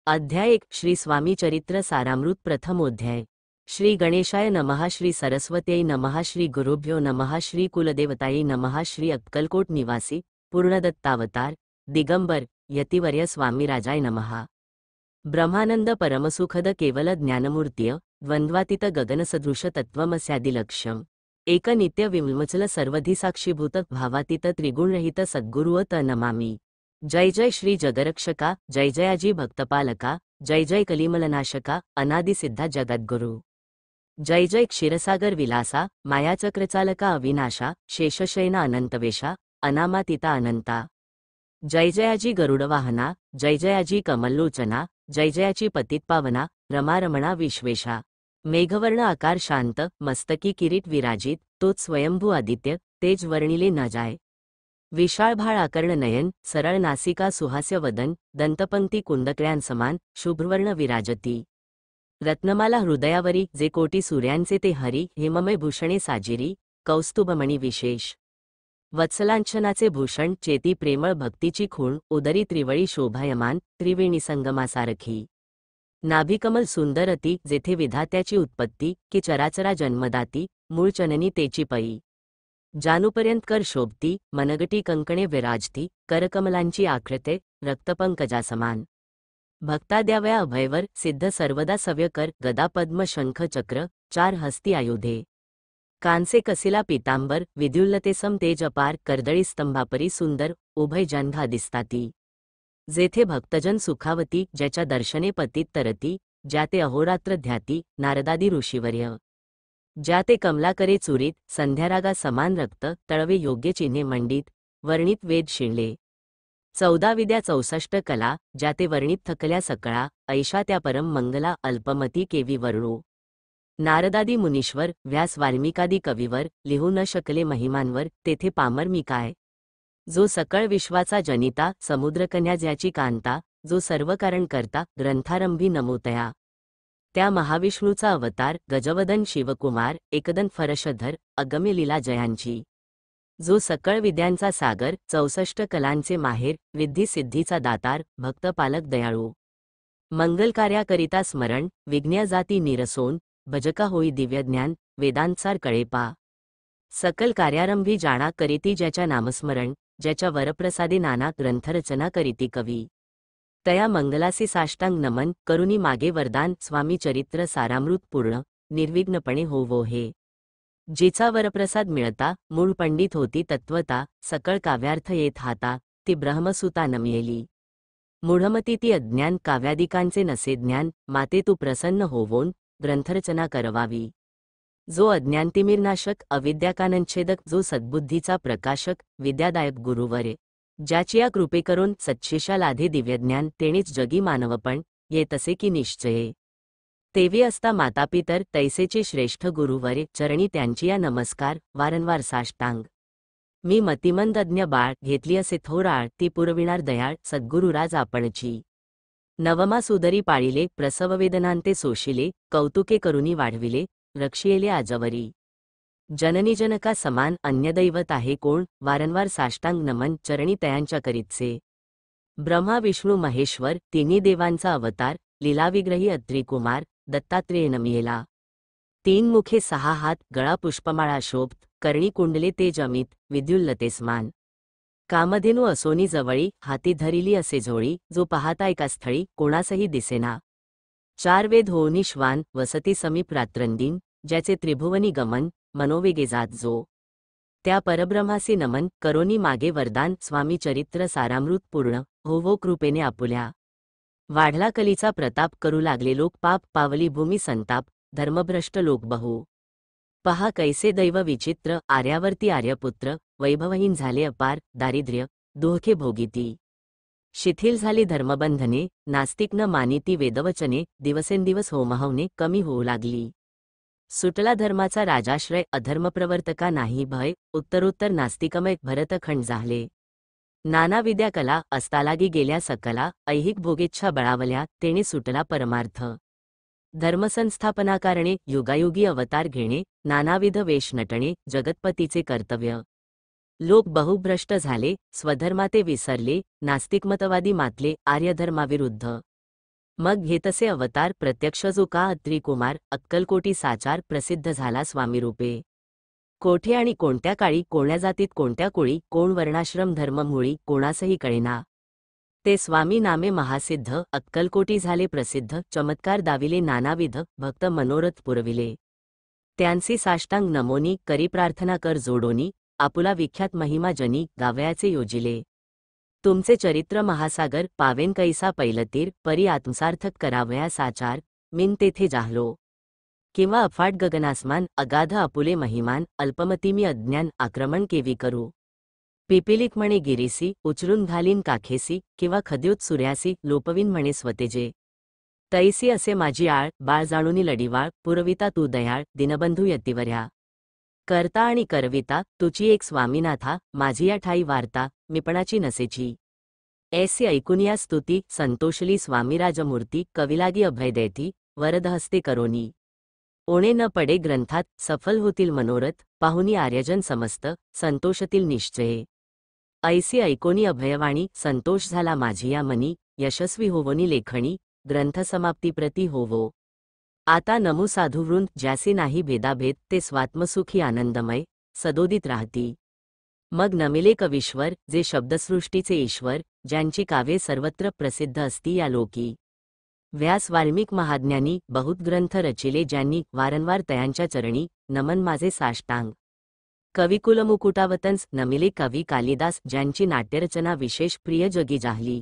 अध्याय 1 श्री स्वामी चरित्र सारामृत प्रथमोध्याय। श्री गणेशाय नमः, श्री सरस्वत्यै नमः, श्री गुरुभ्यो नमः, श्री कुलदेवतायै नमः, श्री अक्कलकोट निवासी पूर्णदत्तावतार दिगंबर यतिवर्य स्वामीराजाय नमः। ब्रह्मानंद परमसुखद केवल ज्ञानमूर्तीय द्वंद्वातीत गगनसदृश तत्वमस्यादिलक्ष्यम एक नित्य विमलचल सर्वधी साक्षीभूत भावातीत त्रिगुणरहित सद्गुरुवत नमामि। जय जय श्री जगरक्षका, जय जयाजी भक्तपालका, जय जय कलिमलनाशका, अनादिसिद्धा जगद्गुरु। जय जय क्षीरसागर विलासा, मायाचक्रचालका अविनाशा, शेषशयना अनंतवेशा, अनामातीता अनंता। जय जयाजी गरुडवाहना, जय जयाजी कमललोचना, जय जयाची पतितपावना, रमारमणा विश्वेशा। मेघवर्ण आकार शांत, मस्तकी किरीट विराजित, तोच स्वयंभू आदित्य, तेज वर्णिले न जाय। विशाळ भाळ आकर्ण नयन, सरळ नासिका सुहास्य वदन, दंतपंक्ती कुंडकळ्यां समान, शुभ्रवर्ण विराजती। रत्नमाला हृदयावरी, जे कोटी सूर्यांचे ते हरी, हेममय भूषणे साजिरी, कौस्तुभमणी विशेष। वत्सलांछनाचे भूषण, चेती प्रेमळ भक्तीची खूण, उदरी त्रिवळी शोभायमान, त्रिवेणी संगमासारखी। नाभिकमल सुंदरती, जेथे विधात्याची उत्पत्ती, की चराचरा जन्मदाती, मूळ चननी तेची पई। जानुपर्यंत कर शोभती, मनगटी कंकणे विराजती, करकमलांची आकृते, रक्तपंकजा समान। भक्ता द्यावया अभयवर, सिद्ध सर्वदा सव्य कर, गदा पद्म शंख चक्र, चार हस्ती आयुधे। कांसे कसिला पीतांबर, विद्युल्लतेसम तेज अपार, कर्दळी स्तंभापरी सुंदर, उभय जन्घा दिसताती। जेथे भक्तजन सुखावती, ज्याच्या दर्शने पतित तरती, ज्या ते अहोरात्र ध्याती, नारदादी ऋषीवर्य। ज्या ते कमलाकरे चुरीत, संध्यारागा समान रक्त, तळवे योग्य चिन्हे मंडित, वर्णित वेद शिणले। 14 विद्या 64 कला, ज्या ते वर्णित थकल्या सकळा, ऐशा त्या परम मंगला, अल्पमती केवी वर्णू। नारदादी मुनीश्वर, व्यास वाल्मिकादी कविवर, लिहू न शकले महिमांवर, तेथे पामर मी काय। जो सकळ विश्वाचा जनिता, समुद्रकन्या ज्याची कांता, जो सर्व कारण करता, ग्रंथारंभी नमोतया। त्या महाविष्णूचा अवतार, गजवदन शिवकुमार, एकदंत फरशधर, अगम्य लीला जयांची। जो सकळ विद्यांचा सागर, 64 कलांचे माहेर, रिद्धी सिद्धीचा दातार, भक्तपालक दयाळू। मंगलकार्याकरिता स्मरण, विज्ञ जाती निरसोन, भजका होई दिव्यज्ञान, वेदांतसार कळेपा। सकल कार्यारंभी जाणा करीती ज्याच्या नामस्मरण, ज्याच्या वरप्रसादे नाना ग्रंथरचना करीती कवी। तया मंगलासी साष्टांग नमन, करुनी मागे वरदान, स्वामी चरित्र सारामृत पूर्ण, निर्विघ्नपणे होवो हे। जिचा वरप्रसाद मिळता, मूळ पंडित होती तत्वता, सकळ काव्यार्थ येत हाता, ती ब्रह्मसुता नमियेली। मूढमती ती अज्ञान, काव्यादिकांचे नसे ज्ञान, माते तू प्रसन्न होवोन, ग्रंथरचना करवावी। जो अज्ञानतिमिरनाशक, अविद्याकानच्छेदक, जो सद्बुद्धीचा प्रकाशक, विद्यादायक गुरुवरे। ज्याची या कृपेकरून सच्छिशा लाधे दिव्यज्ञान, तेणेच जगी मानवपण, ये तसे की निश्चये। तेवी असता मातापितर, तैसेचे श्रेष्ठ गुरुवरे, चरणी त्यांची या नमस्कार, वारंवार साष्टांग। मी मतिमंद अज्ञ बाळ, घेतली असे थोराळ, ती पुरविणार दयाळ, सद्गुरुराज आपणची। नवमा सुदरी पाळिले, प्रसववेदनांते सोशिले, कौतुके करुनी वाढविले, रक्षियेले आजवरी। जननी जनका समान, अन्य दैवत आहे कोण, वारंवार साष्टांग नमन, चरणी तयांच्या करीतसे। ब्रह्मा विष्णू महेश्वर, तिन्ही देवांचा अवतार, लीलाविग्रही अत्रिकुमार, दत्तात्रेय नमियेला। 3 मुखे 6 हात, गळा पुष्पमाळा शोभत, कर्णी कुंडले तेज अमित, विद्युल्लतेसमान। कामधेनू असोनी जवळी, हाती धरिली असे झोळी, जो पाहता एका स्थळी, कोणासही दिसेना। 4 वेद होऊनी श्वान, वसती समीप रात्रंदिन, ज्याचे त्रिभुवनी गमन, मनोवेगे जात जो। त्या परब्रह्मासी नमन, करोनी मागे वरदान, स्वामी चरित्र सारामृत पूर्ण, होवो कृपेने आपुल्या। वाढला कलीचा प्रताप, करू लागले लोक पाप, पावली भूमी संताप, धर्मभ्रष्ट लोक बहु। पहा कैसे दैव विचित्र, आर्यावर्ती आर्यपुत्र, वैभवहीन झाले अपार, दारिद्र्य दुःखे भोगिती। शिथिल झाली धर्मबंधने, नास्तिक न मानिती वेदवचने, दिवसेंदिवस होमहवने कमी होऊ लागली। सुटला धर्माचा राजाश्रय, अधर्मप्रवर्तका नाही भय, उत्तरोत्तर नास्तिकमय भरतखंड झाले। नाना विद्या कला, अस्तालागी गेल्या सकला, ऐहिक भोगेच्छा बळावल्या, तेणे सुटला परमार्थ। धर्मसंस्थापनाकारणे, युगायुगी अवतार घेणे, नानाविध वेश नटणे, जगतपतीचे कर्तव्य। लोक बहुभ्रष्ट झाले, स्वधर्माते विसरले, नास्तिकमतवादी मातले, आर्यधर्माविरुद्ध। मग घेतसे अवतार प्रत्यक्ष जो का अत्रिकुमार अक्कलकोटी साचार प्रसिद्ध झाला स्वामीरूपे. कोठे आणि कोणत्या काळी कोण्या जातीत कोणत्या कुळी कोण वर्णाश्रम धर्ममुळी कोणासही कळेना. ते स्वामी नामे महासिद्ध अक्कलकोटी झाले प्रसिद्ध चमत्कार दाविले नानाविध भक्त मनोरथ पुरविले. त्यांसी साष्टांग नमोनी करी प्रार्थना कर जोडोनी आपुला विख्यात महिमा जनी गावयाचे योजिले. तुमचे चरित्र महासागर पावेन कैसा पैलतीर परी आत्मसार्थक करावया साचार मिन तेथे जाहलो. किंवा अफाट गगनासमान अगाध आपुले महिमान अल्पमती मी अज्ञान आक्रमण केवी करू. पिपिलिक म्हणे गिरीसी उचलून घालीन काखेसी किंवा खद्योत सूर्यासी लोपवीन म्हणे स्वतेजे. तैसी असे माझी आळ बाळ जाणूनी लढीवाळ पुरविता तू दयाळ दिनबंधू यतिवर्या. करता आणि करविता तुची एक स्वामीनाथा माझी या ठाई वार्ता मिपणाची नसेची. ऐसी ऐकुनिया स्तुती संतोषली स्वामीराजमूर्ती कविलागी अभय देती वरदहस्ते करोनी. ओणे न पडे ग्रंथात सफल होतील मनोरथ पाहुनी आर्यजन समस्त संतोषतील निश्चये. ऐसी ऐकोनी अभयवाणी संतोष झाला माझिया मनी यशस्वी होवोनी लेखणी ग्रंथसमाप्तीप्रती होवो. आता नमू साधुवृंद ज्यासे नाही भेदाभेद ते स्वात्मसुखी आनंदमय सदोदित राहती. मग नमिले कवीश्वर जे शब्दसृष्टीचे ईश्वर ज्यांची काव्ये सर्वत्र प्रसिद्ध असती या लोकी. व्यास वाल्मिक महाज्ञानी बहुत ग्रंथ रचिले ज्यांनी वारंवार तयांच्या चरणी नमन माझे साष्टांग. कविकुलमुकुटावतंस नमिले कवी कालिदास ज्यांची नाट्यरचना विशेष प्रिय जगी जाहली.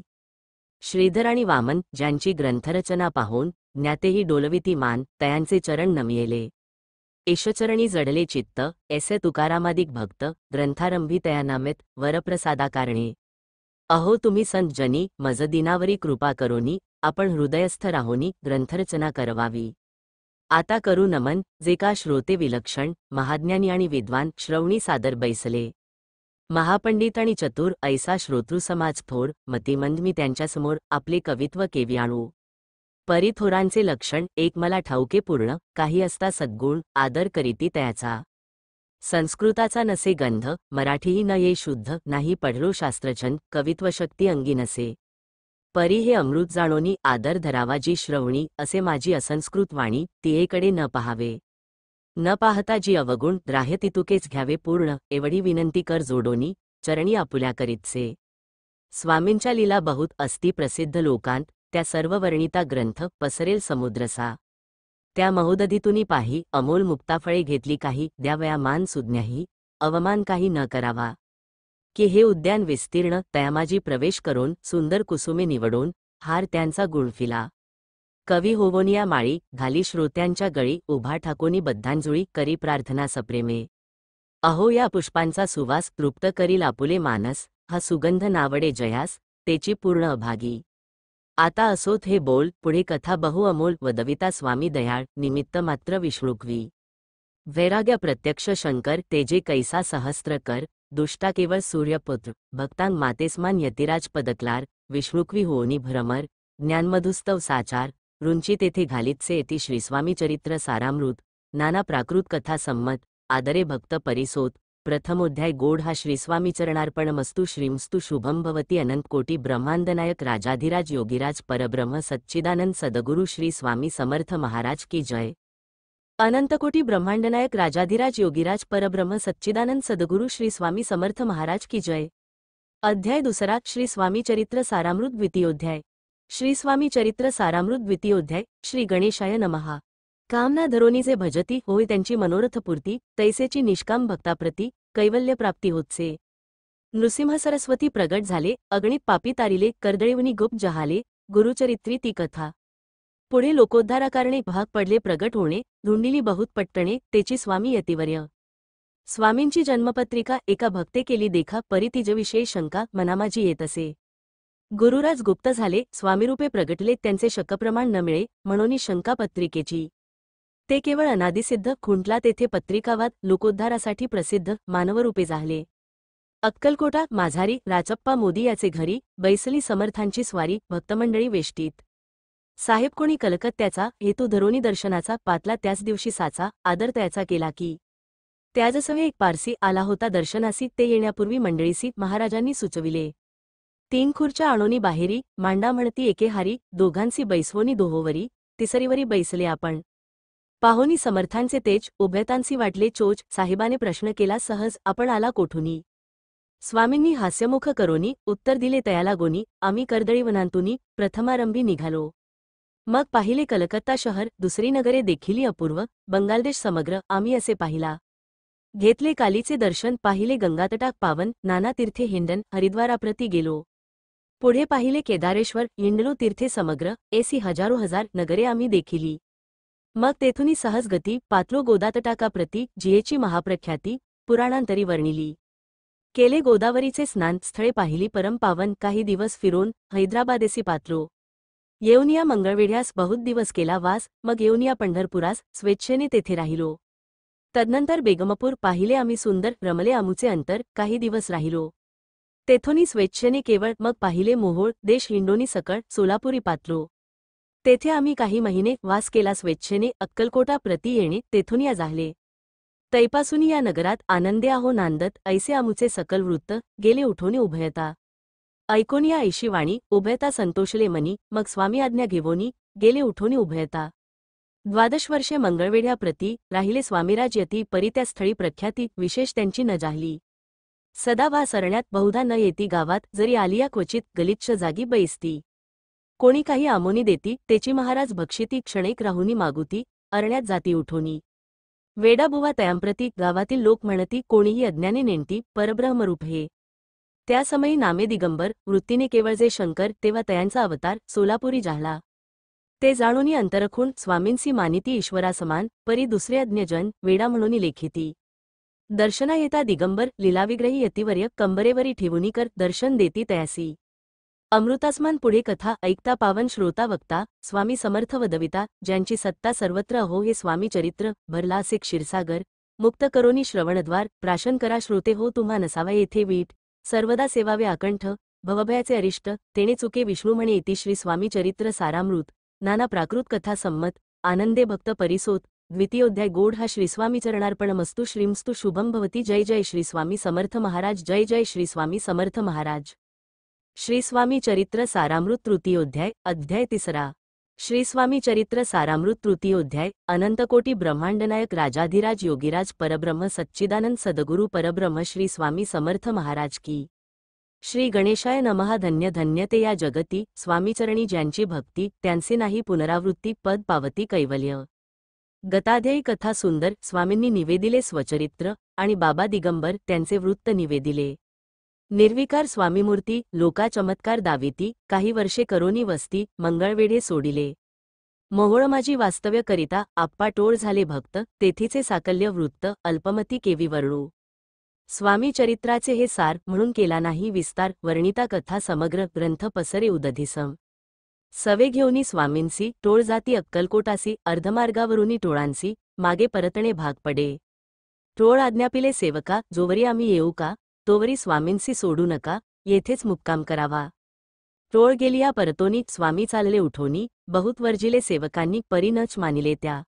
श्रीधर आणि वामन ज्यांची ग्रंथरचना पाहून ज्ञातेही डोलविती मान तयांचे चरण नमियेले. ईशचरणी जडले चित्त ऐसे तुकारामादिक भक्त ग्रंथारंभी तयानामेत वरप्रसादाकारणे. अहो तुम्ही संत जनी मज दिनावरी कृपा करोनी आपण हृदयस्थ राहोनी ग्रंथरचना करवावी. आता करू नमन जे का श्रोते विलक्षण महाज्ञानी आणि विद्वान श्रवणी सादर बैसले. महापंडित आणि चतुर ऐसा श्रोतृसमाज थोर मतिमंद मी त्यांच्यासमोर आपले कवित्व केवी आणू. परी थोरांचे लक्षण एक मला ठाऊके पूर्ण काही असता सद्गुण आदर करीती त्याचा. संस्कृताचा नसे गंध मराठीही न ये शुद्ध नाही पढलो शास्त्रछंद कवित्वशक्ती अंगी नसे. परी हे अमृत जाणोनी आदर धरावा जी श्रवणी असे माझी असंस्कृत वाणी तियेकडे न पाहावे. न पाहता जी अवगुण ग्राह्य तितुकेच घ्यावे पूर्ण एवढी विनंती कर जोडोनी चरणी आपुल्या करीतसे. स्वामींच्या लीला बहुत असती प्रसिद्ध लोकांत त्या सर्व वर्णिता ग्रंथ पसरेल समुद्रसा. त्या महोदधीतुनी पाही अमोल मुक्ताफळे घेतली काही द्यावया मान सुज्ञाही अवमान काही न करावा. की हे उद्यान विस्तीर्ण तयामाजी प्रवेश करून सुंदर कुसुमे निवडून हार त्यांचा गुणफिला. कवी होवोनिया माळी घाली श्रोत्यांच्या गळी उभा ठाकोनी बद्धांजुळी करी प्रार्थना सप्रेमे. अहो या पुष्पांचा सुवास तृप्त करील आपुले मानस हा सुगंध नावडे जयास तेची पूर्ण अभागी. आता असोत हे बोल पुढे कथा बहु अमोल वदविता स्वामी दयाळ निमित्त मात्र विष्णुकवी. वैराग्य प्रत्यक्ष शंकर तेजे कैसा सहस्त्र कर दुष्टा केवळ सूर्यपुत्र भक्तांग मातेस्मान यतिराज पदक्लार विष्णुकवी होनी भ्रमर ज्ञानमधुस्तव साचार रुंची तेथे घालितसे येती श्रीस्वामी चरित्र सारामृत नाना प्राकृत कथा संमत आदरे भक्त परिसोत. प्रथमोध्याय गोड हा श्रीस्वामी चरणार्पणमस्तु श्रीमस्तु शुभम भवती अनंत कोटी ब्रह्मांडनायक राजाधिराज योगीराज परब्रह्म सच्चिदानंद सद्गुरु श्री स्वामी समर्थ महाराज की जय. अनंतकोटी ब्रह्मांडनायक राजाधिराज योगीराज परब्रह्म सच्चिदानंद सद्गुरु श्री स्वामी समर्थ महाराज की जय. अध्याय दुसरा श्री स्वामी चरित्र सारामृत द्वितीयोध्याय. श्री स्वामी चरित्र सारामृत द्वितीयोध्याय. श्री गणेशाय नमः. कामना धरोनी जे भजती होय त्यांची मनोरथपूर्ती तैसेची निष्काम भक्ताप्रती कैवल्य प्राप्ती होतसे. नृसिंह सरस्वती प्रगट झाले अगणित पापी तारिले कर्दळीवनी गुप्त जहाले गुरुचरित्री ती कथा. पुढे लोकोद्धाराकारणे भाग पडले प्रगट होणे धुंडिली बहुत पट्टणे तेची स्वामी यतिवर्य. स्वामींची जन्मपत्रिका एका भक्ते केली देखा परी तिजविषयी शंका मनामाजी येत असे. गुरुराज गुप्त झाले स्वामीरूपे प्रगटले त्यांचे शकप्रमाण न मिळे म्हणून शंका पत्रिकेची. ते केवळ अनादिसिद्ध खुंटला तेथे पत्रिकावाद लोकोद्धारासाठी प्रसिद्ध मानवरूपे जाहले. अक्कलकोटा माझारी राचप्पा मोदी याचे घरी बैसली समर्थांची स्वारी भक्तमंडळी वेष्टीत. साहेब कोणी कलकत्त्याचा हेतू धरोनी दर्शनाचा पातला त्याच दिवशी साचा आदर त्याचा केला की. त्याजसवे एक पारसी आला होता दर्शनासी ते येण्यापूर्वी मंडळीसी महाराजांनी सुचविले. तीन खुर्च्या आणोनी बाहेरी, मांडा म्हणती एके हारी, दोघांसी बैसवोनी दोहोवरी, तिसरीवरी बैसले आपण. पाहोनी समर्थांचे तेज, उभयतांसी वाटले चोच, साहेबाने प्रश्न केला सहज, आपण आला कोठुनी. स्वामींनी हास्यमुख करोनी, उत्तर दिले तयाला गोनी, आम्ही कर्दळीवनांतुनी, प्रथमारंभी निघालो. मग पाहिले कलकत्ता शहर, दुसरी नगरे देखील अपूर्व, बंगालदेश समग्र, आम्ही असे पाहिला. घेतले कालीचे दर्शन, पाहिले गंगातटाक पावन, नाना तीर्थे हिंडन, हरिद्वाराप्रती गेलो. पुढे पाहिले केदारेश्वर, हिंडलो तीर्थे समग्र, एसी हजारो हजार नगरे आम्ही देखिली. मग तेथुनी सहज गती, पातलो गोदातटाकाप्रती, जियेची महाप्रख्याती, पुराणांतरी वर्णिली. केले गोदावरीचे स्नान, स्थळे पाहिली परम पावन, काही दिवस फिरोन, हैदराबादेसी पातलो. येऊनिया मंगळवेढ्यास बहुत दिवस केला वास, मग येऊनिया पंढरपुरास, स्वेच्छेने तेथे राहिलो. तदनंतर बेगमपूर पाहिले आम्ही सुंदर, रमले आमुचे अंतर, काही दिवस राहिलो. तेथोनी स्वेच्छेने केवळ, मग पाहिले मोहोळ, देश हिंडोनी सकळ, सोलापुरी पातलो. तेथे आम्ही काही महिने वास केला स्वेच्छेने, अक्कलकोटा प्रति येणे, तेथुनिया जाहले. तैपासुनी या नगरात आनंदे आहो नांदत, ऐसे आमुचे सकल वृत्त, गेले उठोनी उभयता. ऐकोनिया ऐशी वाणी, उभयता संतोषले मनी, मग स्वामी आज्ञा घेवोनी, गेले उठोनी उभयता. 12 वर्षे मंगळवेढ्या प्रति, राहिले स्वामीराज यती, परी त्या स्थळी प्रख्याती, विशेष त्यांची न जाहली. सदा वा सरण्यात, बहुधा न येती गावात, जरी आलिया क्वचित, गलिच्छ जागी बैसती. कोणी काही आमोनी देती, तेची महाराज भक्षिती, क्षणैक राहुनी मागुती, अरण्यात जाती उठोनी. वेडाबुवा तयांप्रती, गावातील लोक म्हणती, कोणीही अज्ञाने नेणती, परब्रह्मरूप हे. त्या समयी नामे दिगंबर, वृत्तीने केवळ जे शंकर, तेव्हा तयांचा अवतार, सोलापुरी जाहला. ते जाणोनी अंतरखूण, स्वामींसी मानिती ईश्वरा समान, परी दुसरे अज्ञजन, वेडा म्हणूनी लेखिती. दर्शना येता दिगंबर, लीलाविग्रही यतिवर्य, कंबरेवरी ठेवुनी कर, दर्शन देती तयासी. अमृतासमान पुढे कथा, ऐकता पावन श्रोता वक्ता, स्वामी समर्थ वदविता, ज्यांची सत्ता सर्वत्र अहो हे स्वामी चरित्र, भरला असे क्षीरसागर, मुक्त करोनी श्रवणद्वार, प्राशन करा श्रोते हो तुम्हा नसावा येथे वीट, सर्वदा सेवावे आकंठ, भवभयाचे अरिष्ट, तेणे चुके विष्णू म्हणे इति श्री स्वामी चरित्र सारामृत, नाना प्राकृत कथा संमत, आनंदे भक्त परिसोत, द्वितीयोध्याय गोड हा श्री स्वामी चरणार्पणमस्तु श्रीमस्तु शुभम भवती. जय जय श्री स्वामी समर्थ महाराज. जय जय श्री स्वामी समर्थ महाराज. श्री स्वामी चरित्र सारामृत तृतीयोध्याय, अध्याय 3. श्री स्वामी चरित्र सारामृत तृतीयोध्याय. अनंतकोटी ब्रह्मांडनायक राजाधिराज योगीराज परब्रह्म सच्चिदानंद सद्गुरु परब्रह्म श्री स्वामी समर्थ महाराज की. श्री गणेशाय नमः. धन्य धन्य ते या जगती, स्वामीचरणी ज्यांची भक्ती, त्यांचे नाही पुनरावृत्ती, पद पावती कैवल्य. गताध्यायी कथा सुंदर, स्वामींनी निवेदिले स्वचरित्र, आणि बाबा दिगंबर, त्यांचे वृत्त निवेदिले. निर्विकार स्वामीमूर्ती, लोका चमत्कार दाविती, काही वर्षे करोनी वस्ती, मंगळवेढे सोडिले. मोहोळ माझी वास्तव्य करिता, आप्पा टोळ झाले भक्त, तेथीचे साकल्य वृत्त, अल्पमती केवी वर्णू. स्वामी चरित्राचे हे सार, म्हणून केला नाही विस्तार, वर्णिता कथा समग्र, ग्रंथ पसरे उदधिसम. सवे घेऊनी स्वामींसी, टोळ जाती अक्कलकोटासी, अर्धमार्गावरुनी टोळांसी, मागे परतणे भाग पडे. टोळ आज्ञापिले सेवका, जोवरी आम्ही येऊ का, तोवरी स्वामींसी सोडू नका, येथेच मुक्काम करावा. टोळ गेलिया परतोनी, स्वामी चालले उठोनी, बहुत वर्जिले सेवकांनी, परी नच मानिले त्या.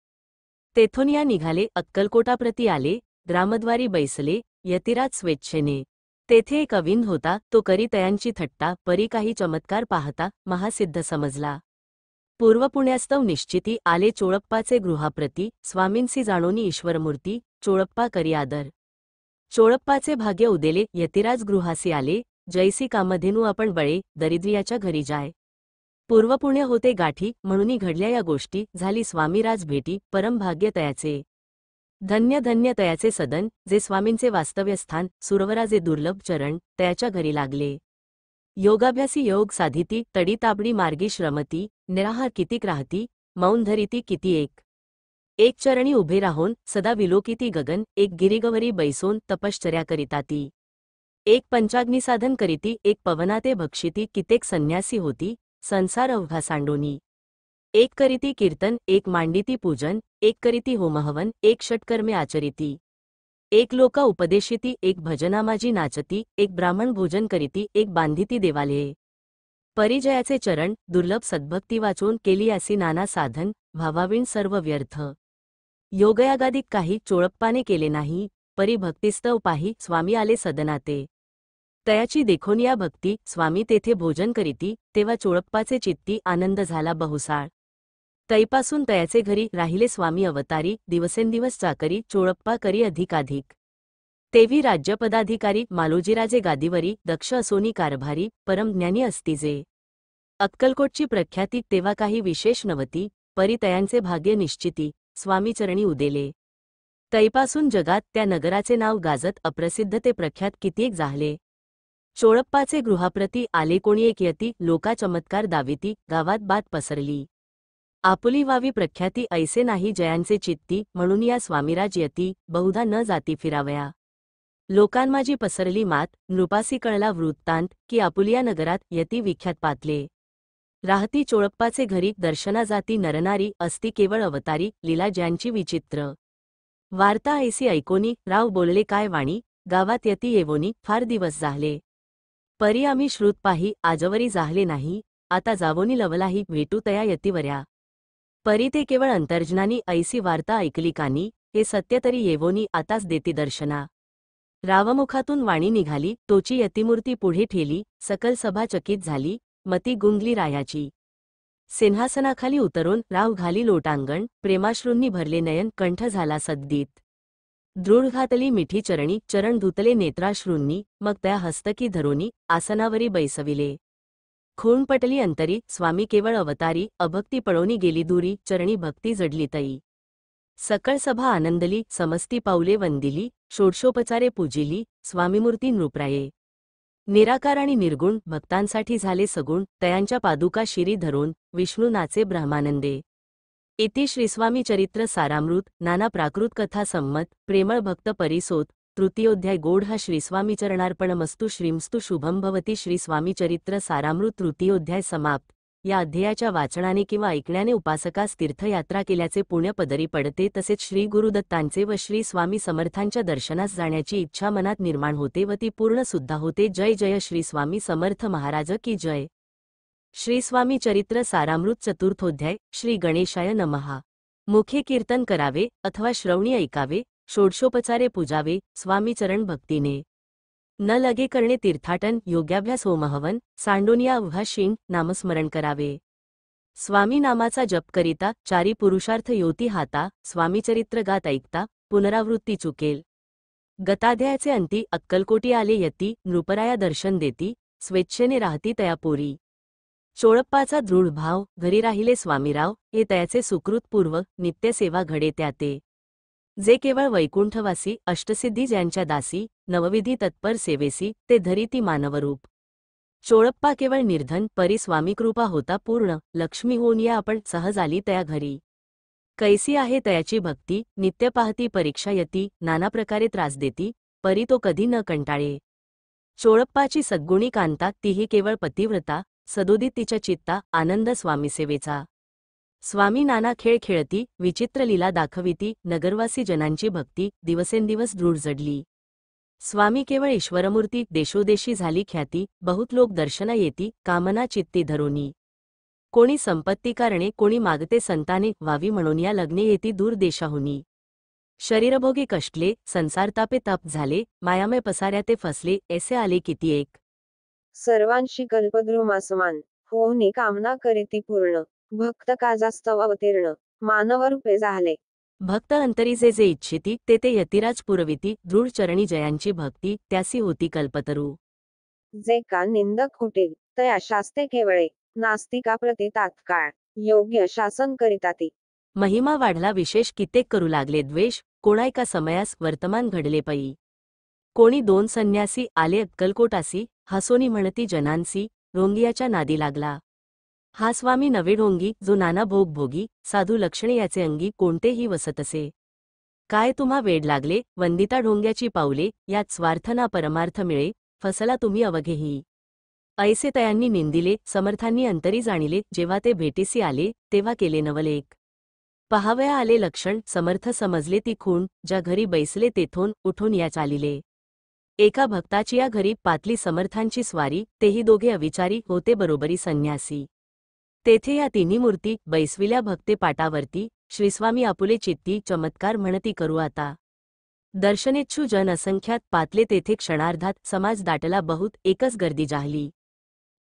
तेथोनिया निघाले, अक्कलकोटाप्रती आले, ग्रामद्वारी बैसले, यतिराज स्वेच्छेने. तेथे एक अविंद होता, तो करी तयांची थट्टा, परी काही चमत्कार पाहता, महासिद्ध समजला. पूर्वपुण्यास्तव निश्चिती, आले चोळप्पाचे गृहाप्रती, स्वामींसी जाणोनी ईश्वरमूर्ती, चोळप्पा करी आदर. चोळप्पाचे भाग्य उदेले, यतिराज गृहासी आले, जैसी कामधेनू आपण बळे, दरिद्रियाच्या घरी जाय. पूर्वपुण्य होते गाठी, म्हणूनी घडल्या या गोष्टी, झाली स्वामीराज भेटी, परम भाग्य तयाचे. धन्य धन्य तयाचे सदन, जे स्वामींचे वास्तव्यस्थान, सुरवराजे दुर्लभ चरण, तयाच्या घरी लागले. योगाभ्यासी योग साधिती, तडी ताबडी मार्गी श्रमती, निराहार कितीक राहती, मौन धरिती किती एक. एक चरणी उभे राहोन, सदा विलोकिती गगन, एक गिरिगवरी बैसोन, तपश्चर्या करिता ती. एक पंचाग्नी साधन करीती, एक पवनाते भक्षिती, कितेक संन्यासी होती, संसार अवघा सांडोनी. एक करीती कीर्तन, एक मांडिती पूजन, एक करीती होमहवन, एक षटकर्मे आचरिती. एक लोका उपदेशिती, एक भजनामाजी नाचती, एक ब्राह्मण भोजन करीती, एक बांधिती देवालये. परिजयाचे चरण, दुर्लभ सद्भक्ती वाचून केली असी नाना साधन, व्हावाविण सर्व व्यर्थ. योगयागादिक काही चोळप्पाने केले नाही, परी भक्तिस्तव पाही, स्वामी आले सदनाते. तयाची देखोनिया भक्ती स्वामी तेथे भोजन करीती तेव्हा चोळप्पाचे चित्ती आनंद झाला बहुसाळ. तैपासून तयाचे घरी राहिले स्वामी अवतारी दिवसेंदिवस चाकरी चोळप्पा करी अधिकाधिक. तेवी राज्यपदाधिकारी मालोजीराजे गादीवरी दक्ष असोनी कारभारी परमज्ञानी असतीजे. अक्कलकोटची प्रख्याती तेव्हा काही विशेष नव्हती परी तयांचे भाग्य निश्चिती स्वामीचरणी उदेले. तैपासून जगात त्या नगराचे नाव गाजत अप्रसिद्ध ते प्रख्यात कितीक झाले. चोळप्पाचे गृहाप्रती आले कोणी एक यती लोका चमत्कार दाविती गावात बात पसरली. आपुली व्हावी प्रख्याती ऐसे नाही जयांचे चित्ती म्हणून या स्वामीराज यती बहुधा न जाती फिरावया. लोकांमाजी पसरली मात नृपासी कळला वृत्तांत की आपुलिया नगरात यती विख्यात पातले. राहती चोळप्पाचे घरी दर्शना जाती नरनारी असती केवळ अवतारी लीला ज्यांची विचित्र. वार्ता ऐसी ऐकोनी राव बोलले काय वाणी गावात यती येवोनी फार दिवस झाले. परी आम्ही श्रुत पाही आजवरी जाहले नाही आता जावोनी लवलाही भेटू तया यतीवर्या. परी ते केवळ अंतर्जनानी ऐसी वार्ता ऐकली कानी हे सत्य तरी येवोनी आताच देती दर्शना. रावमुखातून वाणी निघाली तोची यतिमूर्ती पुढे ठेली सकल सभा चकित झाली मती गुंगली रायाची. सिंहासनाखाली उतरून राव घाली लोटांगण प्रेमाश्रूंनी भरले नयन कंठ झाला सद्गीत. दृढ घातली मिठी चरणी चरण धुतले नेत्राश्रूंनी मग त्या हस्तकी धरोनी आसनावरी बैसविले. खूण पटली अंतरी स्वामी केवळ अवतारी अभक्ती पळोनी गेली दूरी चरणी भक्ती जडली तई. सकळ सभा आनंदली समस्ती पाऊले वंदिली षोडशोपचारे पूजिली स्वामीमूर्ती नृप्राये. निराकार आणि निर्गुण भक्तांसाठी झाले सगुण तयांच्या पादुका शिरी धरून विष्णू नाचे ब्रह्मानंदे. इति श्रीस्वामी चरित्र सारामृत नाना प्राकृत कथा संमत प्रेमळ भक्त परिसोत तृतीयोध्याय गोढ हा श्रीस्वामीचरणार्पणमस्तु श्रीमस्तु शुभम भवती. श्रीस्वामी चरित्र सारामृत तृतीयोध्याय समाप्त. या अध्यायाच्या वाचनाने किंवा ऐकण्याने उपासकास तीर्थयात्रा केल्याचे पुण्य पदरी पडते तसेच श्री गुरुदत्तांचे व श्री स्वामी समर्थांच्या दर्शनास जाण्याची इच्छा मनात निर्माण होते व ती पूर्ण सुद्धा होते. जय जय श्री स्वामी समर्थ महाराज की जय. श्री स्वामी चरित्र सारामृत चतुर्थोध्याय. श्री गणेशाय नमः. मुखे कीर्तन करावे अथवा श्रवणी ऐकावे षोडशोपचारे पूजावे स्वामीचरण भक्तीने. न लगे करणे तीर्थाटन योग्याभ्यास होमहवन सांडोनिया अवघाशीण नामस्मरण करावे. स्वामी नामाचा जप करिता चारी पुरुषार्थ योती हाता स्वामीचरित्र गात ऐकता पुनरावृत्ती चुकेल. गताध्यायाचे अंती अक्कलकोटी आले यती नृपराया दर्शन देती स्वेच्छेने राहती तयापुरी. चोळप्पाचा दृढ भाव घरी राहिले स्वामीराव हे तयाचे सुकृतपूर्व नित्यसेवा घडे त्याते. जे केवळ वैकुंठवासी अष्टसिद्धी ज्यांच्या दासी नवविधी तत्पर सेवेसी ते धरीती मानवरूप. चोळप्पा केवळ निर्धन परी स्वामीकृपा होता पूर्ण लक्ष्मी होऊन या आपण सहज आली तया घरी. कैसी आहे तयाची भक्ती नित्य पाहती परीक्षा यती नाना प्रकारे त्रास देती परी तो कधी न कंटाळे. चोळप्पाची सद्गुणी कांता तीही केवळ पतिव्रता सदोदित तिच्या चित्ता आनंद स्वामीसेवेचा. स्वामी नाना खेळ खेळती विचित्र लीला दाखविती नगरवासी जनांची भक्ती दिवसेंदिवस दृढ जडली. स्वामी केवळ ईश्वरमूर्ती देशोदेशी झाली ख्याती बहुत लोक दर्शना येती कामना चित्ती धरोनी. कोणी संपत्ती कारणे कोणी मागते संताने व्हावी म्हणून या लग्ने येती दूर देशाहुनी. शरीरभोगी कष्टले संसारतापे ताप झाले मायामय पसाऱ्या ते फसले ऐसे आले किती एक. सर्वांशी कल्पद्रुमासमान होऊनी कामना करीती पूर्ण भक्त काजास्तव अवतीर्ण मानवरूपे झाले. भक्त अंतरी जे जे इच्छिती ते ते यतिराज पुरविती दृढ चरणी जयांची भक्ती त्यासी होती कल्पतरू. जे का निंदक कुटील तया शास्ते केवळे नास्तिका प्रति तात्काळ योग्य शासन करिताती. महिमा वाढला विशेष कित्येक करू लागले द्वेष कोणा एका समयास वर्तमान घडले पई. कोणी दोन संन्यासी आले अक्कलकोटासी हसोनी म्हणती जनांसी ढोंगियाच्या नादी लागला. हा स्वामी नवे ढोंगी जो नाना भोग भोगी साधू लक्षणे याचे अंगी कोणतेही वसत असे. काय तुम्हा वेड लागले वंदिता ढोंग्याची पावले यात स्वार्थ ना परमार्थ मिळे फसला तुम्ही अवघेही. ऐसे तयांनी निंदिले समर्थांनी अंतरी जाणिले जेव्हा ते भेटीसी आले तेव्हा केले नवलेख. पहावया आले लक्षण समर्थ समजले ती खूण ज्या घरी बैसले तेथून उठून या चालिले. एका भक्ताची या घरी पातली समर्थांची स्वारी तेही दोघे अविचारी होते बरोबरी संन्यासी. तेथे या तिन्ही मूर्ती बैसविल्या भक्ते पाटावरती श्रीस्वामी आपुले चित्ती चमत्कार म्हणती करू आता. दर्शनेच्छू जन असंख्यात पातले तेथे क्षणार्धात समाज दाटला बहुत एकच गर्दी जाहली.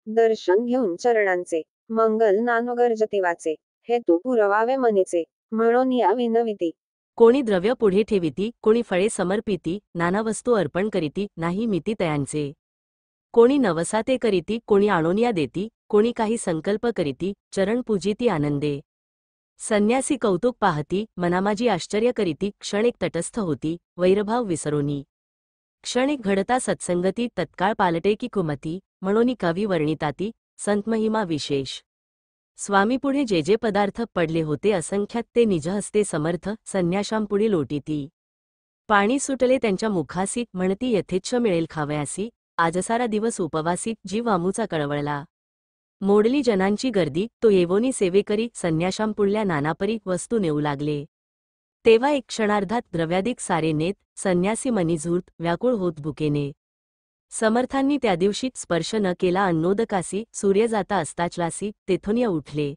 दर्शन घेऊन चरणांचे मंगल नानोगर्जते वाचे, हेतू पुरवावे मनीचे, म्हणून या विनविती. कोणी द्रव्य पुढे ठेविती, कोणी फळे समर्पिती, नाना वस्तू अर्पण करीती, नाही मिती तयांचे. कोणी नवसा ते करीती, कोणी आणोनिया देती, कोणी काही संकल्प करीती, चरण पूजिती आनंदे. संन्यासी कौतुक पाहती, मनामाजी आश्चर्य करीती, क्षण एक तटस्थ होती, वैरभाव विसरोनी. क्षण एक घडता सत्संगती, तत्काळ पालटे की कुमती, म्हणोनी कवी वर्णिताती, संतमहिमा विशेष. स्वामीपुढे जे जे पदार्थ पडले होते असंख्यात ते निजहस्ते समर्थ, संन्याशांपुढे लोटीती. पाणी सुटले त्यांच्या मुखासी, म्हणती यथेच्छ मिळेल खावयासी, आजसारा दिवस उपवासी, जीव आमूचा कळवळला. मोडली जनांची गर्दी, तो येवोनी सेवेकरी, संन्याशांपुढल्या नानापरी वस्तू नेऊ लागले. तेव्हा एक क्षणार्धात द्रव्याधिक सारे नेत, संन्यासी मनी झूर्त, व्याकुळ होत भुकेने. समर्थांनी त्या दिवशी स्पर्श न केला अन्नोदकासी, सूर्य जाता अस्ताचलासी, तेथोनिया उठले.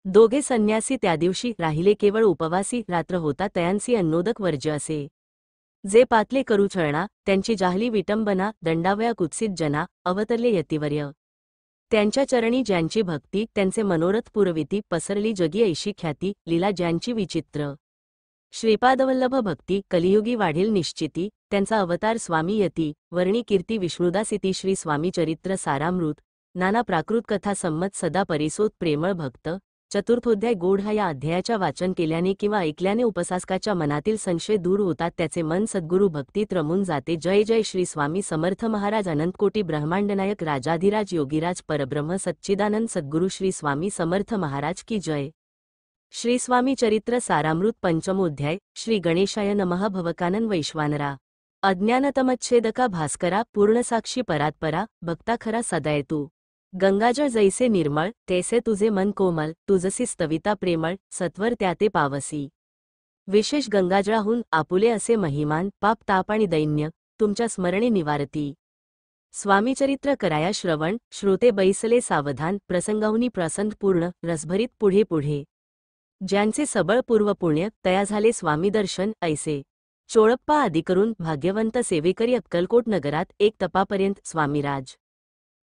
दोघे संन्यासी त्या दिवशी राहिले केवळ उपवासी, रात्र होता तयांसी अन्नोदक वर्ज्य असे. जे पातले करू छळणा, त्यांची जाहली विटंबना, दंडावया कुत्सित जना, अवतरले यतिवर्य. त्यांच्या चरणी ज्यांची भक्ती, त्यांचे मनोरथ पुरविती, पसरली जगी ऐशी ख्याती, लीला ज्यांची विचित्र. श्रीपादवल्लभ भक्ती, कलियुगी वाढेल निश्चिती, त्यांचा अवतार स्वामी यती, वर्णी कीर्ती विष्णुदासिती. श्री स्वामी चरित्र सारामृत, नाना प्राकृत कथा संमत सदा परिसोत प्रेमळ भक्त. चतुर्थोध्याय गोढ हा या अध्यायाच्या वाचन केल्याने किंवा ऐकल्याने उपसासकाच्या मनातील संशय दूर होतात, त्याचे मन सद्गुरु भक्तीत रमून जाते. जय जय श्री स्वामी समर्थ महाराज. अनंतकोटी ब्रह्मांडनायक राजाधिराज योगीराज परब्रह्म सच्चिदानंद सद्गुरु श्री स्वामी समर्थ महाराज की जय. श्री स्वामी चरित्र सारामृत पंचमोध्याय. श्री गणेशाय नमः. भवकानन वैश्वानरा, अज्ञानतमच्छेदका भास्करा, पूर्णसाक्षी परात्परा, भक्ता खरा सदाय तू. गंगाजळ जैसे निर्मळ, तैसे तुझे मन कोमल, तुझसी स्तविता प्रेमळ, सत्वर त्याते पावसी. विशेष गंगाजळाहून आपुले असे महिमान, पाप ताप आणि दैन्य तुमच्या स्मरणे निवारती. स्वामीचरित्र कराया श्रवण, श्रोते बैसले सावधान, प्रसंगाहुनी प्रसंग पूर्ण, रसभरीत पुढे पुढे. ज्यांचे सबळ पूर्व पुण्य, तया झाले स्वामी दर्शन ऐसे. चोळप्पा आदी करून भाग्यवंत सेवेकरी अक्कलकोट नगरात एक तपापर्यंत स्वामीराज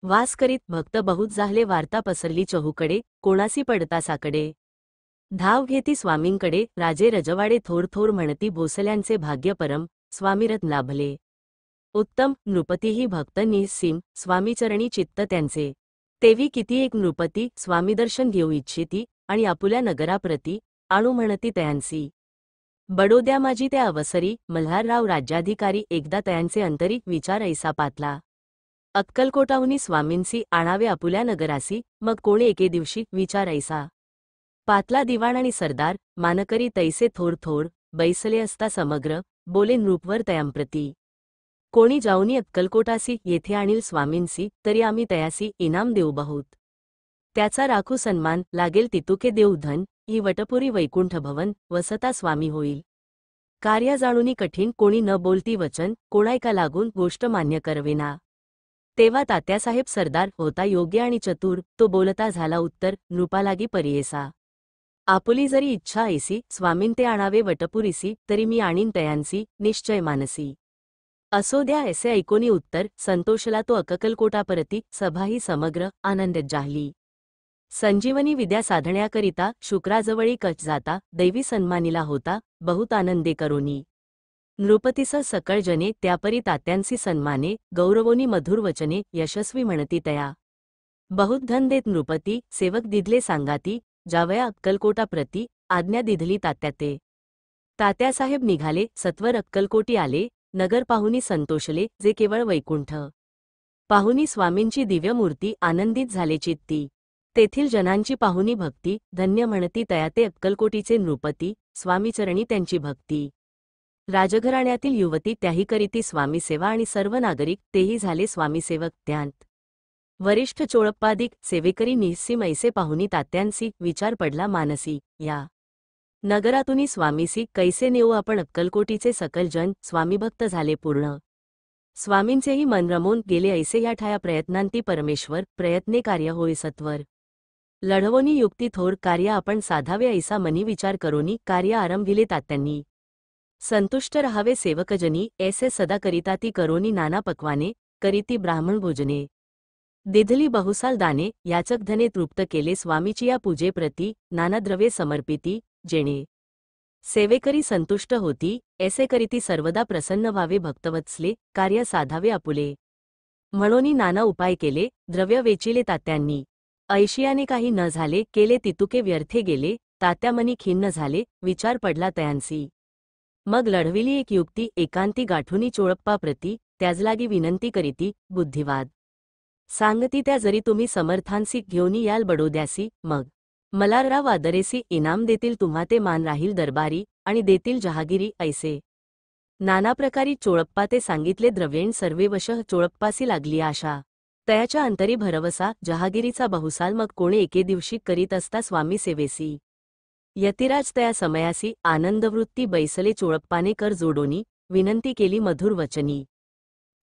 वास करीत. भक्त बहुत जाहले, वार्ता पसरली चहूकडे, कोणासी पडता साकडे. धाव घेती स्वामींकडे, राजे रजवाडे थोर थोर म्हणती, भोसल्यांचे भाग्य परम, स्वामीरथ लाभले. उत्तम नृपतीही भक्त निःसीम, स्वामीचरणी चित्त त्यांचे. तेवी किती एक नृपती, स्वामीदर्शन घेऊ इच्छिती, आणि आपुल्या नगराप्रती आणू म्हणती तयांसी. बडोद्या माझी त्या अवसरी, मल्हारराव राज्याधिकारी, एकदा तयांचे अंतरी विचार ऐसा पातला. अक्कलकोटाहुनी स्वामींसी आणावे आपुल्या नगरासी, मग कोणे एके दिवशी विचार ऐसा पातला. दिवाण आणि सरदार मानकरी तैसे थोर थोर, बैसले असता समग्र, बोले नृपवर तयांप्रती. कोणी जाऊनी अक्कलकोटासी, येथे आणील स्वामींसी, तरी आम्ही तयासी इनाम देऊ बहुत. त्याचा राखू सन्मान, लागेल तितुके देऊ धन, ही वटपुरी वैकुंठ भवन, वसता स्वामी होईल. कार्य जाणूनी कठीण, कोणी न बोलती वचन, कोणायका लागून गोष्ट मान्य करवेना. तेव्हा तात्यासाहेब सरदार होता योग्य आणि चतुर, तो बोलता झाला उत्तर, नृपालागी परियेसा. आपुली जरी इच्छा ऐसी, स्वामीन ते आणावे वटपुरीसी, तरी मी आणीन तयांसी, निश्चय मानसी. असो द्या ऐसे ऐकोनी उत्तर, संतोषला तो अक्कलकोटापरती, सभाही समग्र आनंदात जाहली. संजीवनी विद्या साधण्याकरिता शुक्राजवळी कच जाता, दैवी सन्मानिला होता, बहुत आनंदे करोनी. नृपतीस सकळ जने, त्यापरी तात्यांसी सन्माने, गौरवोनी मधुर वचने, यशस्वी म्हणती तया. बहुत धन देत नृपती, सेवक दिधले सांगाती, जावया अक्कलकोटाप्रती, आज्ञा दिधली तात्याते. तात्यासाहेब निघाले, सत्वर अक्कलकोटी आले, नगर पाहुनी संतोषले, जे केवळ वैकुंठ. पाहुनी स्वामींची दिव्य मूर्ती, आनंदित झाले चित्ती. तेथील जनांची पाहुनी भक्ती, धन्य म्हणती तयाते अक्कलकोटीचे नृपती, स्वामीचरणी त्यांची भक्ती. राजघराण्यातील युवती त्याही करीती स्वामीसेवा, आणि सर्व नागरिक तेही झाले स्वामीसेवक. त्यांत वरिष्ठ चोळप्पादिक सेवेकरी निःसीम ऐसे पाहुनी तात्यांसी, विचार पडला मानसी. या नगरातुनी स्वामीसी कैसे नेऊ आपण अक्कलकोटीचे सकल जन, स्वामीभक्त झाले पूर्ण. स्वामींचेही मन रमून गेले ऐसे या ठाया प्रयत्नांती परमेश्वर, प्रयत्ने कार्य होय सत्वर. लढवोनी युक्ती थोर, कार्य आपण साधावे ऐसा मनी विचार करोनी, कार्य आरंभिले तात्यांनी. संतुष्ट रहावे सेवकजनी ऐसे सदा करिताती करोनी नाना पक्वाने करीती ब्राह्मण भोजने दिधली बहुसाल दाने याचक धने तृप्त केले स्वामीची या पूजेप्रती नाना द्रव्ये समर्पिती जेणे सेवेकरी संतुष्ट होती ऐसे करीती सर्वदा प्रसन्न व्हावे भक्तवत्सले कार्य साधावे आपुले म्हणोनी नाना उपाय केले द्रव्य वेचिले तात्यांनी ऐशियाने काही न झाले केले तितुके व्यर्थे गेले तात्यामनी खिन्न झाले विचार पडला तयांसी मग लढविली एक युक्ती एकांती गाठुनी चोळप्पाप्रती त्याजलागी विनंती करीती बुद्धिवाद सांगती त्या जरी तुम्ही समर्थांसी घेऊनी याल बडोद्यासी मग मल्हारराव आदरेसी इनाम देतील तुम्हा ते मान राहील दरबारी आणि देतील जहागिरी ऐसे नाना प्रकारी चोळप्पा ते सांगितले द्रव्येण सर्वे वशः चोळप्पासी लागली आशा तयाच्या अंतरी भरवसा जहागिरीचा बहुसाल मग कोणे एके दिवशी करीत असता स्वामी सेवेसी यतिराज तया समयासी आनंदवृत्ती बैसले चोळप्पाने कर जोडोनी विनंती केली मधुर वचनी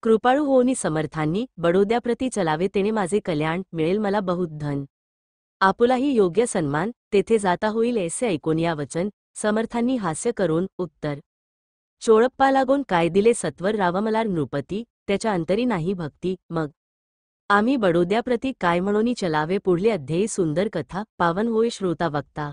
कृपाळू होनी समर्थांनी बडोद्याप्रती चलावे तेणे माझे कल्याण मिळेल मला बहुत धन आपुलाही योग्य सन्मान तेथे जाता होईल ऐसे ऐकून या वचन समर्थांनी हास्य करून उत्तर चोळप्पा लागून काय दिले सत्वर रावमलार नृपती त्याच्या अंतरी नाही भक्ती मग आम्ही बडोद्याप्रती काय म्हणून चलावे पुढले अध्यायी सुंदर कथा पावन होय श्रोता वक्ता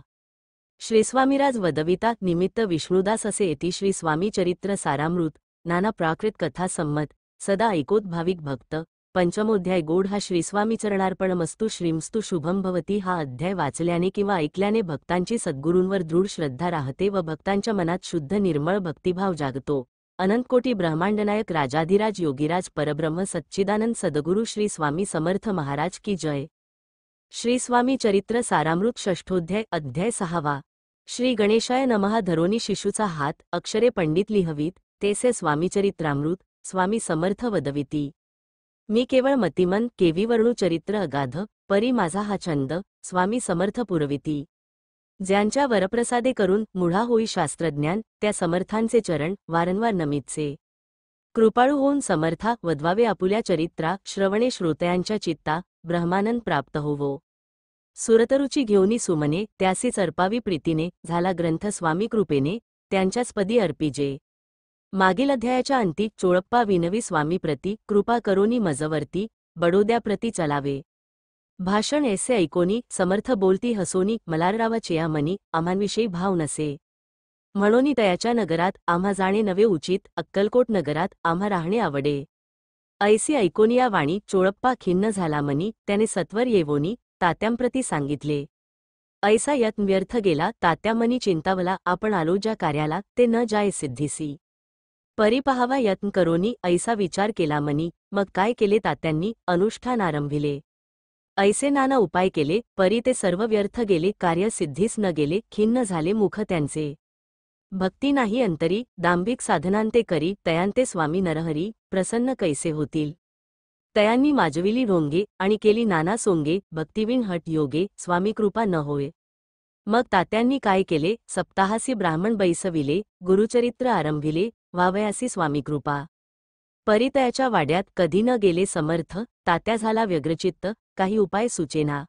श्रीस्वामीराज वदविता निमित्त विष्णुदास असे येती श्री स्वामी चरित्र सारामृत नाना प्राकृत कथा संमत सदा ऐकोत भाविक भक्त पंचमोध्याय गोड हा श्रीस्वामी चरणार्पणमस्तु श्रीमस्तु शुभम भवती हा अध्याय वाचल्याने किंवा ऐकल्याने भक्तांची सद्गुरूंवर दृढ श्रद्धा राहते व भक्तांच्या मनात शुद्ध निर्मळ भक्तिभाव जागतो अनंतकोटी ब्रह्मांडनायक राजाधिराज योगीराज परब्रह्म सच्चिदानंद सद्गुरु श्री स्वामी समर्थ महाराज की जय। श्री स्वामी चरित्र सारामृत षष्ठोध्याय अध्याय 6 श्री गणेशाय नमः धरोनी शिशूचा हात अक्षरे पंडित लिहवीत तेसे स्वामीचरित्रामृत स्वामी समर्थ वदविती मी केवळ मतिमन केविवर्णू चरित्र अगाध परी माझा हा छंद स्वामी समर्थ पुरविती ज्यांच्या वरप्रसादे करून मुढा होई शास्त्रज्ञान त्या समर्थांचे चरण वारंवार नमितसे कृपाळू होऊन समर्था वदवावे आपुल्या चरित्रा श्रवणे श्रोतयांच्या चित्ता ब्रह्मानंद प्राप्त होवो सुरतरुची घेऊनी सुमने त्यासीच अर्पावी प्रीतीने झाला ग्रंथ स्वामी कृपेने त्यांच्याच पदी अर्पिजे मागील अध्यायाच्या अंती चोळप्पा विनवी स्वामीप्रती कृपा करोनी मजवर्ती बडोद्याप्रती चलावे भाषण ऐसे ऐकोनी समर्थ बोलती हसोनी मल्हाररावाचेया मनी आम्हांविषयी भाव नसे म्हणोनी तयाच्या नगरात आम्हा जाणे नवे उचित अक्कलकोट नगरात आम्हा राहणे आवडे ऐसी ऐकोनी या वाणी चोळप्पा खिन्न झाला मनी त्याने सत्वर येवोनी तात्यांप्रती सांगितले ऐसा यत्न व्यर्थ गेला तात्यामनी चिंतावला आपण आलो ज्या कार्याला ते न जाय सिद्धीसी परी पहावा यत्न करोनी ऐसा विचार केला मनी मग काय केले तात्यांनी अनुष्ठान आरंभिले ऐसे नाना उपाय केले परी ते सर्व व्यर्थ गेले कार्य सिद्धीस न गेले खिन्न झाले मुख त्यांचे भक्ती नाही अंतरी दांभिक साधनांते करी तयांते स्वामी नरहरी प्रसन्न कैसे होतील तयांनी माजविली ढोंगे आणि केली नाना सोंगे भक्तिविण हट योगे स्वामी कृपा न होय मग तात्यांनी काय केले सप्ताहासी ब्राह्मण बैसविले गुरुचरित्र आरंभिले वावयासी स्वामी कृपा परितयाच्या वाड्यात कधी न गेले समर्थ तात्या झाला व्यग्रचित्त काही उपाय सुचेना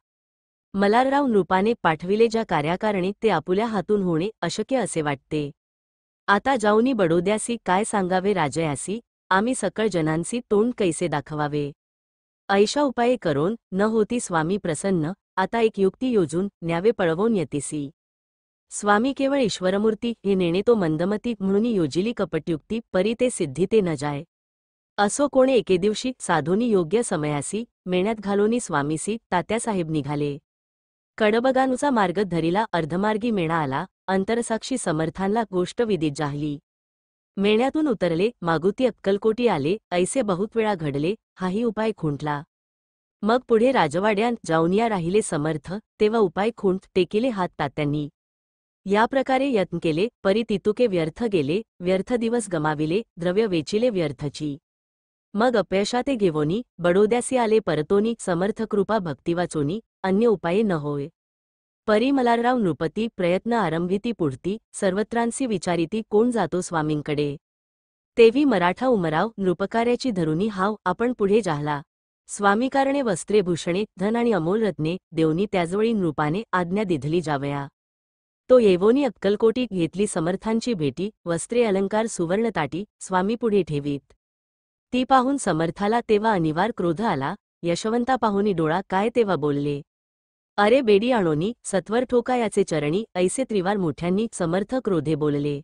मल्हारराव नृपाने पाठविले ज्या कार्याकारणे ते आपुल्या हातून होणे अशक्य असे वाटते आता जाऊनी बडोद्यासी काय सांगावे राजयासी आम्ही सकळ जनांसी तोंड कैसे दाखवावे ऐशा उपाये करोन न होती स्वामी प्रसन्न आता एक युक्ती योजून न्यावे पळवून यतीसी स्वामी केवळ ईश्वरमूर्ती हे नेणे तो मंदमती म्हणून योजिली कपटयुक्ती परी ते सिद्धी ते न जाय असो कोणे एके दिवशी साधोनी योग्य समयासी मेण्यात घालोनी स्वामीसी तात्यासाहेब निघाले कडबगानुचा मार्ग धरिला अर्धमार्गी मेणा आला अंतरसाक्षी समर्थांना गोष्ट विदित जाहली मेण्यातून उतरले मागुती अक्कलकोटी आले ऐसे बहुत वेळा घडले हाही उपाय खुंटला मग पुढे राजवाड्यांत जाऊनिया राहिले समर्थ तेव्हा उपाय खुंट टेकिले हात तात्यांनी या प्रकारे यत्न केले परी तितुके व्यर्थ गेले व्यर्थ दिवस गमाविले द्रव्य वेचिले व्यर्थची मग अपयशाते घेवोनी बडोद्यासी आले परतोनी समर्थ कृपा भक्तिवाचोनी अन्य उपाये न होय परी मल्हारराव नृपती प्रयत्न आरंभिती पुढती सर्वत्रांसी विचारिती कोण जातो स्वामींकडे तेवी मराठा उमराव नृपकार्याची धरुनी हाव आपण पुढे जाहला स्वामीकारणे वस्त्रे भूषणे धन आणि अमोल रत्ने देवनी त्याजवळी नृपाने आज्ञा दिधली जावया तो येवोनी अक्कलकोटी घेतली समर्थांची भेटी, वस्त्रे अलंकार सुवर्ण ताटी स्वामी पुढे ठेवीत. ती पाहून समर्थाला तेव्हा अनिवार क्रोध आला, यशवंता पाहुनी डोळा काय तेव्हा बोलले. अरे बेडी आणोनी, सत्वर ठोका याचे चरणी, ऐसे त्रिवार मोठ्यांनी समर्थ क्रोधे बोलले.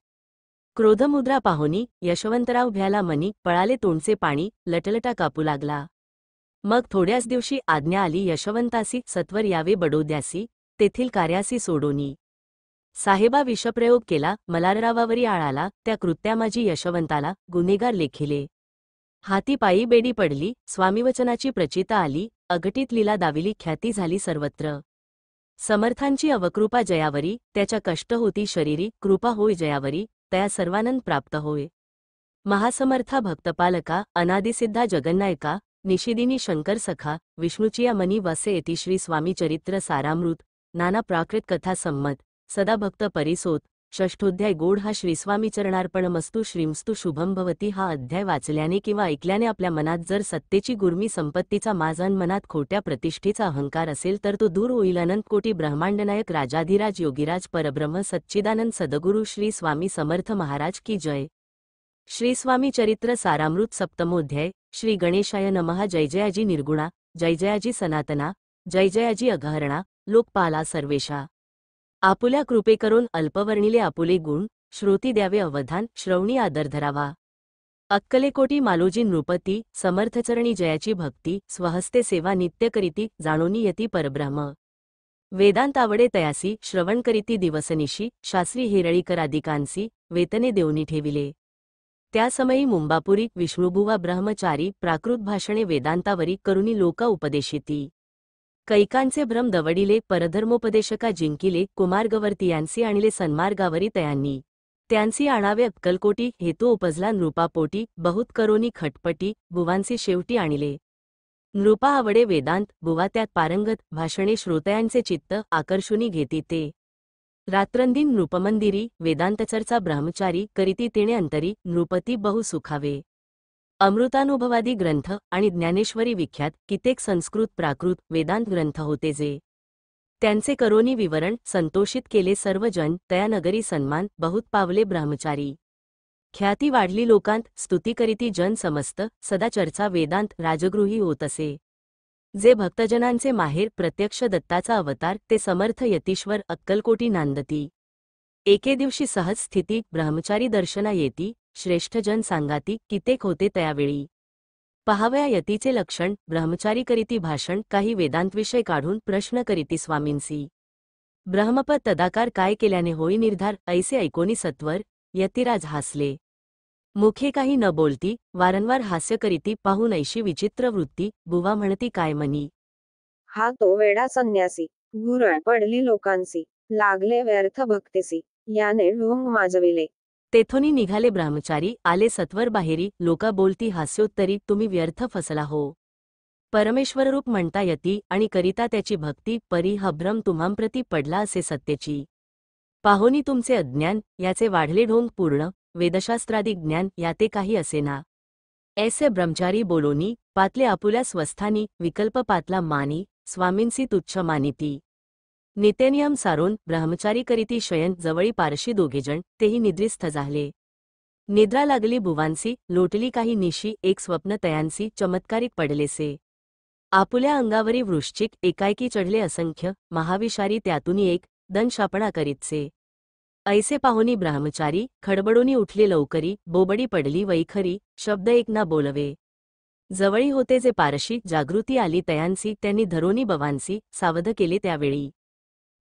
क्रोधमुद्रा पाहुनी, यशवंतराव भ्याला मनी, पळाले तोंडचे पाणी, लटलटा कापू लागला. मग थोड्याच दिवशी आज्ञा आली यशवंतासी, सत्वर यावे बडोद्यासी, तेथील कार्यासी सोडोनी. साहेबा विषप्रयोग केला, मल्हाररावावरी आळाला, त्या कृत्यामाजी यशवंताला, गुन्हेगार लेखिले. हाती पायी बेडी पडली, स्वामीवचनाची प्रचिता आली, अघटित लीला दाविली, ख्याती झाली सर्वत्र. समर्थांची अवकृपा जयावरी, त्याच्या कष्ट होती शरीरी, कृपा होय जयावरी, त्या सर्वानंद प्राप्त होय. महासमर्था भक्तपालका, अनादिसिद्धा जगन्नायका, निशिदिनी शंकर सखा, विष्णुचिया मनी वसे येती. श्री स्वामी चरित्र सारामृत, नाना प्राकृत कथा संमत, सदा भक्त परिसोत, षष्ठोध्याय. गोड हा श्रीस्वामी चरणार्पणमस्तु श्रीमस्तु शुभम भवती. हा अध्याय वाचल्याने किंवा ऐकल्याने आपल्या मनात जर सत्तेची गुर्मी, संपत्तीचा माज अन मनात खोट्या प्रतिष्ठेचा अहंकार असेल तर तो दूर होईल. अनंत कोटी ब्रह्मांडनायक राजाधिराज योगीराज परब्रह्म सच्चिदानंद सद्गुरु श्री स्वामी समर्थ महाराज की जय. श्री स्वामी चरित्र सारामृत सप्तमोध्याय. श्री गणेशाय नमः. जय जयाजी निर्गुणा, जय जयाजी सनातना, जय जयाजी अघहरणा, लोकपाला सर्वेशा. आपुल्या कृपे करून अल्पवर्णिले आपुले गुण, श्रोती द्यावे अवधान, श्रवणी आदर धरावा. अक्कलेकोटी मालोजी नृपती, समर्थचरणी जयाची भक्ती, स्वहस्ते सेवा नित्य करीती, जाणोनी यती परब्रह्म. वेदांत आवडे तयासी, श्रवण करीती दिवसनिशी, शास्त्री हेरळीकरादिकांसी, वेतने देऊनी ठेविले. त्या समयी मुंबापुरी विष्णुभुवा ब्रह्मचारी प्राकृत भाषणे वेदांतावरी करुनी लोका उपदेशिती. कैकांचे भ्रम दवडिले, परधर्मोपदेशका जिंकिले, कुमार्गवर्तीयांसी आणले सन्मार्गावरी तयांनी. त्यांसी आणावे अक्कलकोटी, हेतू उपजला नृपापोटी, बहुत करोनी खटपटी, बुवांसी शेवटी आणले. नृपा आवडे वेदांत, बुवा त्यात पारंगत, भाषणे श्रोतयांचे चित्त आकर्षुनी घेती ते. रात्रंदिन नृपमंदिरी, वेदांतचर्चा ब्रह्मचारी, करीती तेणे अंतरी, नृपती बहु सुखावे. अमृतानुभवादी ग्रंथ आणि ज्ञानेश्वरी विख्यात कित्येक संस्कृत प्राकृत वेदांत ग्रंथ होते जे त्यांचे करोनी विवरण संतोषित केले सर्व जन. तया नगरी सन्मान बहुत पावले ब्रह्मचारी. ख्याती वाढली लोकांत, स्तुती करीती जन समस्त, सदा चर्चा वेदांत राजगृही होत असे. जे भक्तजनांचे माहेर, प्रत्यक्ष दत्ताचा अवतार, ते समर्थ यतीश्वर अक्कलकोटी नांदती. एके दिवशी सहज स्थिती ब्रह्मचारी दर्शना येती, श्रेष्ठ जन सांगाती, कितेक होते त्यावेळी. पहावया यतीचे लक्षण, ब्रह्मचारी करीती भाषण, काही वेदांतविषय काढून प्रश्न करीती स्वामींसी. ब्रह्मपद तदाकार काय केल्याने होई निर्धार, ऐसे ऐकोनी सत्वर, यतिराज हासले. मुखे काही न बोलती, वारंवार हास्य करीती, पाहून ऐशी विचित्र वृत्ती, बुवा म्हणती काय मनी. हा तो वेडा संन्यासी, घुरळ पडली लोकांसी, लागले व्यर्थ भक्तीसी, याने ढोंग माजविले. तेथोनी निघाले ब्रह्मचारी, आले सत्वर बाहेरी, लोका बोलती हास्योत्तरी, तुम्ही व्यर्थ फसला हो. परमेश्वररूप म्हणता यती आणि करिता त्याची भक्ती, परी हा भ्रम तुम्हांप्रती पडला असे सत्तेची. पाहोनी तुमचे अज्ञान, याचे वाढले ढोंग पूर्ण, वेदशास्त्रादी ज्ञान याते काही असेना. ऐसे ब्रह्मचारी बोलोनी, पातले आपुल्या स्वस्थानी, विकल्प पातला मानी, स्वामींसी तुच्छ मानिती. नित्यनियम सारोन ब्रह्मचारी करीती शयन, जवळी पारशी दोघेजण, तेही निद्रिस्थ झाले. निद्रा लागली बुवांसी, लोटली काही निशी, एक स्वप्न तयांसी चमत्कारिक पडलेसे. आपुल्या अंगावरी वृश्चिक, एकाएकी चढले असंख्य, महाविषारी त्यातूनी एक, दंशापणा करीतसे. ऐसे पाहोनी ब्रह्मचारी, खडबडोनी उठले लवकरी, बोबडी पडली वैखरी, शब्द एक ना बोलवे. जवळी होते जे पारशी, जागृती आली तयांसी, त्यांनी धरोनी बवांसी, सावध केले त्यावेळी.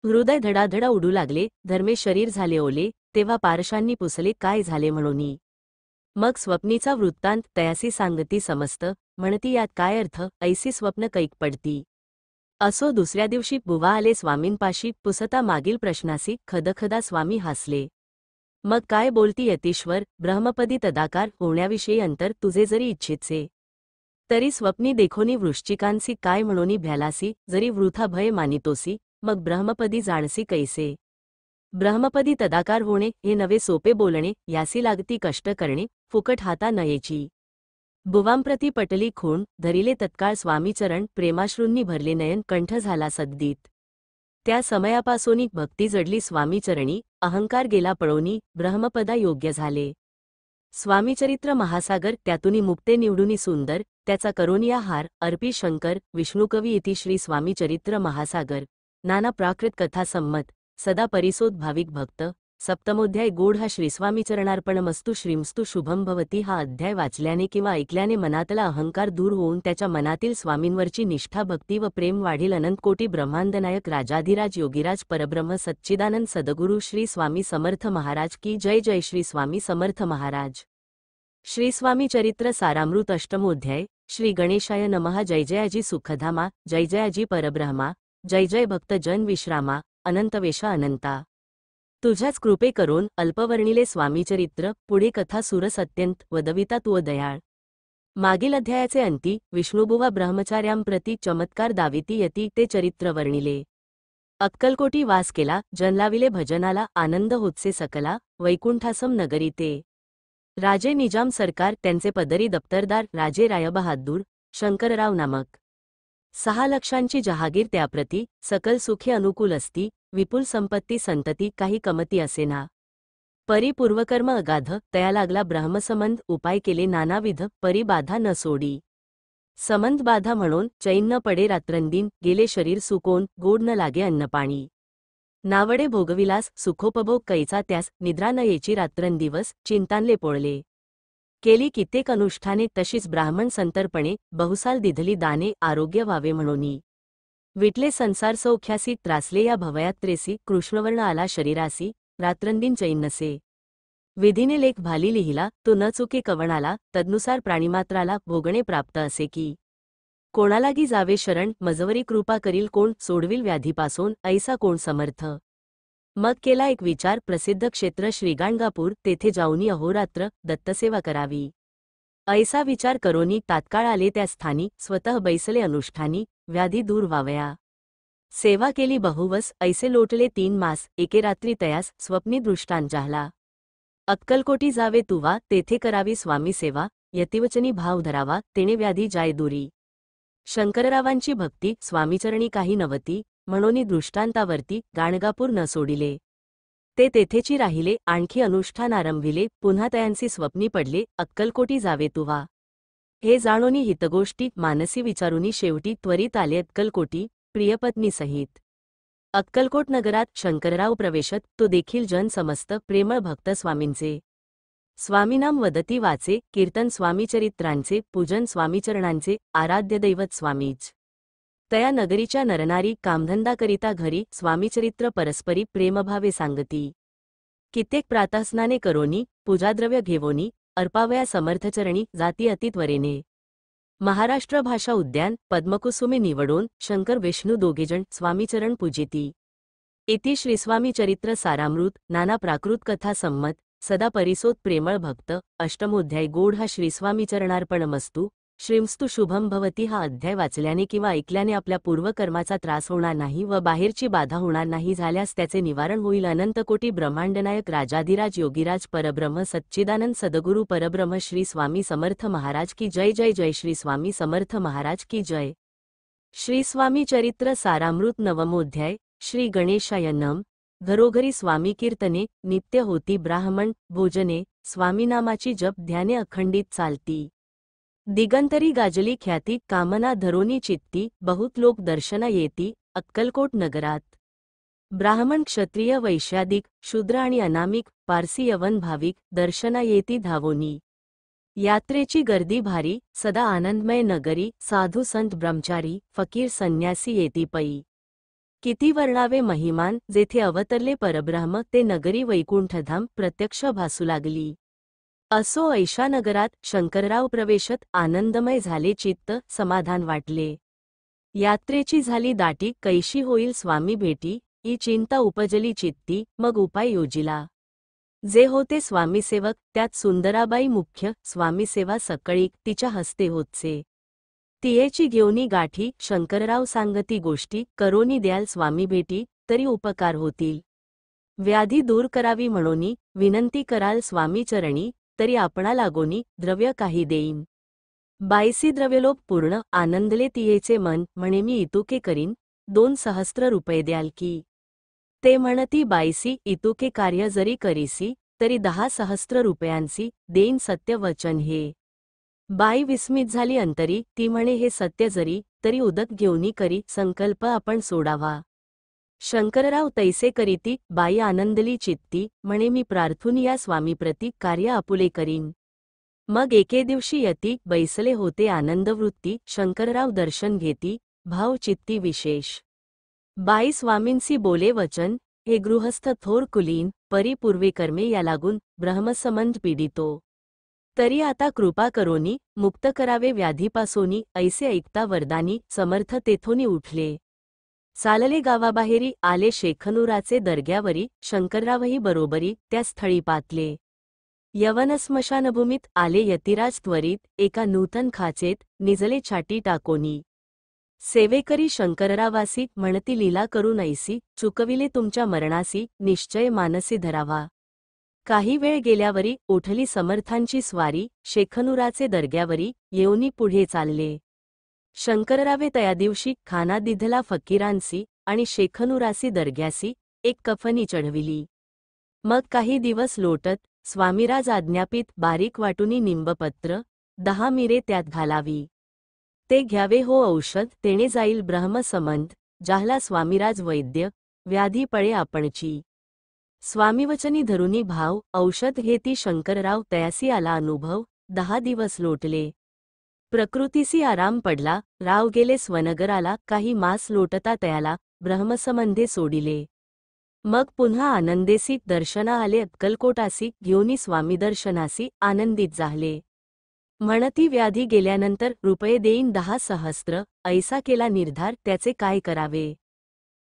हृदय धडाधडा उडू लागले, धर्मे शरीर झाले ओले, तेव्हा पारशांनी पुसले काय झाले म्हणूनी. मग स्वप्नीचा वृत्तांत तयासी सांगती समस्त, म्हणती यात काय अर्थ, ऐसी स्वप्न कैक पडती. असो दुसऱ्या दिवशी बुवा आले स्वामींपाशी, पुसता मागील प्रश्नासी, खदखदा स्वामी हासले. मग काय बोलती यतीश्वर, ब्रह्मपदी तदाकार होण्याविषयी अंतर तुझे जरी इच्छितसे, तरी स्वप्नी देखोनी वृश्चिकांसी काय म्हणोनी भ्यालासी, जरी वृथा भय मानितोसी, मग ब्रह्मपदी जाणसी कैसे. ब्रह्मपदी तदाकार होणे हे नवे सोपे बोलणे, यासी लागती कष्ट करणे, फुकट हाता नयेची. बुवांप्रती पटली खूण, धरिले तत्काळ स्वामीचरण, प्रेमाश्रूंनी भरले नयन, कंठ झाला सद्गीत. त्या समयापासोनी भक्ती जडली स्वामीचरणी, अहंकार गेला पळोनी, ब्रह्मपदा योग्य झाले. स्वामीचरित्र महासागर त्यातुनी मुक्ते निवडुनी सुंदर, त्याचा करोनिया हार, अर्पी शंकर, विष्णुकवी इति श्री स्वामीचरित्र महासागर. नाना प्राकृत कथा संमत, सदा परिसोद भाविक भक्त. सप्तमोध्याय गोड हा श्रीस्वामीचरणार्पणमस्तु श्रीमस्तु शुभम भवती. हा अध्याय वाचल्याने किंवा ऐकल्याने मनातला अहंकार दूर होऊन त्याच्या मनातील स्वामींवरची निष्ठा भक्ती व प्रेम वाढील. अनंतकोटी ब्रह्मांडनायक राजाधिराज योगीराज परब्रह्म सच्चिदानंद सद्गुरु श्री स्वामी समर्थ महाराज की जय. जय श्री स्वामी समर्थ महाराज. श्री स्वामी चरित्र सारामृत अष्टमोध्याय. श्री गणेशाय नमः. जय जयाजी सुखधामा, जय जयाजी परब्रह्मा, जय जय भक्त जन विश्रामा, अनंतवेशा अनंता. तुझ्याच कृपे करून अल्पवर्णिले स्वामीचरित्र. पुढे कथा सुरस अत्यंत वदविता तू दयाळ. मागील अध्यायाचे अंती विष्णुबुवा ब्रह्मचार्यांप्रती चमत्कार दाविती यती ते चरित्र वर्णिले. अक्कलकोटी वास केला, जन लाविले भजनाला, आनंद होतसे सकला, वैकुंठासम नगरी ते. राजे निजाम सरकार त्यांचे पदरी दप्तरदार राजे रायबहादूर शंकरराव नामक. 6 लक्षांची जहागीर त्याप्रती, सकल सुखे अनुकूल असती, विपुल संपत्ती संतती काही कमती असेना. परी पूर्वकर्म अगाध, तया लागला ब्रह्मसंबंध, उपाय केले नानाविध, परी बाधा न सोडी. संबंध बाधा म्हणून चैन न पडे रात्रंदिन, गेले शरीर सुकोन, गोड न लागे अन्नपाणी. नावडे भोगविलास, सुखोपभोग कैचा त्यास, निद्रा न येची रात्रंदिवस, चिंतानले पोळले. केली कित्येक अनुष्ठाने, तशीच ब्राह्मण संतर्पणे, बहुसाल दिधली दाने, आरोग्य व्हावे म्हणूनी. विटले संसार सौख्यासी, त्रासले या भवयात्रेसी, कृष्णवर्ण आला शरीरासी, रात्रंदिन चैन नसे. विधीने लेख भाली लिहिला, तो न चुके कवणाला, तदनुसार प्राणिमात्राला भोगणे प्राप्त असे की. कोणालागी जावे शरण, मजवरी कृपा करील कोण, सोडविल व्याधीपासून, ऐसा कोण समर्थ. मग केला एक विचार, प्रसिद्ध क्षेत्र श्रीगाणगापूर, तेथे जाऊनी अहोरात्र दत्तसेवा करावी. ऐसा विचार करोनी तात्काळ आले त्या स्थानी, स्वतः बैसले अनुष्ठानी, व्याधी दूर व्हावया. सेवा केली बहुवस, ऐसे लोटले 3 मास, एके रात्री तयास, स्वप्नी दृष्टांत जाहला. अक्कलकोटी जावे तुवा, तेथे करावी स्वामी सेवा, यतिवचनी भाव धरावा, तेणे व्याधी जाय दुरी. शंकररावांची भक्ती स्वामीचरणी काही नवती, म्हणोनी दृष्टांतावरती गाणगापूर न सोडिले. ते तेथेची राहिले, आणखी अनुष्ठान आरंभिले, पुन्हा तयांसी स्वप्नी पडले, अक्कलकोटी जावे तुवा. हे जाणोनी हितगोष्टी मानसी विचारुनी शेवटी त्वरित आले अक्कलकोटी, प्रियपत्नी सहित. अक्कलकोट नगरात शंकरराव प्रवेशत, तो देखील जन समस्त प्रेमळ भक्त स्वामींचे. स्वामीनाम वदती वाचे, कीर्तन स्वामीचरित्रांचे, पूजन स्वामीचरणांचे, आराध्य दैवत स्वामीच. तया नगरीच्या नरनारी कामधंदा करिता घरी, स्वामीचरित्र परस्परी प्रेमभावे सांगती. कित्येक प्रातःस्नाने करोनी, पूजाद्रव्य घेवोनी, अर्पावया समर्थचरणी, जाती अतित्वरेने. महाराष्ट्र भाषा उद्यान, पद्मकुसुमे निवडून, शंकर विष्णू दोघेजण स्वामीचरण पूजिती. इति श्रीस्वामीचरित्र सारामृत. नाना प्राकृत कथा संमत, सदा परिसोत प्रेमळ भक्त. अष्टमोध्याय गोड हा श्रीस्वामीचरणार्पणमस्तु श्रीमस्तु शुभम भवती. हा अध्याय वाचल्याने किंवा ऐकल्याने आपल्या पूर्वकर्माचा त्रास होणार नाही व बाहेरची बाधा होणार नाही, झाल्यास त्याचे निवारण होईल. अनंतकोटी ब्रह्मांडनायक राजाधिराज योगीराज परब्रह्म सच्चिदानंद सद्गुरु परब्रह्म श्री स्वामी समर्थ महाराज की जय. जय जय श्री स्वामी समर्थ महाराज की जय. श्री स्वामी चरित्र सारामृत नवमोध्याय. श्री गणेशाय नम. घरोघरी स्वामी कीर्तने, नित्य होती ब्राह्मण भोजने, स्वामीनामाची जप ध्याने अखंडित चालती. दिगंतरी गाजली ख्याती, कामना धरोनी चित्ती, बहुत लोक दर्शना येती, अक्कलकोट नगरात. ब्राह्मण क्षत्रिय वैश्यादिक, शूद्र आणि अनामिक, पारसी यवन भाविक, दर्शना येती धावोनी. यात्रेची गर्दी भारी, सदा आनंदमय नगरी, साधू संत ब्रह्मचारी, फकीर संन्यासी येती पई. किती वर्णावे महिमान, जेथे अवतरले परब्रह्म, ते नगरी वैकुंठधाम प्रत्यक्ष भासू लागली. असो ऐशा नगरात शंकरराव प्रवेशत, आनंदमय झाले चित्त, समाधान वाटले. यात्रेची झाली दाटी, कैशी होईल स्वामी भेटी, ही चिंता उपजली चित्ती, मग उपाय योजिला. जे होते स्वामीसेवक, त्यात सुंदराबाई मुख्य, स्वामीसेवा सकळीक तिच्या हस्ते होतसे. तियेची घेऊनी गाठी, शंकरराव सांगती गोष्टी, करोनी द्याल स्वामी भेटी, तरी उपकार होतील. व्याधी दूर करावी म्हणोनी, विनंती कराल स्वामी चरणी, तरी आपणा लागोनी, द्रव्य काही देईन. बाईसी द्रव्यलोक पूर्ण, आनंदले तियेचे मन, म्हणे मी इतुके करीन, 2 सहस्त्र रुपये द्याल की. ते म्हणती बाईसी इतुके कार्य जरी करीसी तरी 10 सहस्त्र रुपयांसी देईन सत्य वचन हे. बाई विस्मित झाली अंतरी ती म्हणे हे सत्य जरी तरी उदक घेऊनी करी संकल्प आपण सोडावा. शंकरराव तैसे करीती बाई आनंदली चित्ती म्हणे मी प्रार्थून या स्वामीप्रती कार्य आपुले करीन. मग एके दिवशी यती बैसले होते आनंदवृत्ती शंकरराव दर्शन घेती भाव चित्ती विशेष. बाई स्वामींसी बोले वचन हे गृहस्थ थोर कुलीन परी पूर्वे कर्मे या लागून ब्रह्मसंबंध पीडितो. तरी आता कृपा करोनी मुक्त करावे व्याधीपासोनी ऐसे ऐकता वरदानी समर्थ तेथोनी उठले. चालले गावाबाहेरी आले शेखनुराचे दर्ग्यावरी शंकररावही बरोबरी त्या स्थळी पातले. यवन स्मशानभूमीत आले यतिराज त्वरित एका नूतन खाचेत निजले छाटी टाकोनी. सेवेकरी शंकररावासी म्हणती लीला करून ऐसी चुकविले तुमच्या मरणासी निश्चय मानसी धरावा. काही वेळ गेल्यावरी उठली समर्थांची स्वारी शेखनुराचे दर्ग्यावरी येऊनी पुढे चालले. शंकररावे तया दिवशी खाना दिधला फकीरांसी आणि शेखनुरासी दर्ग्यासी एक कफनी चढविली. मग काही दिवस लोटत स्वामीराज आज्ञापित बारीक वाटुनी निंबपत्र 10 मिरे त्यात घालावी. ते घ्यावे हो औषध तेणे जाईल ब्रह्मसंबंध जाहला स्वामीराज वैद्य व्याधी पळे आपणची. स्वामीवचनी धरुनी भाव औषध हे ती शंकरराव तयासी आला अनुभव 10 दिवस लोटले. प्रकृतीसी आराम पडला राव गेले स्वनगराला काही मास लोटता तयाला ब्रह्मसंबंधे सोडिले. मग पुन्हा आनंदेसी दर्शना आले अक्कलकोटासी घेऊनी स्वामी दर्शनासी आनंदित झाले. म्हणती व्याधी गेल्यानंतर रुपये देईन 10 सहस्त्र ऐसा केला निर्धार त्याचे काय करावे.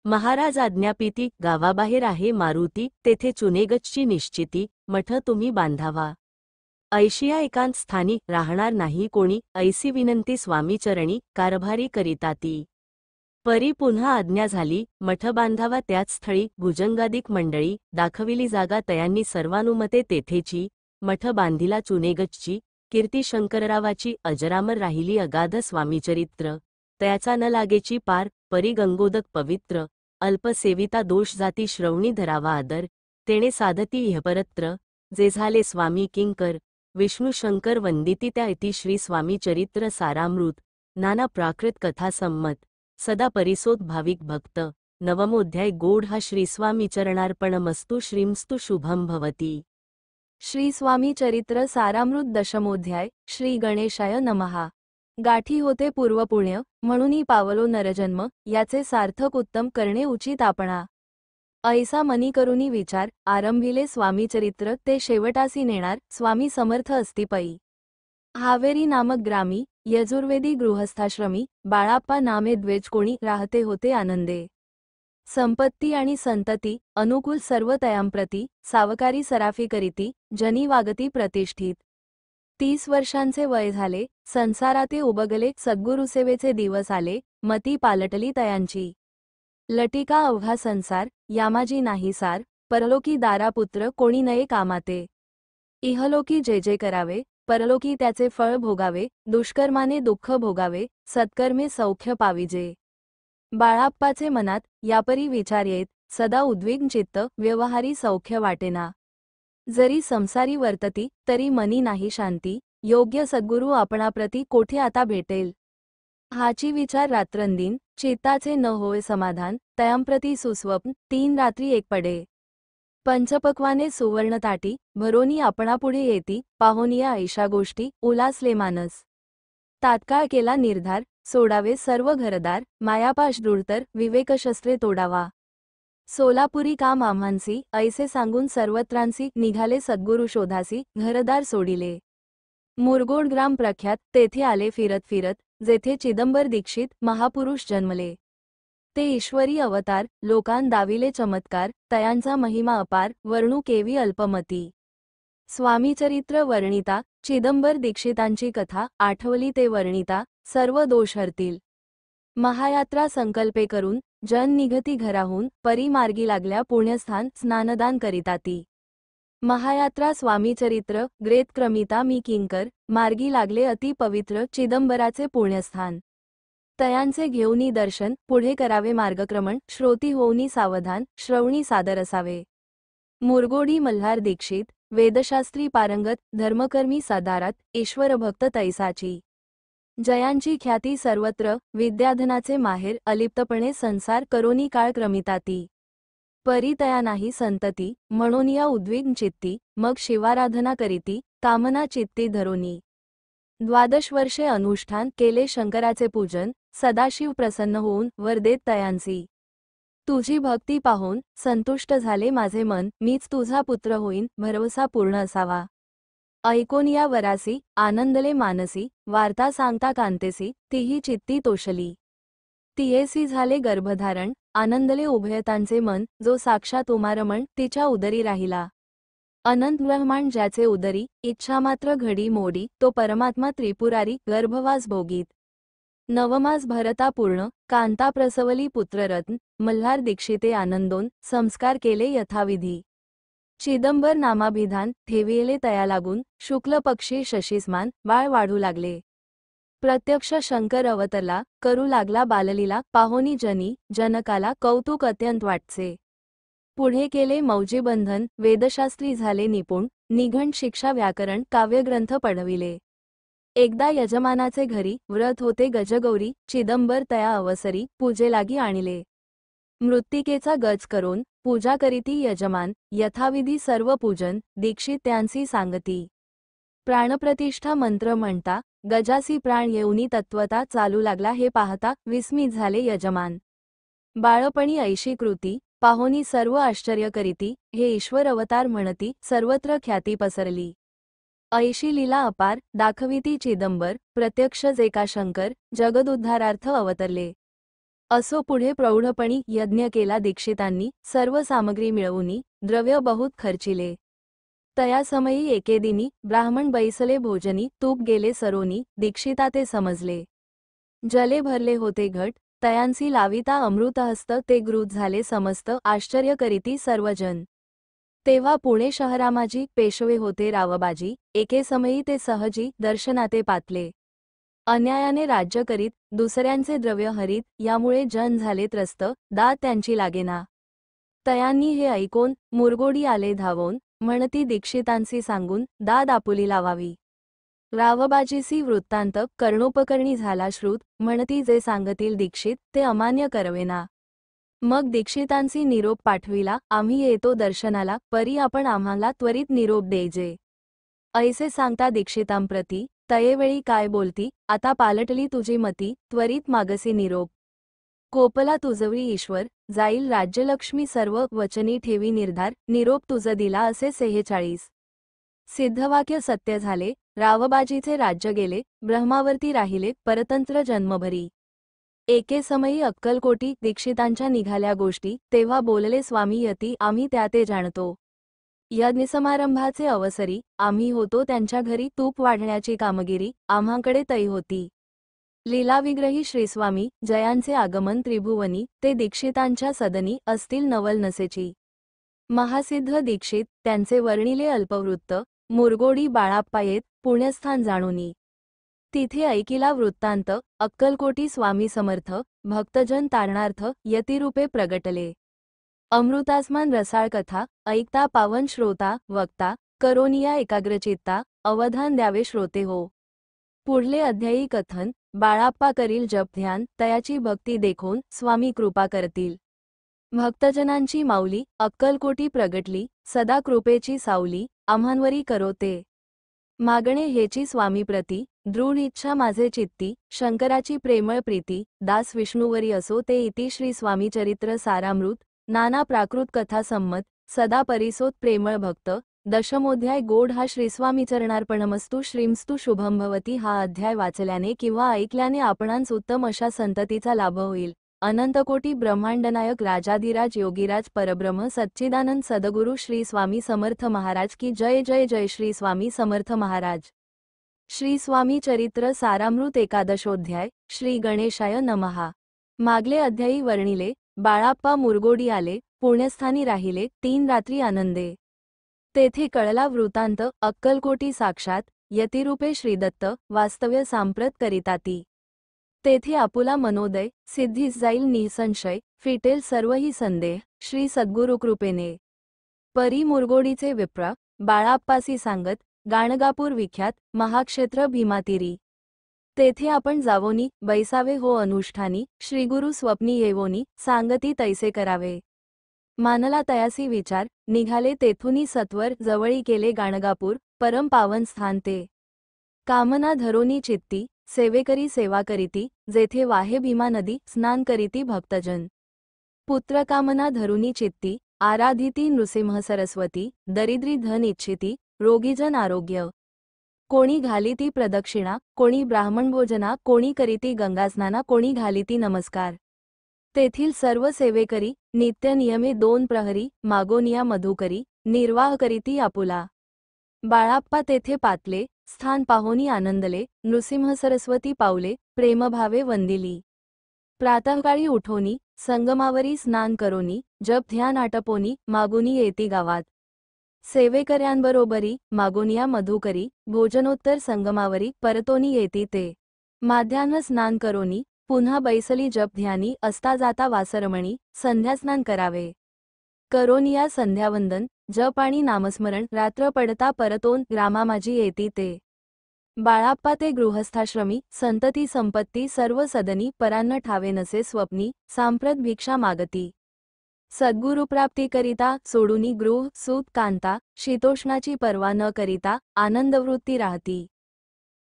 महाराज आज्ञापिती गावाबाहेर आहे मारुती तेथे चुनेगच्ची निश्चिती मठ तुम्ही बांधावा. ऐशिया एकांत स्थानी राहणार नाही कोणी ऐसी विनंती स्वामीचरणी कारभारी करिता ती. परी पुन्हा आज्ञा झाली मठ बांधावा त्याच स्थळी भुजंगादिक मंडळी दाखविली जागा तयांनी सर्वानुमते तेथेची मठ बांधिला चुनेगच्ची. कीर्ती शंकररावाची अजरामर राहिली अगाध स्वामीचरित्र तयाचा न लागेची पार परी गंगोदक पवित्र अल्पसेविता दोष जाती श्रवणी धरावा आदर तेणे साधती इहपरत्र जे झाले स्वामी किंकर विष्णू शंकर वंदिती त्या इति श्री स्वामी चरित्र सारामृत नाना प्राकृत कथा संमत सदा परिसोत भाविक भक्त. नवमोध्याय गोड हा श्री स्वामी चरणार्पणमस्तु श्रीमस्तु शुभम भवती. श्री स्वामी चरित्र सारामृत दशमोध्याय. श्री गणेशाय नमः. गाठी होते पूर्वपुण्य म्हणूनी पावलो नरजन्म याचे सार्थक उत्तम करणे उचित आपणा. ऐसा मनी करुनी विचार आरंभिले स्वामीचरित्र ते शेवटासी नेणार स्वामी समर्थ असती पै. हावेरी नामक ग्रामी यजुर्वेदी गृहस्थाश्रमी बाळाप्पा नामे द्वेज कोणी राहते होते आनंदे. संपत्ती आणि संतती अनुकूल सर्व तयांप्रती सावकारी सराफी करीती जनी वागती प्रतिष्ठित. 30 वर्षांचे वय झाले संसाराते उबगले सद्गुरुसेवेचे दिवस आले मती पालटली तयांची. लटिका अवघा संसार यामाजी नाही सार परलोकी दारापुत्र कोणी नये कामाते. इहलोकी जे जे करावे परलोकी त्याचे फळ भोगावे दुष्कर्माने दुःख भोगावे सत्कर्मे सौख्य पाविजे. बाळाप्पाचे मनात यापरी विचार येत सदा उद्विग्न चित्त व्यवहारी सौख्य वाटेना. जरी संसारी वर्तती तरी मनी नाही शांती योग्य सद्गुरू आपणाप्रती कोठे आता भेटेल. हाची विचार रात्रंदिन चित्ताचे न होय समाधान तयांप्रती सुस्वप्न 3 रात्री एक पडे. पंचपक्वाने सुवर्ण ताटी भरोनी आपणापुढे येती पाहोनिया ऐशा गोष्टी उलासले मानस. तात्काळ केला निर्धार सोडावे सर्व घरदार मायापाश दृढतर विवेकशस्त्रे तोडावा. सोलापुरी काम आम्हांसी ऐसे सांगून सर्वत्रांसी निघाले सद्गुरु शोधासी घरदार सोडिले. मुरगोड ग्राम प्रख्यात तेथे आले फिरत फिरत जेथे चिदंबर दीक्षित महापुरुष जन्मले. ते ईश्वरी अवतार लोकांन दाविले चमत्कार तयांचा महिमा अपार वर्णू केवी अल्पमती. स्वामीचरित्र वर्णिता चिदंबर दीक्षितांची कथा आठवली ते वर्णिता सर्व दोष हरतील. महायात्रा संकल्पे करून जन निघती घराहून परी मार्गी लागल्या पुण्यस्थान स्नानदान करिता ती. महायात्रा स्वामीचरित्र ग्रेत क्रमिता मी किंकर मार्गी लागले अति पवित्र चिदंबराचे पुण्यस्थान. तयांचे घेऊनी दर्शन, पुढे करावे मार्गक्रमण, श्रोती होऊनी सावधान, श्रवणी सादर असावे. मुरगोडी मल्हार दीक्षित, वेदशास्त्री पारंगत, धर्मकर्मी सदारात, ईश्वरभक्त तैसाची. जयांची ख्याती सर्वत्र, विद्याधनाचे माहेर, अलिप्तपणे संसार करोनी काळ क्रमिताती. परितया नाही संतती, म्हणून या उद्विग्न चित्ती, मग शिवाराधना करीती, कामना चित्ती धरोनी. 12 वर्षे अनुष्ठान केले शंकराचे पूजन, सदाशिव प्रसन्न होऊन वर देत तयांसी. तुझी भक्ती पाहून संतुष्ट झाले माझे मन, मीच तुझा पुत्र होईन, भरवसा पूर्ण असावा. ऐकोन या वरासी, आनंदले मानसी, वार्ता सांगता कांतेसी, तीही चित्ती तोषली. तियेसी झाले गर्भधारण, आनंदले उभयतांचे मन, जो साक्षात उमारमण तिच्या उदरी राहिला. अनंत ब्रह्मांड ज्याचे उदरी, इच्छा मात्र घडी मोडी, तो परमात्मा त्रिपुरारी, गर्भवास भोगीत. नवमास भरता पूर्ण, कांता प्रसवली पुत्ररत्न, मल्हार दीक्षिते आनंदोन, संस्कार केले यथाविधी. चिदंबर नामाभिधान, ठेविले तया लागून, शुक्ल पक्षी शशीस्मान, बाळ वाढू लागले. प्रत्यक्ष शंकर अवतरला, करू लागला बाललीला, पाहोनी जनी, जनकाला कौतुक अत्यंत वाटचे. पुढे केले मौजीबंधन, वेदशास्त्री झाले निपुण, निघंट शिक्षा व्याकरण, काव्यग्रंथ पढविले. एकदा यजमानाचे घरी, व्रत होते गजगौरी, चिदंबर तया अवसरी, पूजे लागी आणले. मृत्तिकेचा गज करून, पूजा करीती यजमान, यथाविधी सर्व पूजन, दीक्षित त्यांसी सांगती. प्राणप्रतिष्ठा मंत्र म्हणता, गजासी प्राण येऊनी तत्वता चालू लागला हे पाहता, विस्मित झाले यजमान. बाळपणी ऐशी कृती, पाहोनी सर्व आश्चर्य करीती, हे ईश्वर अवतार म्हणती, सर्वत्र ख्याती पसरली. ऐशी लीला अपार, दाखविती चिदंबर, प्रत्यक्षच एका शंकर, जगदुद्धारार्थ अवतरले. असो पुढे प्रौढपणी यज्ञ केला दीक्षितांनी, सर्व सामग्री मिळवूनी, द्रव्य बहुत खर्चिले. तया समयी एके दिनी, ब्राह्मण बैसले भोजनी, तूप गेले सरोनी, दीक्षिता ते समजले. जले भरले होते घट, तयांसी लाविता अमृतहस्त, ते गृत झाले समस्त, आश्चर्य करीती सर्वजन. तेव्हा पुणे शहरामाजी पेशवे होते रावबाजी, एके समयी ते सहजी, दर्शनाते पातले. अन्यायाने राज्य करीत, दुसऱ्यांचे द्रव्य हरीत, यामुळे जन झाले त्रस्त, दाद त्यांची लागेना. तयांनी हे ऐकून, मुरगोडी आले धावून, म्हणती दीक्षितांसी सांगून, दाद आपुली लावावी. रावबाजीसी वृत्तांत, कर्णोपकर्णी झाला श्रुत, म्हणती जे सांगतील दीक्षित, ते अमान्य करवेना. मग दीक्षितांसी निरोप पाठविला, आम्ही येतो दर्शनाला, परी आपण आम्हाला त्वरित निरोप देजे. ऐसे सांगता दीक्षितांप्रती, तयेवेळी काय बोलती, आता पालटली तुझी मती, त्वरित मागसी निरोप. कोपला तुझवरी ईश्वर, जाईल राज्यलक्ष्मी सर्व, वचनी ठेवी निर्धार, निरोप तुझ दिला असे 46. सिद्धवाक्य सत्य झाले, रावबाजीचे राज्य गेले, ब्रह्मावर्ती राहिले, परतंत्र जन्मभरी. एके समयी अक्कलकोटी दीक्षितांच्या निघाल्या गोष्टी, तेव्हा बोलले स्वामी यती, आम्ही त्या ते जाणतो. यज्ञसमारंभाचे अवसरी, आम्ही होतो त्यांच्या घरी, तूप वाढण्याची कामगिरी, आम्हाकडे तै होती. लीलाविग्रही श्रीस्वामी, जयांचे आगमन त्रिभुवनी, ते दीक्षितांच्या सदनी, असतील नवल नसेची. महासिद्ध दीक्षित, त्यांचे वर्णिले अल्पवृत्त, मुरगोडी बाळाप्पा येत, पुण्यस्थान जाणोनी. तिथे ऐकिला वृत्तांत, अक्कलकोटी स्वामी समर्थ, भक्तजन तारणार्थ, यतिरूपे प्रगटले. अमृतासमान रसाळ कथा, ऐकता पावन श्रोता, वक्ता, करोनिया एकाग्रचित्ता, अवधान द्यावे श्रोते हो. पुढले अध्यायी कथन, बाळाप्पा करील जप ध्यान, तयाची भक्ती देखून, स्वामी कृपा करतील. भक्तजनांची माऊली, अक्कलकोटी प्रगटली, सदा कृपेची सावली, आम्हांवरी करो ते. मागणे हेची स्वामीप्रती, दृढ इच्छा माझे चित्ती, शंकराची प्रेमळ प्रीती, दास विष्णुवरी असो ते इति श्री स्वामी चरित्र सारामृत, नाना प्राकृत कथा संमत, सदा परिसोत प्रेमळ भक्त. दशमोध्याय गोड हा श्रीस्वामी चरणार्पणमस्तु श्रीमस्तु शुभम भवती. हा अध्याय वाचल्याने किंवा ऐकल्याने आपणांस उत्तम अशा संततीचा लाभ होईल. अनंतकोटी ब्रह्मांडनायक राजाधिराज योगीराज परब्रह्म सच्चिदानंद सद्गुरु श्री स्वामी समर्थ महाराज की जय जय जय. श्री स्वामी समर्थ महाराज. श्री स्वामी चरित्र सारामृत एकादशोध्याय. श्री गणेशाय नमः. मागले अध्यायी वर्णिले. बाळाप्पा मुरगोडी आले, पुण्यस्थानी राहिले, 3 रात्री आनंदे. तेथे कळला वृत्तांत, अक्कलकोटी साक्षात, यतिरूपे श्रीदत्त, वास्तव्य सांप्रत करिताती. तेथे आपुला मनोदय सिद्धीस जाईल निसंशय, फिटेल सर्वही संदेह श्री सद्गुरु कृपेने. परी मुरगोडीचे विप्र बाळाप्पासी सांगत, गाणगापूर विख्यात महाक्षेत्र भीमातीरी. तेथे आपण जावोनी बैसावे हो अनुष्ठानी, श्रीगुरु स्वप्नी येवोनी सांगती तैसे करावे. मानला तयासी विचार, निघाले तेथुनी सत्वर जवळी केले गाणगापूर, परम पावन स्थान ते. कामना धरोनी चित्ती, सेवेकरी सेवा करीती, जेथे वाहे भीमा नदी स्नान करीती भक्तजन. पुत्र कामना धरुनी चित्ती, आराधिती नृसिंह सरस्वती, दरिद्री धन इच्छिती, रोगीजन आरोग्य. कोणी घालिती प्रदक्षिणा, कोणी ब्राह्मण भोजना, कोणी करीती गंगास्नाना, कोणी घालिती नमस्कार. तेथील सर्व सेवेकरी नित्य नियमे 2 प्रहरी मागोनिया मधुकरी निर्वाह करीती आपुला. बाळाप्पा तेथे पातले, स्थान पाहोनी आनंदले, नृसिंह सरस्वती पावले, प्रेमभावे वंदिली. प्रातःकाळी उठोनी, संगमावरी स्नान करोनी, जप ध्यान आटपोनी, मागुनी येती गावात. सेवेकऱ्यांबरोबरी मागोनिया मधुकरी, भोजनोत्तर संगमावरी परतोनी येती ते. माध्यान्ह स्नान करोनी, पुन्हा बैसली जप ध्यानी, असता जाता वासरमणी, संध्यास्नान करावे. करोनिया संध्यावंदन, जप आणि नामस्मरण, रात्र पडता परतोन ग्रामा माझी येती ते. बाळाप्पा ते गृहस्थाश्रमी, संतती संपत्ती सर्व सदनी, परान्न ठावे नसे स्वप्नी, सांप्रत भिक्षा मागती. सद्गुरुप्राप्ती करिता, सोडूनी गृह सूत कांता, शीतोष्णाची पर्वा न करिता, आनंदवृत्ती राहती.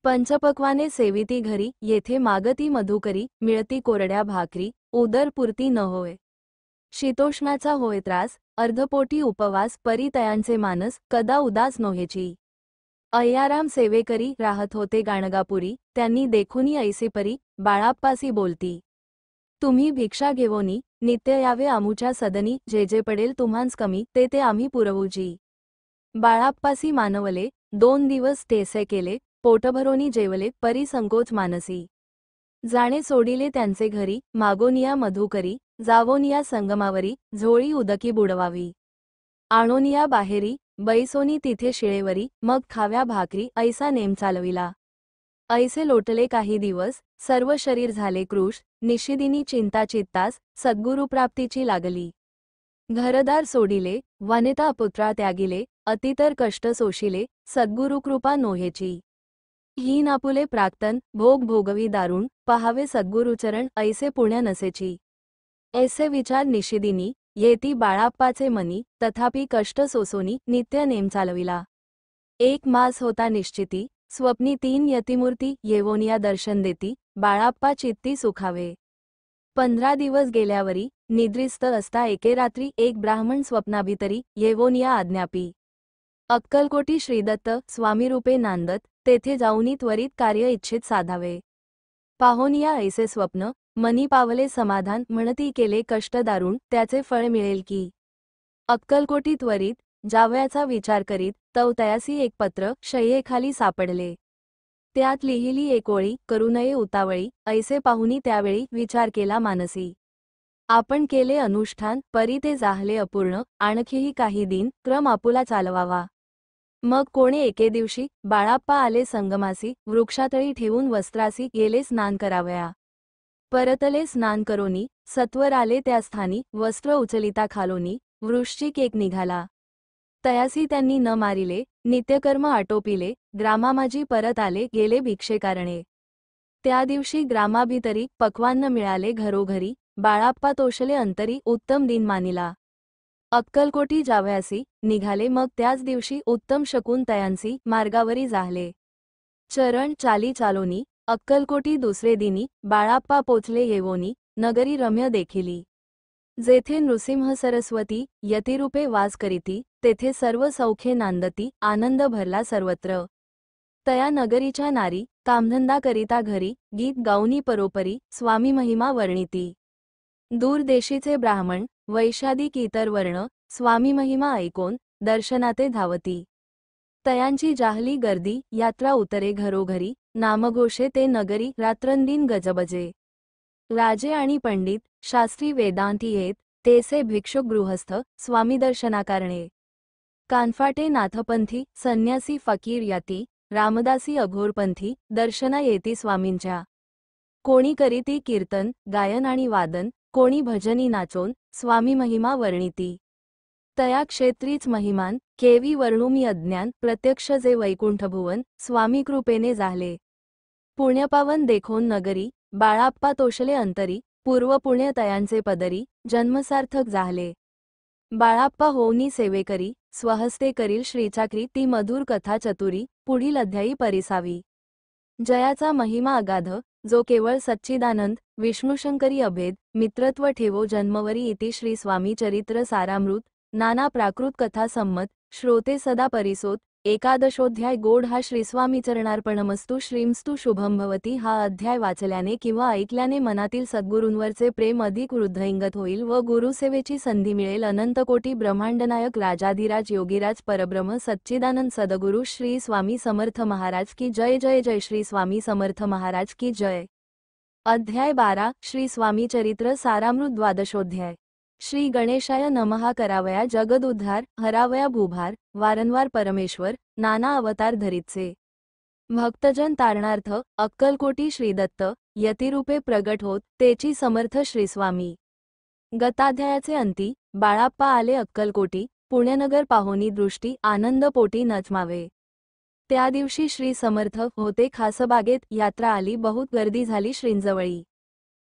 पंचपक्वाने सेविती घरी, येथे मागती मधुकरी, मिळती कोरड्या भाकरी, उदरपुरती न होय. शीतोष्णाचा होय त्रास, अर्धपोटी उपवास, परितयांचे मानस, कदा उदास नोहेची. अय्याराम सेवेकरी राहत होते गाणगापुरी, त्यांनी देखुनी ऐसी परी, बाळाप्पासी बोलती. तुम्ही भिक्षा घेवोनी, नित्य यावे आमुच्या सदनी, जे जे पडेल तुम्हांस कमी, ते ते आम्ही पुरवूजी. बाळाप्पासी मानवले, 2 दिवस तेसे केले, पोटभरोनी जेवले, परी संकोच मानसी. जाणे सोडिले त्यांचे घरी, मागोनिया मधुकरी, जावोनिया संगमावरी, झोळी उदकी बुडवावी. आणोनिया बाहेरी, बैसोनी तिथे शिळेवरी, मग खाव्या भाकरी, ऐसा नेम चालविला. ऐसे लोटले काही दिवस, सर्व शरीर झाले कृश, निशिदिनी चिंता चित्तास, सद्गुरुप्राप्तीची लागली. घरदार सोडिले, वनिता पुत्रा त्यागिले, अतितर कष्ट सोशिले, सद्गुरुकृपा नोहेची. ही नापुले प्राक्तन, भोग भोगवी दारुण, पहावे सद्गुरुचरण, ऐसे पुण्य नसेची. ऐसे विचार निशिदिनी येती बाळाप्पाचे मनी, तथापि कष्ट सोसोनी, नित्य नेम चालविला. 1 मास होता निश्चिती, स्वप्नी 3 यतिमूर्ती, येवोनिया दर्शन देती, बाळाप्पा चित्ती सुखावे. 15 दिवस गेल्यावरी, निद्रिस्त असता एके रात्री एक ब्राह्मण स्वप्नाभितरी, येवोनिया आज्ञापी. अक्कलकोटी श्रीदत्त स्वामीरूपे नांदत, तेथे जाऊनी त्वरित कार्य इच्छित साधावे. पाहोनिया ऐसे स्वप्न, मनी पावले समाधान, म्हणती केले कष्ट दारुण, त्याचे फळ मिळेल की. अक्कलकोटी त्वरित जावयाचा विचार करीत, तव तयासी एक पत्र शय्येखाली सापडले. त्यात लिहिली एक ओळी, करू नये उतावळी, ऐसे पाहुनी त्यावेळी विचार केला मानसी. आपण केले अनुष्ठान, परी ते जाहले अपूर्ण, आणखीही काही दिन, क्रम आपुला चालवावा. मग कोणे एके दिवशी, बाळाप्पा आले संगमासी, वृक्षातळी ठेवून वस्त्रासी गेले स्नान करावया. परतले स्नान करोनी, सत्वर आले त्या स्थानी, वस्त्र उचलिता खालोनी, वृश्चिक एक निघाला. तयासी त्यांनी न मारिले, नित्यकर्म आटोपिले, ग्रामामाजी परत आले गेले भिक्षेकारणे. त्या दिवशी ग्रामाभितरी पक्वान्न मिळाले घरोघरी, बाळाप्पा तोषले अंतरी, उत्तम दिन मानिला. अक्कलकोटी जावयासी निघाले, मग त्याच दिवशी उत्तम शकून तयांसी मार्गावरी जाहले. चरण चाली चालोनी, अक्कलकोटी दुसरे दिनी, बाळाप्पा पोचले येवोनी, नगरी रम्य देखिली. जेथे नृसिंह सरस्वती यतिरूपे वास करीती, तेथे सर्व सौख्ये नांदती, आनंद भरला सर्वत्र. तया नगरीच्या नारी, कामधंदा करिता घरी, गीत गाऊनी परोपरी, स्वामी महिमा वर्णिती. दूरदेशीचे ब्राह्मण, वैशादिक इतर वर्ण, स्वामी महिमा ऐकोन, दर्शनाते धावती. तयांची जाहली गर्दी, यात्रा उतरे घरोघरी, नामघोषे ते नगरी, रात्रंदिन गजबजे. राजे आणि पंडित, शास्त्री वेदांती येत, तेसे भिक्षुक गृहस्थ, स्वामी दर्शनाकारणे. कानफाटे नाथपंथी, संन्यासी फकीर यती, रामदासी अघोरपंथी, दर्शना येती स्वामींच्या. कोणी करीती कीर्तन गायन आणि वादन, कोणी भजनी नाचोन स्वामी महिमा वर्णिती. तया क्षेत्रीच महिमान केवी वर्णुमी अज्ञान, प्रत्यक्ष जे वैकुंठ भुवन स्वामी कृपेने झाले. पुण्यपावन देखोन नगरी बाळाप्पा तोषले अंतरी, पूर्व पुण्य तयांचे पदरी जन्मसार्थक झाले. बाळाप्पा होऊनी सेवेकरी, स्वहस्ते करील श्रीचाकरी ती मधुर कथा चतुरी, पुढील अध्यायी परिसावी. जयाचा महिमा अगाध, जो केवळ सच्चिदानंद विष्णुशंकरी अभेद मित्रत्व ठेवो जन्मवरी इति श्री स्वामी चरित्र सारामृत नाना प्राकृत कथा संमत श्रोते सदा परिसोत. एकादशोध्याय गोड हा श्रीस्वामी चरणार्पणमस्तु श्रीमस्तु शुभम भवती. हा अध्याय वाचल्याने किंवा ऐकल्याने मनातील सद्गुरूंवरचे प्रेम अधिक वृद्धइंगत होईल व गुरुसेवेची संधी मिळेल. अनंत कोटी ब्रह्मांडनायक राजाधिराज योगीराज परब्रह्म सच्चिदानंद सद्गुरु श्री स्वामी समर्थ महाराज की जय. जय जय श्री स्वामी समर्थ महाराज की जय. अध्याय 12 श्री स्वामी चरित्र सारामृत द्वादशोध्याय. श्री गणेशाय नमः. करावया जगदुद्धार, हरावया भूभार, वारंवार परमेश्वर नाना अवतार धरीतसे. भक्तजन तारणार्थ अक्कलकोटी श्रीदत्त यतिरूपे प्रगट होत तेची समर्थ श्रीस्वामी. गताध्यायाचे अंती बाळाप्पा आले अक्कलकोटी, पुण्यनगर पाहोनी दृष्टी आनंद पोटी नचमावे. त्या दिवशी श्री समर्थ होते खासबागेत. यात्रा आली, बहुत गर्दी झाली श्रींजवळी.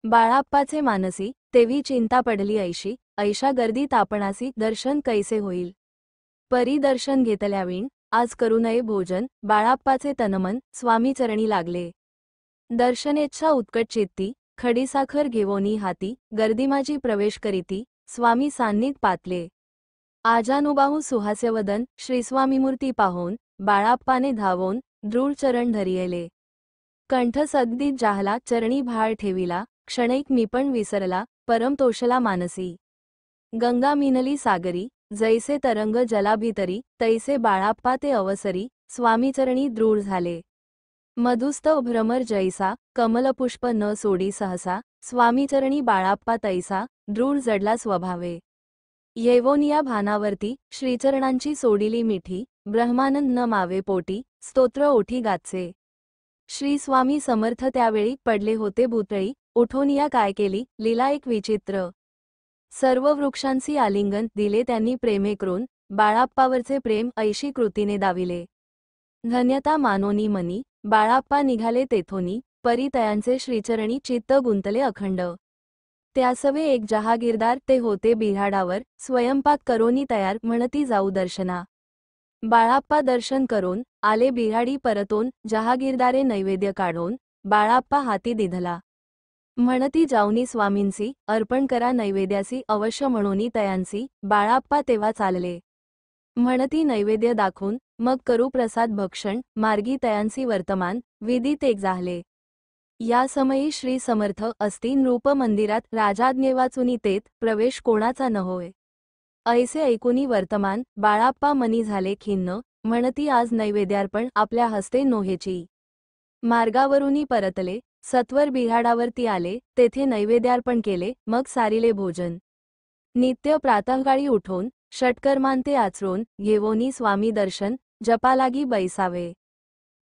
बाळाप्पाचे मानसी तेवी चिंता पडली ऐशी, ऐशा गर्दीत आपणासी दर्शन कैसे होईल. परी दर्शन घेतल्यावीण आज करू नये भोजन, बाळाप्पाचे तनमन स्वामी चरणी लागले. दर्शनेच्छा उत्कट चित्ती, खडीसाखर घेवोनी हाती, गर्दी माझी प्रवेश करीती, स्वामी सान्निध पातले. आजानुबाहू सुहास्यवदन श्रीस्वामीमूर्ती पाहोन, बाळाप्पाने धावोन दृढ चरण धरियेले. कंठ सद्गीत जाहला, चरणी भाळ ठेविला, क्षणैक मी पण विसरला, परम तोषला मानसी. गंगा मिनली सागरी, जैसे तरंग जलाभितरी, तैसे बाळाप्पा ते अवसरी, स्वामीचरणी दृढ झाले. मधुस्तव भ्रमर जैसा, कमलपुष्प न सोडी सहसा, स्वामीचरणी बाळाप्पा तैसा, दृढ जडला स्वभावे. येवोनिया भानावर्ती, श्रीचरणांची सोडिली मिठी, ब्रह्मानंद न मावे पोटी, स्तोत्र ओठी गाचे. श्री स्वामी समर्थ त्यावेळी पडले होते भूतळी, उठोनिया काय केली लीला एक विचित्र. सर्व वृक्षांची आलिंगन दिले त्यांनी प्रेमे करून, बाळाप्पावरचे प्रेम ऐशी कृतीने दाविले. धन्यता मानोनी मनी, बाळाप्पा निघाले तेथोनी, परी तयांचे श्रीचरणी चित्त गुंतले अखंड. त्यासवे एक जहागीरदार ते होते बिऱ्हाडावर, स्वयंपाक करोनी तयार म्हणती जाऊ दर्शना. बाळाप्पा दर्शन करून आले बिऱ्हाडी परतोन, जहागीरदारे नैवेद्य काढून बाळाप्पा हाती दिधला. म्हणती जाऊनी स्वामींसी अर्पण करा नैवेद्यासी अवश्य म्हणोनी तयांसी, बाळाप्पा तेव्हा चालले. म्हणती नैवेद्य दाखवून मग करू प्रसाद भक्षण, मार्गी तयांसी वर्तमान विधित एक झाले. या समयी श्री समर्थ असती नृप मंदिरात राजाज्ञेवाचुनी तेत प्रवेश कोणाचा न होय. ऐसे ऐकुनी वर्तमान बाळाप्पा मनी झाले खिन्न, म्हणती आज नैवेद्यार्पण आपल्या हस्ते नोहेची. मार्गावरूनी परतले, सत्वर बिऱ्हाडावरती आले, तेथे नैवेद्यार्पण केले, मग सारिले भोजन. नित्य प्रातःकाळी उठून षटकर्मांते आचरून घेवोनी स्वामी दर्शन, जपालागी बैसावे.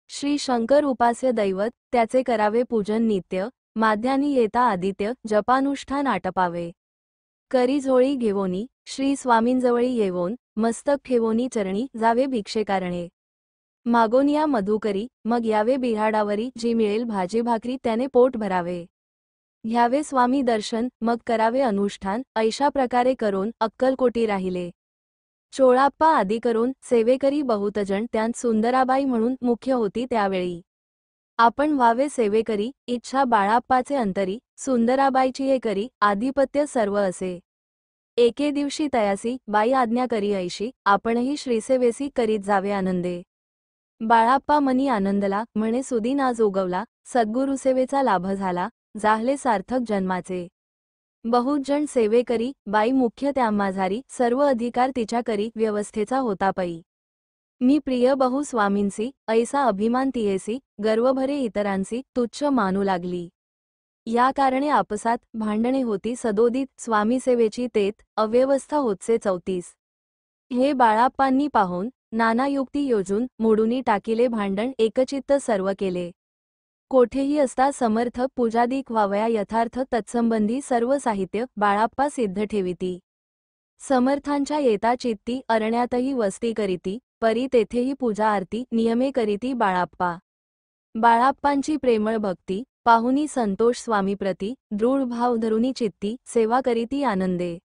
श्री शंकर उपास्य दैवत त्याचे करावे पूजन नित्य, माध्यानी येता आदित्य जपानुष्ठान आटपावे. करी झोळी घेवोनी श्री स्वामींजवळी येवोन, मस्तक ठेवोनी चरणी जावे भिक्षेकारणे. मागोनिया मधुकरी, मग यावे बिऱ्हाडावरी जी मिळेल भाजी भाकरी त्याने पोट भरावे. घ्यावे स्वामी दर्शन, मग करावे अनुष्ठान, ऐशा प्रकारे करून अक्कलकोटी राहिले. चोळाप्पा आदी करून सेवेकरी बहुतजण त्यांत सुंदराबाई म्हणून मुख्य होती त्यावेळी. आपण व्हावे सेवेकरी इच्छा बाळाप्पाचे अंतरी, सुंदराबाईची हे करी आधिपत्य सर्व असे. एके दिवशी तयासी बाई आज्ञा करी ऐशी, आपणही श्रीसेवेसी करीत जावे आनंदे. बाळाप्पा मनी आनंदला, म्हणे सुदीन आज उगवला, सद्गुरुसेवेचा लाभ झाला, जाहले सार्थक जन्माचे. बहुत जण सेवे करी, बाई मुख्य त्यामाझारी, सर्व अधिकार तिच्या करी व्यवस्थेचा होता पै. मी प्रिय बहु स्वामींसी, ऐसा अभिमान तियेसी, गर्व भरे इतरांसी, तुच्छ मानू लागली. या कारणे आपसात भांडणे होती सदोदित, स्वामीसेवेची तेथ अव्यवस्था होतसे 34. हे बाळाप्पांनी पाहून नाना युक्ती योजून मोडूनी टाकिले भांडण एकचित्त सर्व केले. कोठेही असता समर्थ पूजादिक व्हावया यथार्थ तत्संबंधी सर्व साहित्य बाळाप्पा सिद्ध ठेविती. समर्थांच्या येता चित्ती अरण्यातही वस्ती करीती, परी तेथेही पूजा आरती नियमे करीती बाळाप्पा. बाळाप्पांची प्रेमळ भक्ती पाहुनी संतोष स्वामीप्रती दृढ भाव धरुनी चित्ती सेवा करीती आनंदे.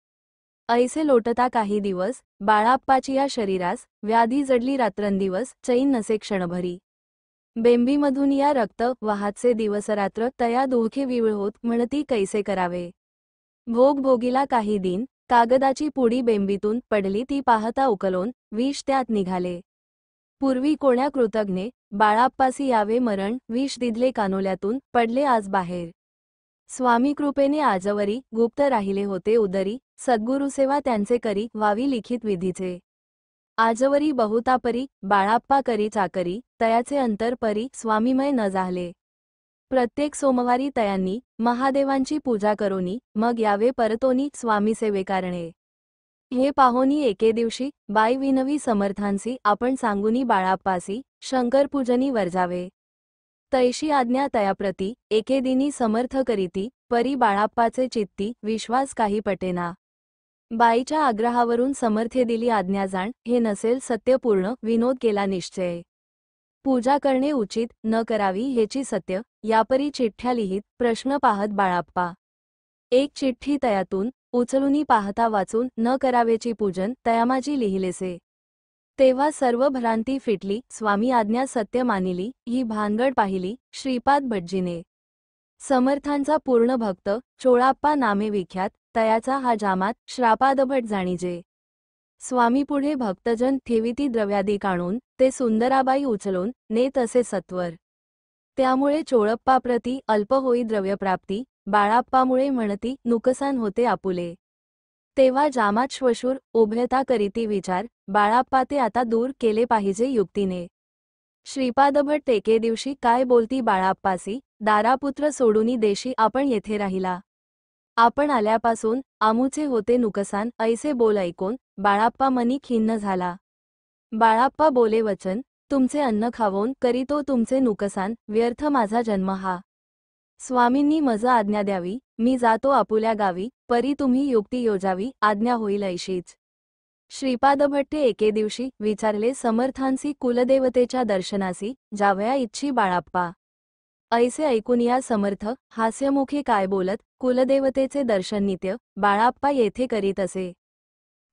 ऐसे लोटता काही दिवस बाळाप्पाची या शरीरास व्याधी जडली रात्रंदिवस चैन नसे क्षणभरी. बेंबीमधून या रक्त वाहातसे दिवसरात्र तया दुःखे विवळ होत म्हणती कैसे करावे. भोग भोगीला काही दिन कागदाची पुडी बेंबीतून पडली ती पाहता उकलोन विष त्यात निघाले. पूर्वी कोण्या कृतज्ञे बाळाप्पासी यावे मरण विष दिदले कानोल्यातून पडले आज बाहेर. स्वामी कृपेने आजवरी गुप्त राहिले होते उदरी सद्गुरुसेवा त्यांचे करी व्हावी लिखित विधीचे. आजवरी बहुतापरी बाळाप्पा करी चाकरी तयाचे अंतर परी स्वामीमय न जाहले. प्रत्येक सोमवारी तयांनी महादेवांची पूजा करोनी मग यावे परतोनी स्वामी सेवेकारणे. हे पाहोनी एके दिवशी बाई विनवी समर्थांसी आपण सांगुनी बाळाप्पासी शंकरपूजनी वर्जावे. तैशी आज्ञा तयाप्रती एके दिनी समर्थ करीती परी बाळाप्पाचे चित्ती विश्वास काही पटेना. बाईच्या आग्रहावरून समर्थे दिली आज्ञा जाण हे नसेल सत्यपूर्ण विनोद केला निश्चय. पूजा करणे उचित न करावी हेची सत्य यापरी चिठ्ठ्या लिहित प्रश्न पाहत बाळाप्पा. एक चिठ्ठी तयातून उचलूनी पाहता वाचून न करावेची पूजन तयामाजी लिहिलेसे. तेव्हा सर्व भ्रांती फिटली स्वामी आज्ञा सत्य मानिली ही भानगड पाहिली श्रीपाद भटजीने. समर्थांचा पूर्ण भक्त चोळाप्पा नामे विख्यात तयाचा हा जामात श्रापादभट जाणीजे. स्वामीपुढे भक्तजन ठेविती द्रव्यादी काढून ते सुंदराबाई उचलून नेत असे सत्वर. त्यामुळे चोळप्पाप्रती अल्प होई द्रव्यप्राप्ती बाळाप्पामुळे म्हणती नुकसान होते आपुले. तेव्हा जामात श्वशूर उभयता करीती विचार बाळाप्पा ते आता दूर केले पाहिजे युक्तीने. श्रीपादभट एके दिवशी काय बोलती बाळाप्पासी दारापुत्र सोडूनी देशी आपण येथे राहिला. आपण आल्यापासून आमुचे होते नुकसान ऐसे बोल ऐकून बाळाप्पा मनी खिन्न झाला. बाळाप्पा बोले वचन तुमचे अन्न खावून करीतो तुमचे नुकसान व्यर्थ माझा जन्म हा. स्वामींनी मज आज्ञा द्यावी मी जातो आपुल्या गावी परी तुम्ही युक्ती योजावी आज्ञा होईल ऐशीच. श्रीपादभट्टे एके दिवशी विचारले समर्थांसी कुलदेवतेच्या दर्शनासी जावया इच्छी बाळाप्पा. ऐसे ऐकून या समर्थ हास्यमुखी काय बोलत कुलदेवतेचे दर्शन नित्य बाळाप्पा येथे करीत असे.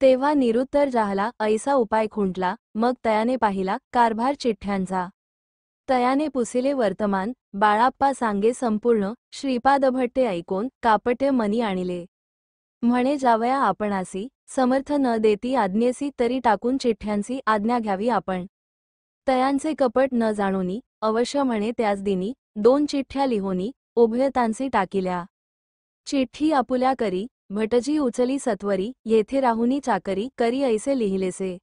तेव्हा निरुत्तर जाहला ऐसा उपाय खुंटला मग तयाने पाहिला कारभार चिठ्ठ्यांचा. तयाने पुसिले वर्तमान बाळाप्पा सांगे संपूर्ण श्रीपादभट्टे ऐकून कापट्य मनी आणिले. म्हणे जावया आपणासी समर्थ न देती आज्ञेसी तरी टाकून चिठ्ठ्यांसी आज्ञा घ्यावी आपण. तयांचे कपट न जाणोनी अवश्य म्हणे त्याच दिनी 2 चिठ्ठ्या लिहोनी उभयतांसी टाकिल्या. चिठ्ठी आपुल्या करी भटजी उचली सत्वरी येथे राहुनी चाकरी करी ऐसे लिहिलेसे.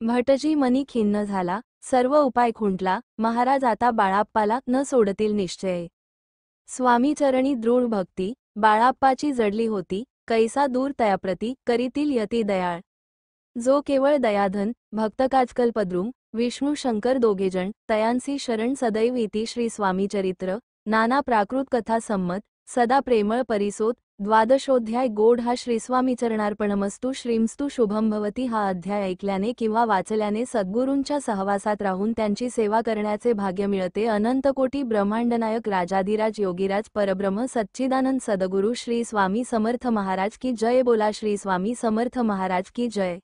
भटजी मनी खिन्न झाला सर्व उपाय खुंटला महाराज आता बाळाप्पाला न सोडतील निश्चय. स्वामीचरणी दृढ भक्ती बाळाप्पाची जडली होती कैसा दूर तयाप्रती करीतील यती दयाळ. जो केवळ दयाधन भक्तकाजकल्पद्रुम विष्णू शंकर दोघेजण तयांसी शरण सदैव इति श्री स्वामीचरित्र नाना प्राकृत कथा संमत सदा प्रेमळ परिसोत द्वादशोध्याय गोड हा श्रीस्वामीचरणार्पणमस्तु श्रीमस्तु शुभम भवती. हा अध्याय ऐकल्याने किंवा वाचल्याने सद्गुरूंच्या सहवासात राहून त्यांची सेवा करण्याचे भाग्य मिळते. अनंतकोटी ब्रह्मांडनायक राजाधिराज योगीराज परब्रह्म सच्चिदानंद सद्गुरु श्री स्वामी समर्थ महाराज की जय. बोला श्री स्वामी समर्थ महाराज की जय.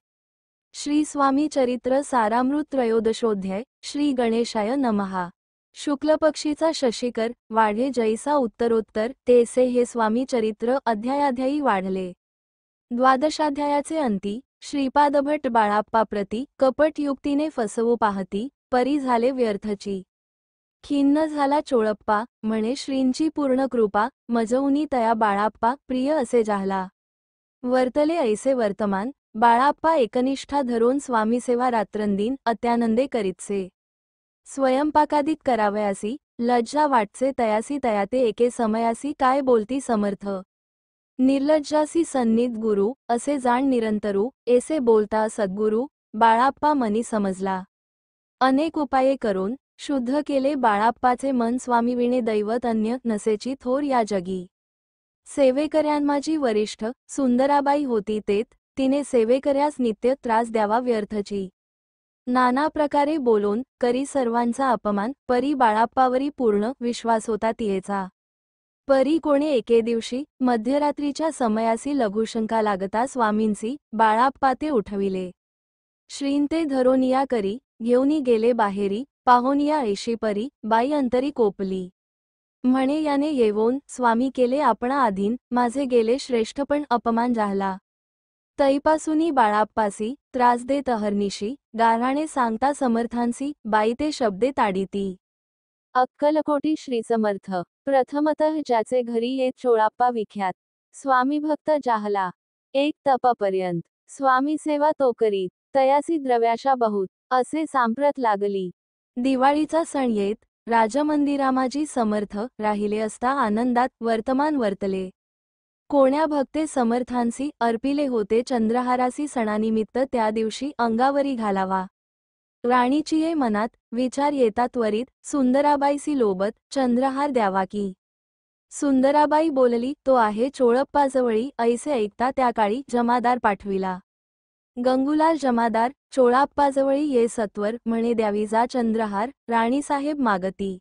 श्री स्वामी चरित्र सारामृत त्रयोदशोध्याय. श्री गणेशाय नमः. शुक्ल पक्षीचा शशिकर वाढे जैसा उत्तरोत्तर तेसे हे स्वामी चरित्र अध्यायाध्यायी वाढले. द्वादशाध्यायाचे अंती श्रीपादभट बाळाप्पा प्रती कपट युक्तीने फसवू पाहती परी झाले व्यर्थची. खिन्न झाला चोळप्पा म्हणे श्रींची पूर्ण कृपा मजवुनी तया बाळाप्पा प्रिय असे जाहला. वर्तले ऐसे वर्तमान बाळाप्पा एकनिष्ठा धरून स्वामीसेवा रात्रंदिन अत्यानंदे करीतसे. स्वयंपाकादिक करावयासी लज्जा वाटसे तयासी तयाते एके समयासी काय बोलती समर्थ. निर्लज्जासी सन्निध गुरु असे जाण निरंतरू ऐसे बोलता सद्गुरु बाळाप्पा मनी समजला. अनेक उपाये करून शुद्ध केले बाळाप्पाचे मन, स्वामीविणे दैवत अन्य नसेची थोर या जगी. सेवेकऱ्यांमाजी वरिष्ठ सुंदराबाई होती तेत, तिने सेवेकऱ्यास नित्य त्रास द्यावा व्यर्थची. नाना प्रकारे बोलून करी सर्वांचा अपमान, परी बाळाप्पावरी पूर्ण विश्वास होता तियेचा. परी कोणे एके दिवशी मध्यरात्रीच्या समयासी लघुशंका लागता स्वामींसी बाळाप्पा ते उठविले. श्रींते धरोनिया करी घेऊनी गेले बाहेरी, पाहोनिया ऐशी परी बाई अंतरी कोपली. म्हणे याने येवोन स्वामी केले आपणा अधीन, माझे गेले श्रेष्ठपण अपमान जाहला. तैपासूनी बाळाप्पासी त्रास देत अहर्निशी, गाऱ्हाणे सांगता समर्थांसी बाई ते शब्दे ताडिती. अक्कलकोटी श्री समर्थ. प्रथमतः ज्याचे घरी येत चोळाप्पा विख्यात, स्वामी भक्त जाहला. एक तपापर्यंत स्वामी सेवा तो करीत, तयासी द्रव्याशा बहुत, असे सांप्रत लागली. दिवाळीचा सण येत, राजमंदिरामाजी समर्थ राहिले असता आनंदात वर्तमान वर्तले. कोण्या भक्ते समर्थांसी अर्पिले होते चंद्रहारासी, सणानिमित्त त्या दिवशी अंगावरी घालावा. राणीचीये मनात विचार येता त्वरित, सुंदराबाईसी लोबत चंद्रहार द्यावा की. सुंदराबाई बोलली, तो आहे चोळप्पाजवळी. ऐसे ऐकता त्या काळी जमादार पाठविला. गंगूलाल जमादार चोळाप्पाजवळी ये सत्वर, म्हणे द्यावी जा चंद्रहार, राणीसाहेब मागती.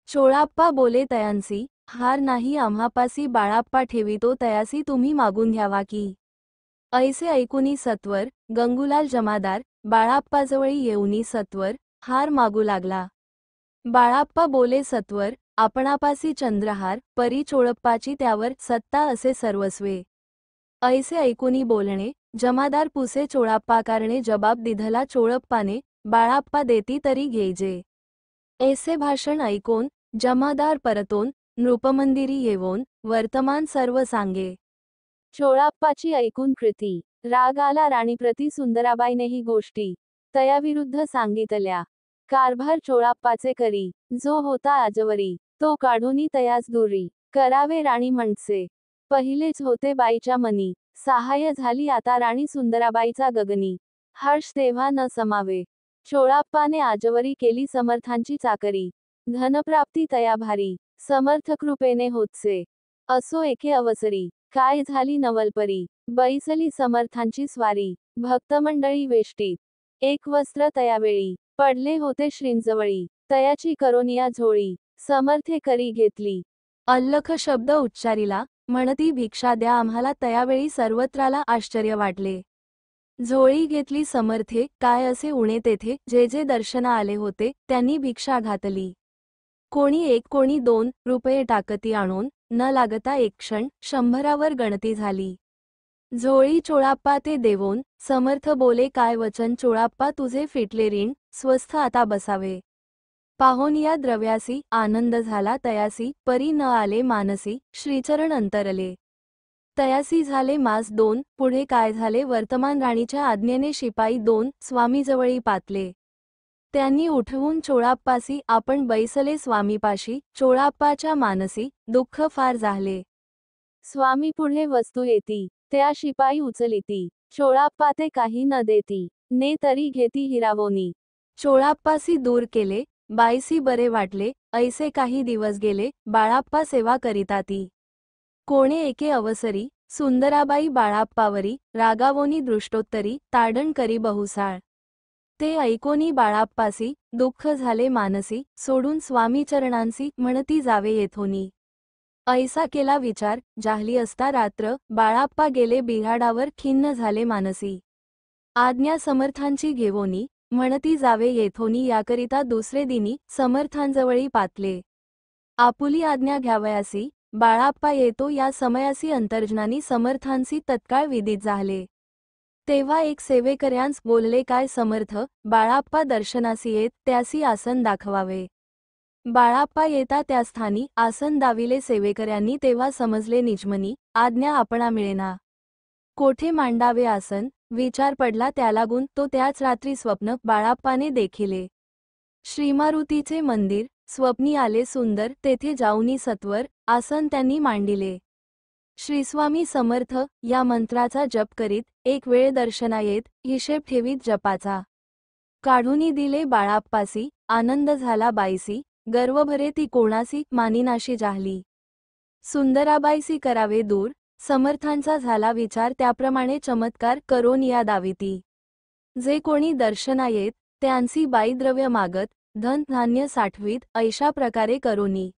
चोळाप्पा बोले तयांसी हार नाही आम्हापासी, बाळाप्पा ठेवितो तयासी तुम्ही मागून घ्यावा की. ऐसे ऐकुनी सत्वर गंगूलाल जमादार बाळाप्पाजवळी येऊनी सत्वर हार मागू लागला. बाळाप्पा बोले सत्वर आपणापासी चंद्रहार, परी चोळप्पाची त्यावर सत्ता असे सर्वस्वे. ऐसे ऐकुनी बोलणे जमादार पुसे चोळाप्पा कारणे जबाब दिधला चोळप्पाने, बाळाप्पा देती तरी घेजे. ऐसे भाषण ऐकून जमादार परतोन नृपमंदिरी येवोन वर्तमान सर्व सांगे. चोळाप्पाची ऐकून कृती राग आला राणीप्रती. सुंदराबाईनेही गोष्टी तयाविरुद्ध सांगितल्या. कारभार चोळाप्पाचे करी, जो होता आजवरी, तो काढूनी तयास दुरी करावे राणी म्हणसे. पहिलेच होते बाईच्या मनी, सहाय्य झाली आता राणी सुंदराबाईचा गगनी. हर्ष तेव्हा न समावे. चोळाप्पाने आजवरी केली समर्थांची चाकरी, धनप्राप्ती तया भारी, समर्थ कृपेने होतसे. असो एके अवसरी, काय झाली नवलपरी, बैसली समर्थांची स्वारी, भक्तमंडळी वेष्टीत. एक वस्त्र तयावेळी पडले होते श्रींजवळी, तयाची करोनिया झोळी, समर्थे करी घेतली. अल्लख शब्द उच्चारिला, म्हणती भिक्षा द्या आम्हाला. तयावेळी सर्वत्राला आश्चर्य वाटले. झोळी घेतली समर्थे, काय असे उणे तेथे. जे जे दर्शना आले होते त्यांनी भिक्षा घातली. कोणी 1 कोणी 2 रुपये टाकती आणून, न लागता एक क्षण 100वर गणती झाली. झोळी चोळाप्पा ते देवोन समर्थ बोले, काय वचन चोळाप्पा तुझे फिटले ऋण, स्वस्थ आता बसावे. पाहोन या द्रव्यासी आनंद झाला तयासी, परी न आले मानसी, श्रीचरण अंतरले. तयासी झाले मास 2. पुढे काय झाले वर्तमान. राणीच्या आज्ञेने शिपाई 2 स्वामीजवळी पातले. त्यांनी उठवून चोळाप्पासी आपण बैसले स्वामीपाशी. चोळाप्पाच्या मानसी दुःख फार झाले. स्वामी पुढे वस्तू येती, त्या शिपाई उचलिती. चोळाप्पा ते काही न देती, ने तरी घेती हिरावोनी. चोळाप्पासी दूर केले, बाईसी बरे वाटले. ऐसे काही दिवस गेले, बाळाप्पा सेवा करिताती. कोणे एके अवसरी सुंदराबाई बाळाप्पावरी रागावोनी दृष्टोत्तरी ताडण करी बहुसाळ. ते ऐकोनी बाळाप्पासी दुःख झाले मानसी, सोडून स्वामी चरणांसी म्हणती जावे येथोनी. ऐसा केला विचार, जाहली असता रात्र, बाळाप्पा गेले बिऱ्हाडावर खिन्न झाले मानसी. आज्ञा समर्थांची घेवोनी, म्हणती जावे येथोनी. याकरिता दुसरे दिनी समर्थांजवळी पातले. आपुली आज्ञा घ्यावयासी बाळाप्पा येतो या समयासी अंतर्जनानी समर्थांसी तत्काळ विदित झाले. तेव्हा एक सेवेकऱ्यांस बोलले, काय समर्थ बाळाप्पा दर्शनासी येत त्यासी आसन दाखवावे. बाळाप्पा येता त्या स्थानी आसन दाविले. सेवेकऱ्यांनी तेव्हा समजले निजमनी आज्ञा आपणा मिळेना. कोठे मांडावे आसन विचार पडला त्यालागून. तो त्याच रात्री स्वप्न बाळाप्पाने देखिले. श्रीमारुतीचे मंदिर स्वप्नी आले सुंदर, तेथे जाऊनी सत्वर आसन त्यांनी मांडिले. श्रीस्वामी समर्थ या मंत्राचा जप करीत एक वेळ दर्शना येत, हिशेब ठेवीत जपाचा. काढूनी दिले बाळाप्पासी, आनंद झाला बाईसी, गर्व भरे ती कोणासी, मानिनाशी जाहली. सुंदराबाईसी करावे दूर, समर्थांचा झाला विचार, त्याप्रमाणे चमत्कार करोन या दाविती. जे कोणी दर्शना येत, त्यांसी बाई द्रव्य मागत, धन धान्य साठवीत, ऐशा प्रकारे करोनी.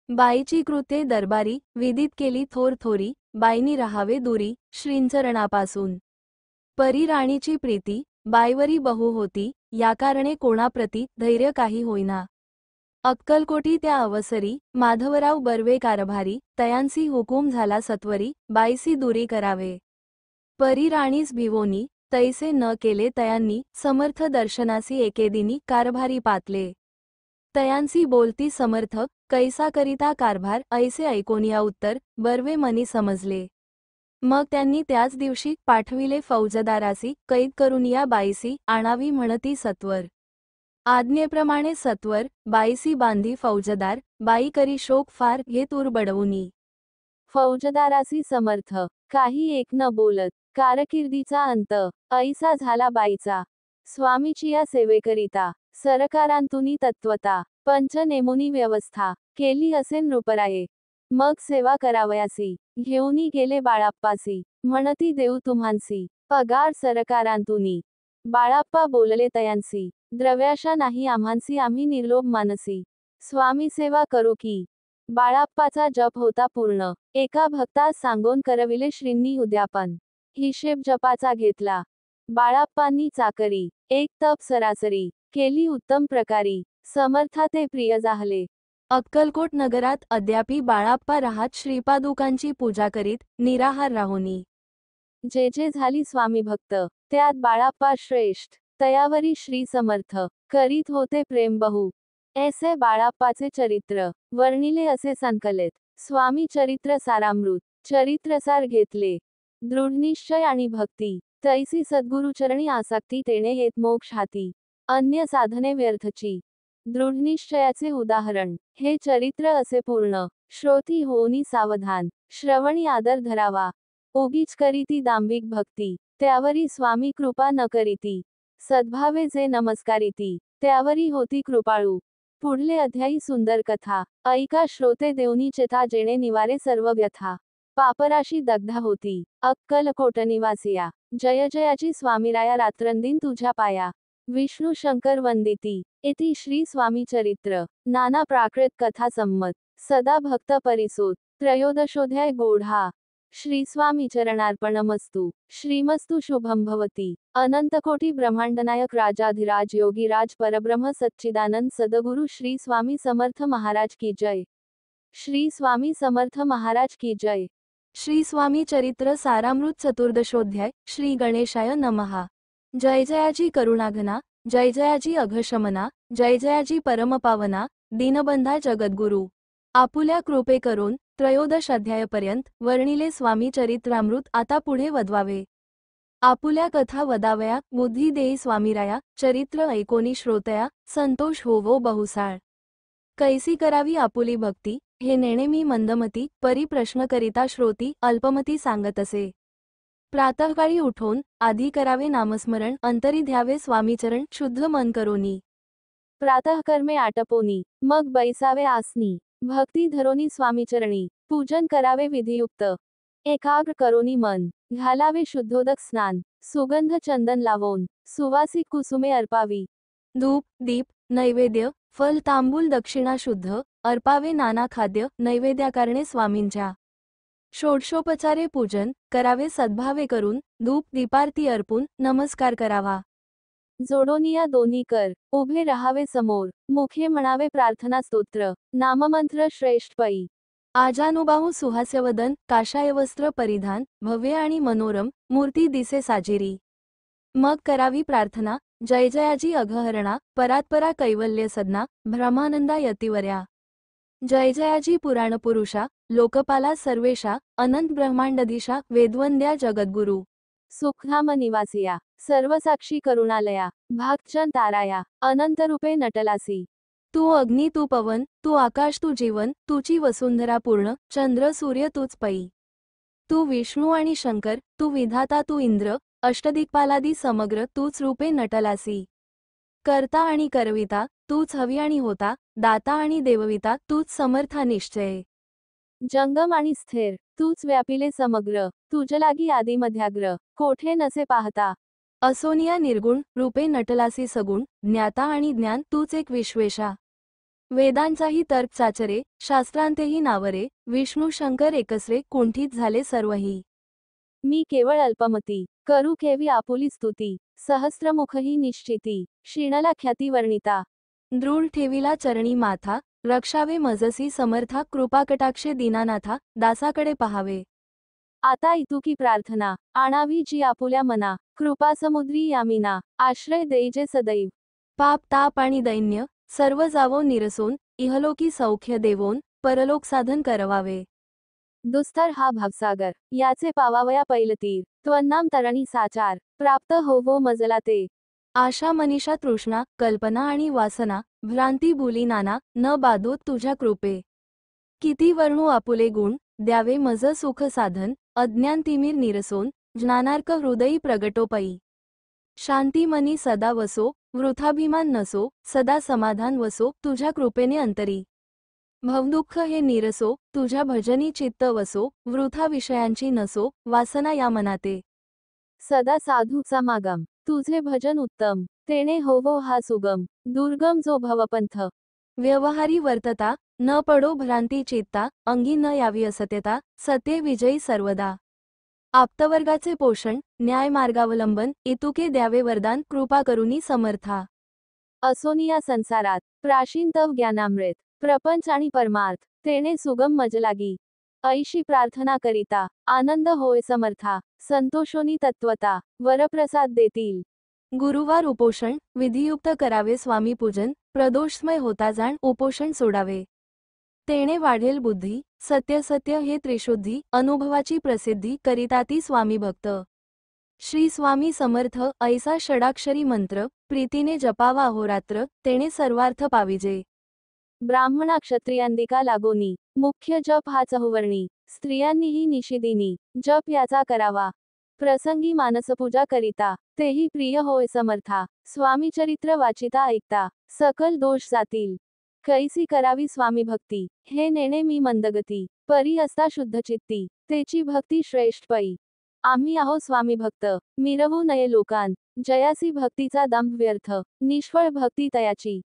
बाईची कृते दरबारी, विदित केली थोर थोरी, बाईनी राहावे दुरी, श्रींचरणापासून. परी राणीची प्रीती, बाईवरी बहु होती, या कारणे कोणाप्रती, धैर्य काही होईना. अक्कलकोटी त्या अवसरी, माधवराव बर्वे कारभारी, तयांसी हुकूम झाला सत्वरी, बाईसी दुरी करावे. परी राणीस भिवोनी, तैसे न केले तयांनी, समर्थ दर्शनासी एकेदिनी, कारभारी पातले. तयांसी बोलती समर्थ, कैसा करिता कारभार, ऐसे ऐकोनिया उत्तर, बर्वे मनी समजले. मग त्यांनी त्याच दिवशी पाठविले फौजदारासी, कैद करून या बाईसी, आणावी म्हणती सत्वर. आज्ञेप्रमाणे सत्वर, बाईसी बांधी फौजदार, बाई करी शोक फार, घे तूर बडवूनी. फौजदारासी समर्थ, काही एक न बोलत, कारकिर्दीचा अंत, ऐसा झाला बाईचा. स्वामीची या सेवेकरिता, सरकारांतुनी तत्वता, पंच नेमुनी व्यवस्था, केली असे नृपराये. मग सेवा करावयासी, घेऊनी गेले बाळाप्पासी, म्हणती देऊ तुम्हांसी, पगार सरकारांतुनी. बाळाप्पा बोलले तयांसी, द्रव्याशा नाही आम्हांसी, आम्ही निर्लोभ मानसी. स्वामी सेवा करू की. बाळाप्पाचा जप होता पूर्ण. एका भक्तास सांगून करविले श्रींनी उद्यापन. हिशेब जपाचा घेतला. बाळाप्पांनी चाकरी, एक तप सरासरी, केली उत्तम प्रकारी, समर्था ते प्रिय जाहले. अक्कलकोट नगरात अद्यापी बाळाप्पा राहत श्रीपादुकांची पूजा करीत, निराहार राहोनी. जे जे झाली स्वामी भक्त, त्यात बाळाप्पा श्रेष्ठ, तयावरी श्री समर्थ, करीत होते प्रेम बहु. ऐसे बाळाप्पाचे चरित्र, वर्णिले असे संकलित. स्वामी चरित्र सारामृत. चरित्रसार घेतले. दृढनिश्चय आणि भक्ती, तैसी सद्गुरुचरणी आसक्ती तेणे येत मोक्ष हाती. अन्य साधने व्यर्थची. दृढनिश्चयाचे उदाहरण, हे चरित्र असे पूर्ण. श्रोती होऊनी सावधान, श्रवणी आदर धरावा. उगीच करीती दांभिक भक्ती, त्यावरी स्वामी कृपा न करीती. सद्भावे जे नमस्कारिती, त्यावरी होती कृपाळू. पुढले अध्यायी सुंदर कथा, ऐका श्रोते देऊनी चेता, जेणे निवारे सर्व व्यथा. पापराशी दग्धा होती, अक्कलकोट निवासिया. जय जयाची स्वामीराया, रात्रंदिन तुझ्या पाया. विष्णू शंकर वंदिती. इति श्री स्वामी चरित्र. नाना प्राकृत कथा संमत. सदा भक्त परिसोत. त्रयोदशोध्याय गोढा. श्री स्वामी चरणार्पणमस्तु. श्रीमस्तु शुभम भवती. अनंतकोटी ब्रह्मांडनायक राजाधिराज योगीराज परब्रह्म सच्चिदानंद सदगुरु श्री स्वामी समर्थ महाराज की जय. श्री स्वामी समर्थ महाराज की जय. श्री स्वामी चरित्र सारामृत चतुर्दशोध्याय. श्री गणेशाय नमः. जय जयाजी करुणाघना, जय जयाजी अघशमना, जय जयाजी परमपावना, दीनबंधा जगद्गुरु. आपुल्या कृपे करून त्रयोदश अध्यायपर्यंत वर्णिले स्वामी चरित्रामृत आता पुढे वदवावे. आपुल्या कथा वदावया, बुद्धी देई स्वामीराया, चरित्र ऐकोनी श्रोतया, संतोष होवो बहुसाळ. कैसी करावी आपुली भक्ती, हे नेणे मी मंदमती, परी प्रश्न करिता श्रोती, अल्पमती सांगत असे. प्रातःकाळी उठून, आधी करावे नामस्मरण, अंतरी ध्यावे स्वामीचरण, शुद्ध मन करोनी. प्रातःकर्मे आटपोनी, मग बैसावे आसनी. भक्ती धरोनी स्वामीचरणी, पूजन करावे विधियुक्त. एकाग्र करोनी मन, घालावे शुद्धोदक स्नान, सुगंध चंदन लावून, सुवासिक कुसुमे अर्पावी. धूप, दीप, नैवेद्य, फल तांबूल दक्षिणा शुद्ध, अर्पावे नाना खाद्य, नैवेद्याकारणे स्वामींच्या. षोडशोपचारे पूजन करावे सद्भावे करून, धूप दीपारती अर्पून, नमस्कार करावा. जोडोनिया दोन्ही कर, उभे रहावे समोर, मुखे म्हणावे प्रार्थना स्तोत्र, नाममंत्र श्रेष्ठ पै. आजानुबाहू सुहास्यवदन, काषाय वस्त्र परिधान, भव्य आणि मनोरम, मूर्ती दिसे साजिरी. मग करावी प्रार्थना, जय जयाजी अघहरणा, परात्परा कैवल्य सदना, ब्रह्मानंदा यतिवर्या. जय जयाजी पुराणपुरुषा, लोकपाला सर्वेशा, अनंत ब्रह्मांडधीशा, वेदवंद्या जगद्गुरु. सुखधाम निवासिया, सर्वसाक्षी करुणालया, भागचन ताराया, अनंतरूपे नटलासी. तू अग्नी तू पवन, तू आकाश तू जीवन, तुची वसुंधरा पूर्ण, चंद्र सूर्य तूच पै. तू विष्णू आणि शंकर, तू विधाता तू इंद्र, अष्टदिक्पालादी समग्र, तूच रूपे नटलासी. करता आणि करविता तूच हवी आणि होता, दाता आणि देवविता तूच समर्था निश्चय. जंगम आणि स्थिर तूच व्यापिले समग्र, तुझलागी आदिमध्याग्र, कोठे नसे पाहता. असोनिया निर्गुण रूपे नटलासी सगुण, ज्ञाता आणि ज्ञान तूच एक विश्वेशा. वेदांचाही तर्क चाचरे, शास्त्रांतेही नावरे, विष्णू शंकर एकसरे, कुंठित झाले सर्वही. मी केवळ अल्पमती, करू केवी आपुली स्तुती, सहस्त्रमुखही निश्चिती, क्षीणला ख्याती वर्णिता. दृढ ठेविला चरणी माथा, रक्षावे मजसी समर्था, कृपाकटाक्षे दीनानाथा, दासाकडे पहावे. आता इतुकी प्रार्थना, आणावी जी आपुल्या मना, कृपासमुद्री यामिना, आश्रय देईजे सदैव. पाप ताप आणि दैन्य सर्व जावो निरसोन, इहलोकी सौख्य देवोन, परलोक साधन करवावे. दुस्तर हा भावसागर, याचे पावावया पैलतीर, त्वन्नाम तरणी साचार, प्राप्त होवो मजला ते. आशा मनीषा तृष्णा कल्पना आणि वासना, भ्रांती भुली नाना, न बाधोत तुझ्या कृपे. किती वर्णू आपुले गुण, द्यावे मज सुख साधन, अज्ञान तिमीर निरसोन, ज्ञानार्क हृदयी प्रगटोपई. शांती मनी सदा वसो, वृथाभिमान नसो, सदा समाधान वसो, तुझ्या कृपेने अंतरी. भवदुःख हे निरसो, तुझ्या भजनी चित्त वसो, वृथा विषयांची नसो, वासना या मनाते. सदा साधू समागम, तुझे भजन उत्तम, तेने होवो हा सुगम, दुर्गम जो भवपंथ. व्यवहारी वर्तता, न पडो भ्रांती चित्ता, अंगी न यावी असत्यता, सत्ये विजयी सर्वदा. आप्तवर्गाचे पोषण, न्याय मार्गावलंबन, इतुके द्यावे वरदान, कृपा करुनी समर्था. असोनिया संसारात, प्राचीन तव ज्ञानामृत, प्रपंच आणि परमार्थ, तेने सुगम मजलागी. ऐशी प्रार्थना करिता, आनंद होय समर्था, संतोषोनी तत्वता, वरप्रसाद देतील. गुरुवार उपोषण, विधियुक्त करावे स्वामी पूजन, प्रदोषमय होता जाण उपोषण सोडावे. तेणे वाढेल बुद्धी, सत्य सत्य हे त्रिशुद्धी, अनुभवाची प्रसिद्धी करिताती स्वामी भक्त. श्री स्वामी समर्थ ऐसा षडाक्षरी मंत्र, प्रीतीने जपावा अहोरात्र, तेणे सर्वार्थ पाविजे. ब्राह्मणा क्षत्रियांदिका लागोनी, मुख्य जप हा चहुवर्णी, स्त्रियांनीही निशिदिनी, जप याचा करावा. प्रसंगी मानसपूजा करिता, तेही प्रिय होय समर्था, स्वामी चरित्र वाचिता ऐकता, सकल दोष जातील. कैसी करावी स्वामी भक्ती, हे नेणे मी मंदगती, परी असता शुद्धचित्ती, तेची भक्ती श्रेष्ठ पै. आम्ही आहो स्वामी भक्त, मिरवू नये लोकांत, जयासी भक्तीचा दंभ व्यर्थ, निष्फळ भक्ती तयाची.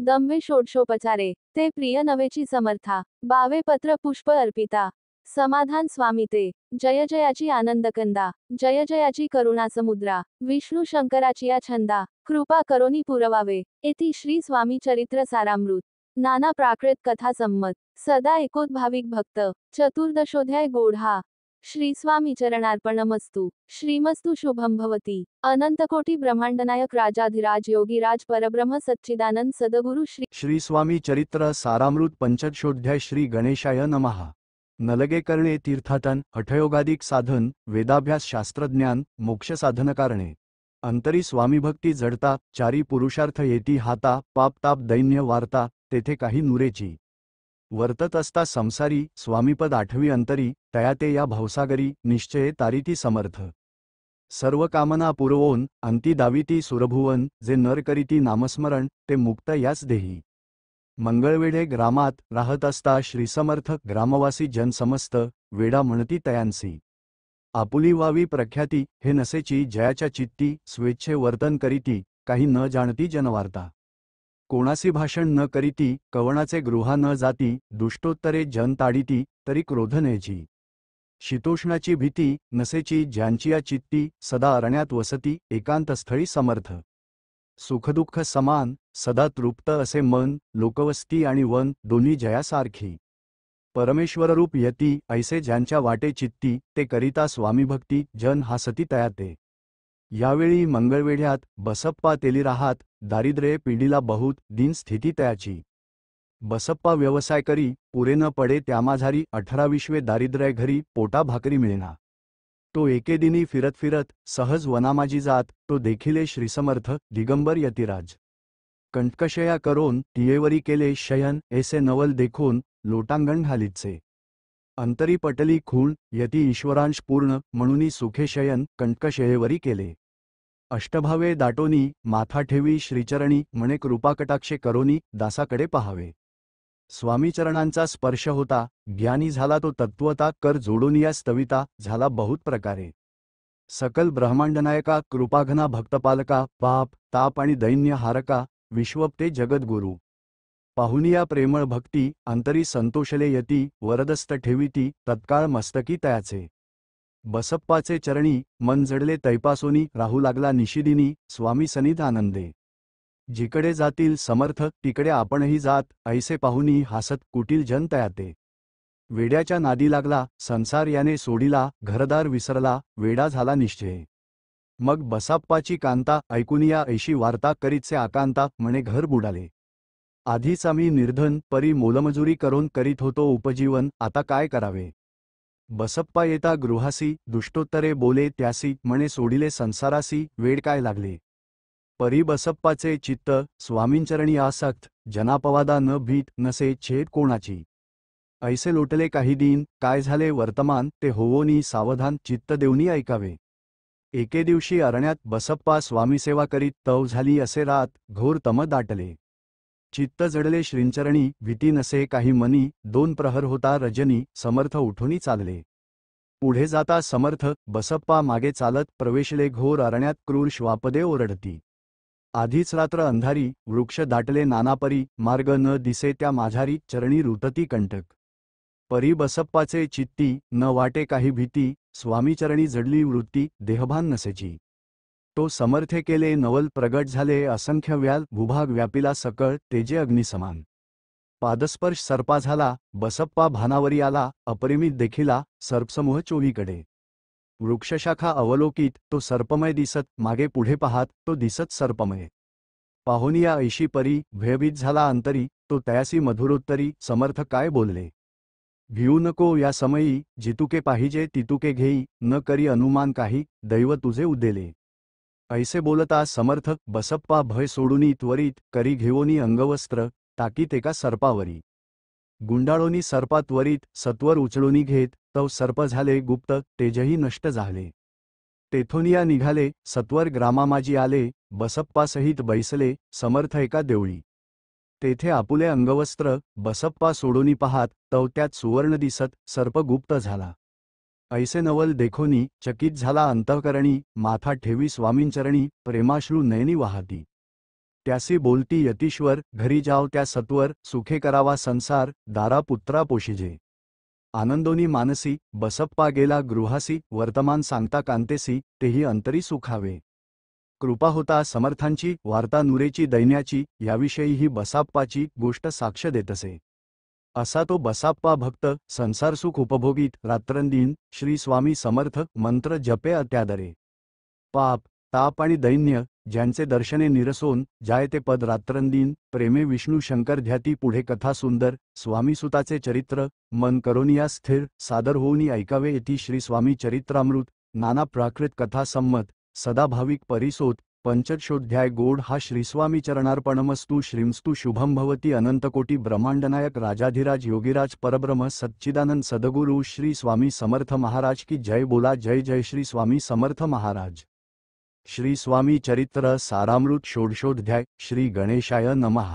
दंभे षोडशोपचारे, ते प्रिय नवेची समर्था, बावे पत्र पुष्प अर्पिता. समाधान स्वामी ते, जय जयाची आनंदकंदा, जय जयाची करुणा समुद्रा, विष्णू शंकराची या छंदा, कृपा करोनी पुरवावे. इति श्री स्वामी चरित्र सारामृत. नाना प्राकृत कथा संमत, सदा एकोत भाविक भक्त, चतुर्दशोध्याय गोढा. श्री स्वामी चरणार्पणमस्तु. श्रीमस्तु शुभम भवती. अनंतकोटी ब्रह्मांडनायक राजाधिराज योगीराज परब्रह्म सच्चिदानंद सदगुरु श्री स्वामी चरित्र सारामृत पंचदशोध्याय. श्री गणेशाय नमः. नलगे करणे तीर्थाटन, हठयोगादिक साधन, वेदाभ्यास शास्त्रज्ञान, मोक्ष साधन कारणे. अंतरी स्वामीभक्ती जडता, चारी पुरुषार्थ येती हाता, पाप ताप दैन्य वार्ता, तेथे काही नुरेची. वर्तत असता संसारी, स्वामीपद आठवी अंतरी, तयाते या भवसागरी, निश्चये तारिती समर्थ. सर्व कामना पुरवोन, अंती दाविती सुरभुवन, जे नर करीती नामस्मरण, ते मुक्त याच देही. मंगळवेढे ग्रामात राहत असता श्रीसमर्थ, ग्रामवासी जन समस्त, वेडा म्हणती तयांसी. आपुली व्हावी प्रख्याती, हे नसेची जयाच्या चित्ती, स्वेच्छे वर्तन करीती, काही न जाणती जनवार्ता. कोणासी भाषण न करीती, कवणाचे गृहा न जाती, दुष्टोत्तरे जन ताडिती, तरी क्रोध न्यायची. शीतोष्णाची भीती, नसेची ज्यांची या चित्ती, सदा अरण्यात वसती, एकांतस्थळी समर्थ. सुखदुःख समान, सदा तृप्त असे मन, लोकवस्ती आणि वन, दोन्ही जयासारखी. परमेश्वररूप यती, ऐसे ज्यांच्या वाटे चित्ती, ते करिता स्वामीभक्ती, जन हासती तयाते. यावेळी मंगळवेढ्यात, बसप्पा तेली राहात, दारिद्र्ये पिढीला बहुत, दिन स्थिती तयाची. बसप्पा व्यवसाय करी, पुरे न पडे त्यामाझारी, 18-20 दारिद्र्य घरी, पोटा भाकरी मिळेना. तो एके दिनी फिरत फिरत, सहज वनामाजी जात, तो देखिले श्रीसमर्थ, दिगंबर यतिराज. कंटकशया करोन, तियेवरी केले शयन, ऐसे नवल देखोन, लोटांगण घालीतसे. अंतरी पटली खूण, यती ईश्वरांश पूर्ण, म्हणूनी सुखे शयन, कंटकशयेवरी केले. अष्टभावे दाटोनी माथा ठेवी श्रीचरणी म्हणे कृपाकटाक्षे करोनी दासाकडे पहावे. स्वामीचरणांचा स्पर्श होता, ज्ञानी झाला तो तत्वता, कर जोडून या स्तविता झाला बहुत प्रकारे. सकल ब्रह्मांडनायका कृपाघना भक्तपालका पाप ताप आणि दैन्य हारका विश्वप्ते जगद्गुरु. पाहुनिया प्रेमळ भक्ती अंतरी संतोषले यती वरदस्त ठेविती तत्काळ मस्तकी तयाचे. बसप्पाचे चरणी मन जडले तैपासोनी राहू लागला निशिदिनी स्वामी सनिध आनंदे. जिकडे जातील समर्थ तिकडे आपणही जात ऐसे पाहुनी हासत कुटील जन तयाते. वेड्याच्या नादी लागला संसार याने सोडिला घरदार विसरला वेडा झाला निश्चय. मग बसाप्पाची कांता ऐकुनिया ऐशी वार्ता करीतसे आकांता म्हणे घर बुडाले. आधीच आम्ही निर्धन परी मोलमजुरी करून करीत होतो उपजीवन आता काय करावे. बसप्पा येता गृहासी दुष्टोत्तरे बोले त्यासी म्हणे सोडिले संसारासी वेड काय लागले. परी बसप्पाचे चित्त स्वामींचरणी आसक्त जनापवादा न भीत नसे छेद कोणाची. ऐसे लोटले काही दिन काय झाले वर्तमान ते होवोनी सावधान चित्त देऊनी ऐकावे. एके दिवशी अरण्यात बसप्पा स्वामीसेवा करीत तव झाली असे रात घोर तम दाटले. चित्त जडले श्रींचरणी भीती नसे काही मनी 2 प्रहर होता रजनी समर्थ उठूनी चालले. पुढे जाता समर्थ बसप्पा मागे चालत प्रवेशले घोर अरण्यात क्रूर श्वापदे ओरडती. आधीच रात्र अंधारी वृक्ष दाटले नानापरी मार्ग न दिसे त्या माझारी चरणी रुतती कंटक. परी बसप्पाचे चित्ती न वाटे काही भीती स्वामीचरणी जडली वृत्ती देहभान नसेची. तो समर्थे केले नवल प्रगट झाले असंख्य व्याल भूभाग व्यापिला सकळ तेजे अग्निसमान. पादस्पर्श सर्पा झाला बसप्पा भानावरी आला अपरिमित देखिला सर्पसमूह चोहीकडे. वृक्षशाखा अवलोकित तो सर्पमय दिसत मागे पुढे पाहात तो दिसत सर्पमय. पाहुनिया ऐशी परी भयभीत झाला अंतरी तो तयासी मधुरोत्तरी समर्थ काय बोलले. भिऊ नको या समयी जितुके पाहिजे तितुके घेई न करी अनुमान काही दैव तुझे उद्देले. ऐसे बोलता समर्थ बसप्पा भय सोडूनी त्वरित करी घेवोनी अंगवस्त्र टाकीत एका सर्पावरी. गुंडाळोनी सर्पा त्वरित सत्वर उचलूनी घेत तव सर्प झाले गुप्त तेजही नष्ट झाले. तेथोनिया निघाले सत्वर ग्रामामाजी आले बसप्पासहित बैसले समर्थ एका देवळी. तेथे आपुले अंगवस्त्र बसप्पा सोडूनी पाहात तव त्यात सुवर्ण दिसत सर्प गुप्त झाला. ऐसे नवल देखोनी चकित झाला अंतःकरणी माथा ठेवी स्वामींचरणी प्रेमाश्रू नयनी वाहती. त्यासी बोलती यतीश्वर घरी जाव त्या सत्वर सुखे करावा संसार दारा पुत्रा पोशिजे. आनंदोनी मानसी बसप्पा गेला गृहासी वर्तमान सांगता कांतेसी तेही अंतरी सुखावे. कृपा होता समर्थांची वार्ता नुरेची दैन्याची याविषयी ही बसाप्पाची गोष्ट साक्ष देतसे. असा तो बसाप्पा भक्त संसारसुख उपभोगीत रात्रंदिन श्री स्वामी समर्थ मंत्र जपे अत्यादरे. पाप ताप आणि दैन्य ज्यांचे दर्शने निरसोन जाय ते पद रात्रंदिन प्रेमे विष्णू शंकर ध्याती. पुढे कथा सुंदर स्वामीसुताचे चरित्र मन करोनिया स्थिर सादर होऊनी ऐकावे येती श्री स्वामी चरित्रामृत. नाना प्राकृत कथा संमत सदा भाविक परिसोत पंचदशोऽध्याय गोड हा श्रीस्वामी चरणार्पणमस्तु. श्रीमस्तु शुभम भवती. अनंतकोटी ब्रह्मांडनायक राजाधिराज योगीराज परब्रह्म सच्चिदानंद सद्गुरु श्री स्वामी समर्थ महाराज की जय. बोला जय जय श्री स्वामी समर्थ महाराज. श्री स्वामी चरित्र सारामृत षोडशोऽध्याय. श्री गणेशाय नमः.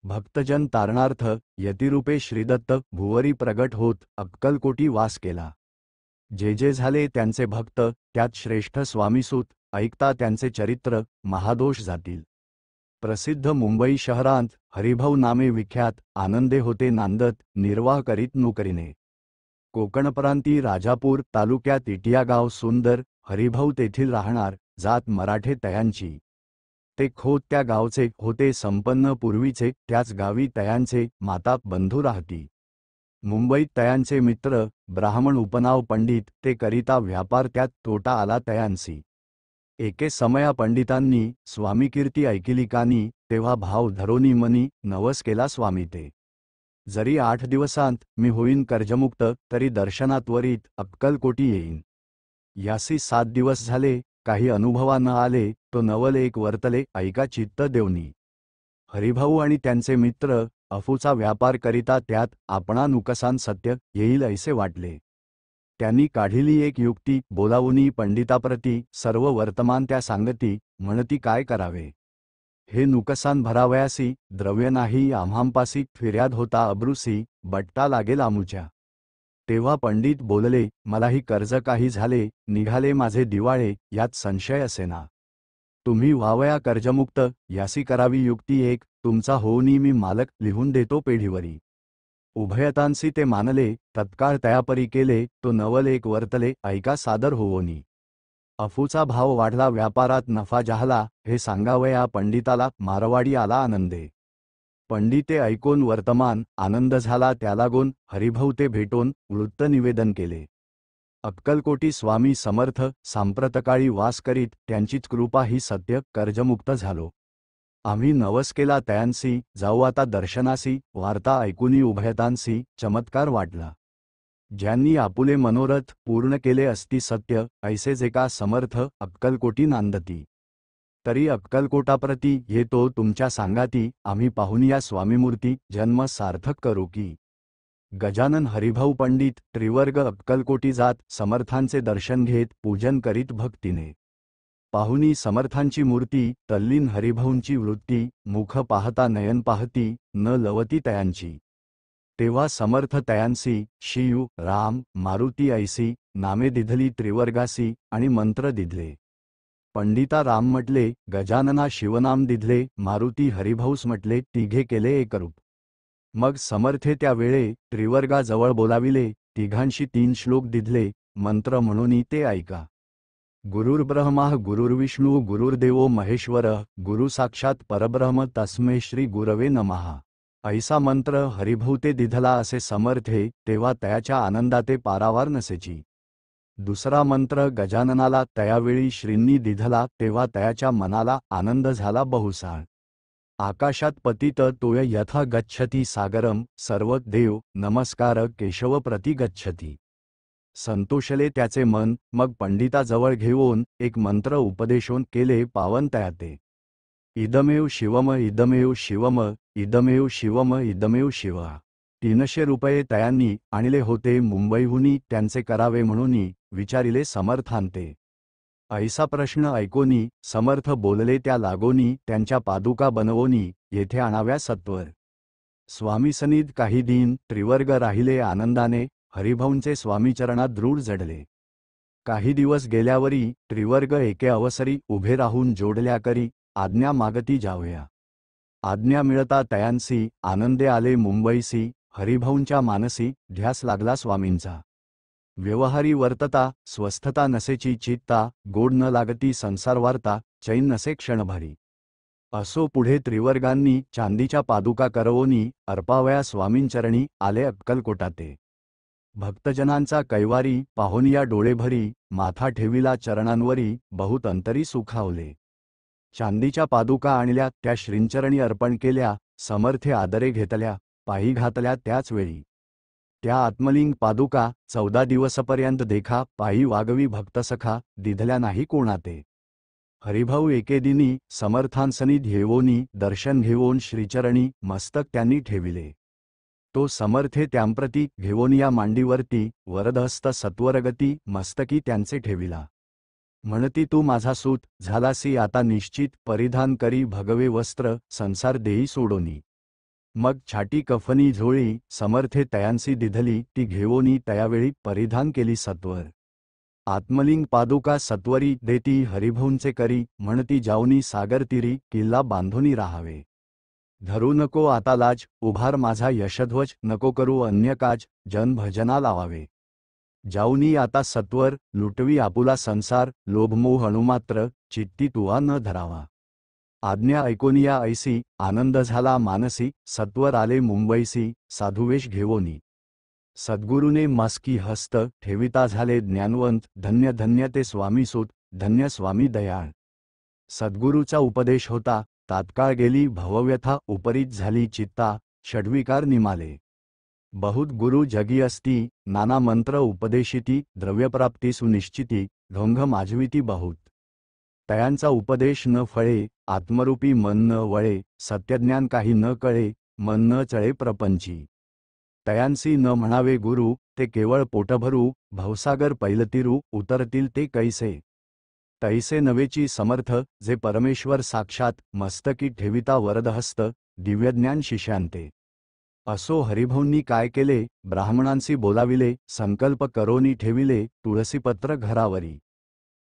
भक्तजन तारणार्थ यतिरूपे श्रीदत्त भुवरी प्रगट होत अक्कलकोटी वास केला. जे जे झाले त्यांचे भक्त त्यात श्रेष्ठ स्वामीसूत ऐकता त्यांचे चरित्र महादोष जातील. प्रसिद्ध मुंबई शहरांत हरिभाऊ नामे विख्यात आनंदे होते नांदत निर्वाह करीत नोकरीने. कोकणप्रांती राजापूर तालुक्यात इटिया गाव सुंदर हरिभाऊ तेथील राहणार जात मराठे तयांची. ते खोत त्या गावचे होते संपन्न पूर्वीचे त्याच गावी तयांचे माता बंधू राहती. मुंबईत तयांचे मित्र ब्राह्मण उपनाव पंडित ते करिता व्यापार त्यात तोटा आला तयांसी. एके समया पंडितांनी स्वामीकीर्ती ऐकिली कानी तेव्हा भाव धरोनी मनी नवस केला स्वामी ते. जरी 8 दिवसांत मी होईन कर्जमुक्त तरी दर्शनात्वरित अक्कलकोटी येईन. यासी 7 दिवस झाले काही अनुभवा न आले तो नवल एक वर्तले ऐका चित्त देवनी. हरिभाऊ आणि त्यांचे मित्र अफूचा व्यापार करिता त्यात आपणा नुकसान सत्य येईल ऐसे वाटले. त्यांनी काढिली एक युक्ती बोलावूनी पंडिताप्रती सर्व वर्तमान त्या सांगती म्हणती काय करावे. हे नुकसान भरावयासी द्रव्य नाही आम्हांपासी फिर्याद होता अब्रुसी बट्टा लागेल आमुच्या. तेव्हा पंडित बोलले मलाही कर्ज काही झाले निघाले माझे दिवाळे यात संशय असेना. तुम्ही व्हावया कर्जमुक्त यासी करावी युक्ती एक तुमचा होऊनी मी मालक लिहून देतो पेढीवरी. उभयतांसी ते मानले तत्काळ तयापरी केले तो नवल एक वर्तले ऐका सादर होवोनी. अफूचा भाव वाढला व्यापारात नफा जाहला हे सांगावया पंडिताला मारवाडी आला आनंदे. पंडिते ऐकून वर्तमान आनंद झाला त्यालागून हरिभाऊ ते भेटून वृत्त निवेदन केले. अक्कलकोटी स्वामी समर्थ सांप्रतकाळी वास करीत त्यांचीच कृपा ही सत्य कर्जमुक्त झालो. आम्ही नवस केला तयांसी जाऊ आता दर्शनासी वार्ता ऐकुनी उभयतांसी चमत्कार वाटला. ज्यांनी आपुले मनोरथ पूर्ण केले असती सत्य ऐसे जे का समर्थ अक्कलकोटी नांदती. तरी अक्कलकोटाप्रती येतो तुमच्या सांगाती आम्ही पाहून या स्वामीमूर्ती जन्म सार्थक करू की. गजानन हरिभाऊ पंडित त्रिवर्ग अक्कलकोटी जात समर्थांचे दर्शन घेत पूजन करीत भक्तीने. पाहुनी समर्थांची मूर्ती तल्लीन हरिभाऊंची वृत्ती मुख पाहता नयन पाहती न लवती तयांची. तेव्हा समर्थ तयांसी शिव राम मारुती ऐसी नामे दिधली त्रिवर्गासी आणि मंत्र दिधले. पंडिता राम म्हटले गजानना शिवनाम दिधले मारुती हरिभाऊस म्हटले तिघे केले एकरूप. मग समर्थे त्या वेळे त्रिवर्गाजवळ बोलाविले तिघांशी 3 श्लोक दिधले मंत्र म्हणून ते ऐका. गुरुर्ब्रह्मा गुरुर्विष्णू गुरुर्देवो महेश्वर गुरु साक्षात परब्रह्म तस्मै श्री गुरवे नमः. ऐसा मंत्र हरिभाऊ ते दिधला असे समर्थे तेव्हा तयाच्या आनंदाते पारावार नसेची. दुसरा मंत्र गजाननाला तयावेळी श्रींनी दिधला तेव्हा तयाच्या मनाला आनंद झाला बहुसाळ. आकाशात पतित तोय यथा गच्छती सागरम सर्व देव नमस्कार केशव प्रति गच्छती. संतोषले त्याचे मन मग पंडिताजवळ घेऊन एक मंत्र उपदेशोन केले पावन तयाते. इदमेव शिवम इदमेव शिवम इदमेव शिवम इदमेव शिव. 300 रुपये तयांनी आणले होते मुंबईहूनी त्यांचे करावे म्हणून विचारिले समर्थांते. ऐसा प्रश्न ऐकोनी समर्थ बोलले त्या लागोनी त्यांच्या पादुका बनवोनी येथे आणाव्या सत्वर. स्वामीसनीद काही दिन त्रिवर्ग राहिले आनंदाने हरिभाऊंचे स्वामीचरणात दृढ जडले. काही दिवस गेल्यावरी त्रिवर्ग एके अवसरी उभे राहून जोडल्या करी आज्ञा मागती जावया. आज्ञा मिळता तयांसी आनंदे आले मुंबईसी हरिभाऊंच्या मानसी ध्यास लागला स्वामींचा. व्यवहारी वर्तता स्वस्थता नसेची चित्ता गोड न लागती संसार वार्ता चैन नसे क्षणभरी. असो पुढे त्रिवर्गांनी चांदीच्या पादुका करवोनी अर्पावया स्वामींचरणी आले अक्कलकोटाते. भक्तजनांचा कैवारी पाहोनिया डोळेभरी माथा ठेविला चरणांवरी बहुत अंतरी सुखावले. चांदीच्या पादुका आणल्या त्या श्रींचरणी अर्पण केल्या समर्थे आदरे घेतल्या पायी घातल्या त्याच वेळी. त्या आत्मलिंग पादुका 14 दिवसपर्यंत देखा पायी वागवी भक्तसखा दिधल्या नाही कोणाते. हरिभाऊ एके दिनी समर्थांसनी घेवोनी दर्शन घेवोन श्रीचरणी मस्तक त्यांनी ठेविले. तो समर्थे त्यांप्रती घेवोनिया मांडीवरती वरदहस्त सत्वरगती मस्तकी त्यांचे ठेविला. म्हणती तू माझा सूत झालासी आता निश्चित परिधान करी भगवे वस्त्र संसार देई सोडोनी. मग छाटी कफनी झोळी समर्थे तयांसी दिधली ती घेवोनी तयावेळी परिधान केली सत्वर. आत्मलिंग पादुका सत्वरी देती हरिभाऊंचे करी म्हणती जाऊनी सागर तीरी किल्ला बांधोनी राहावे. धरू नको आता लाज उभार माझा यशध्वज नको करू अन्य काज जन भजना लावावे. जाऊनी आता सत्वर लुटवी आपुला संसार लोभमोह अणुमात्र चित्ती तुवा न धरावा. आज्ञा ऐकोनिया ऐसी आनंद झाला मानसी सत्वर आले मुंबईसी साधुवेश घेवोनी. सद्गुरूने मस्की हस्त ठेविता झाले ज्ञानवंत धन्य धन्य ते स्वामीसूत धन्य स्वामी दयाळ. सद्गुरूचा उपदेश होता तात्काळ गेली भवव्यथा उपरीत झाली चित्ता षड्विकार निमाले. बहुत गुरु जगी असती नाना मंत्र उपदेशिती द्रव्यप्राप्ती सुनिश्चिती ढोंग माजविती बहुत. तयांचा उपदेश न फळे आत्मरूपी मन न वळे सत्यज्ञान काही न कळे मन न चळे प्रपंची. तयांसी न म्हणावे गुरु ते केवळ पोटभरू भवसागर पैलतीरू उतरतील ते कैसे. तैसे नवेची समर्थ, जे परमेश्वर साक्षात मस्तकी ठेविता वरदहस्त, दिव्यज्ञान शिष्यांते. असो हरिभाऊंनी काय केले, ब्राह्मणांसी बोलाविले, संकल्प करोनी ठेविले, तुळसीपत्र घरावरी.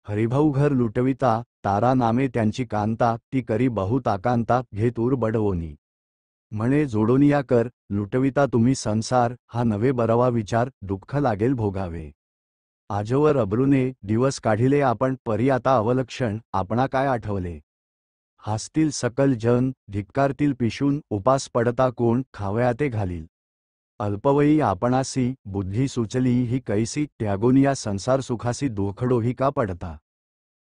हरिभाऊ घर लुटविता, तारा नामे त्यांची कांता, ती करी बहुत आकांता, घेत उर बडवोनी. म्हणे जोडोनिया कर, लुटविता तुम्ही संसार, हा नवे बरवा विचार, दुःख लागेल भोगावे. आजवर अब्रूने दिवस काढिले आपण, परी आता अवलक्षण, आपणा काय आठवले. हासतील सकल जन, धिक्कारतील पिशून, उपास पडता कोण, खावयाते घालील. अल्पवयी आपणासी, बुद्धी सुचली ही कैसी, त्यागोनिया संसार सुखासी दुखडोही का पडता.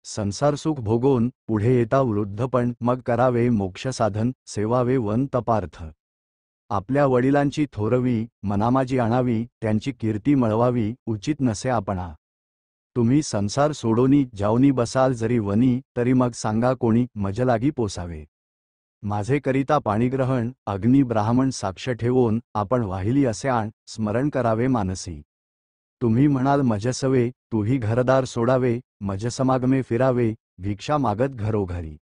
संसार सुख भोगून पुढे येता वृद्धपण, मग करावे मोक्ष साधन, सेवावे वन तपार्थ. आपल्या वडिलांची थोरवी, मनामाजी आणावी, त्यांची कीर्ती मिळवावी, उचित नसे आपणा. तुम्ही संसार सोडोनी जाऊनी बसाल जरी वनी, तरी मग सांगा कोणी, मजलागी पोसावे. माझे करिता पाणीग्रहण, अग्नी ब्राह्मण साक्ष ठेवून, आपण वाहिली असे आण, स्मरण करावे मानसी. तुम्ही म्हणाल मजसवे, तूही घरदार सोडावे, मजसमागमे फिरावे, भिक्षा मागत घरोघरी.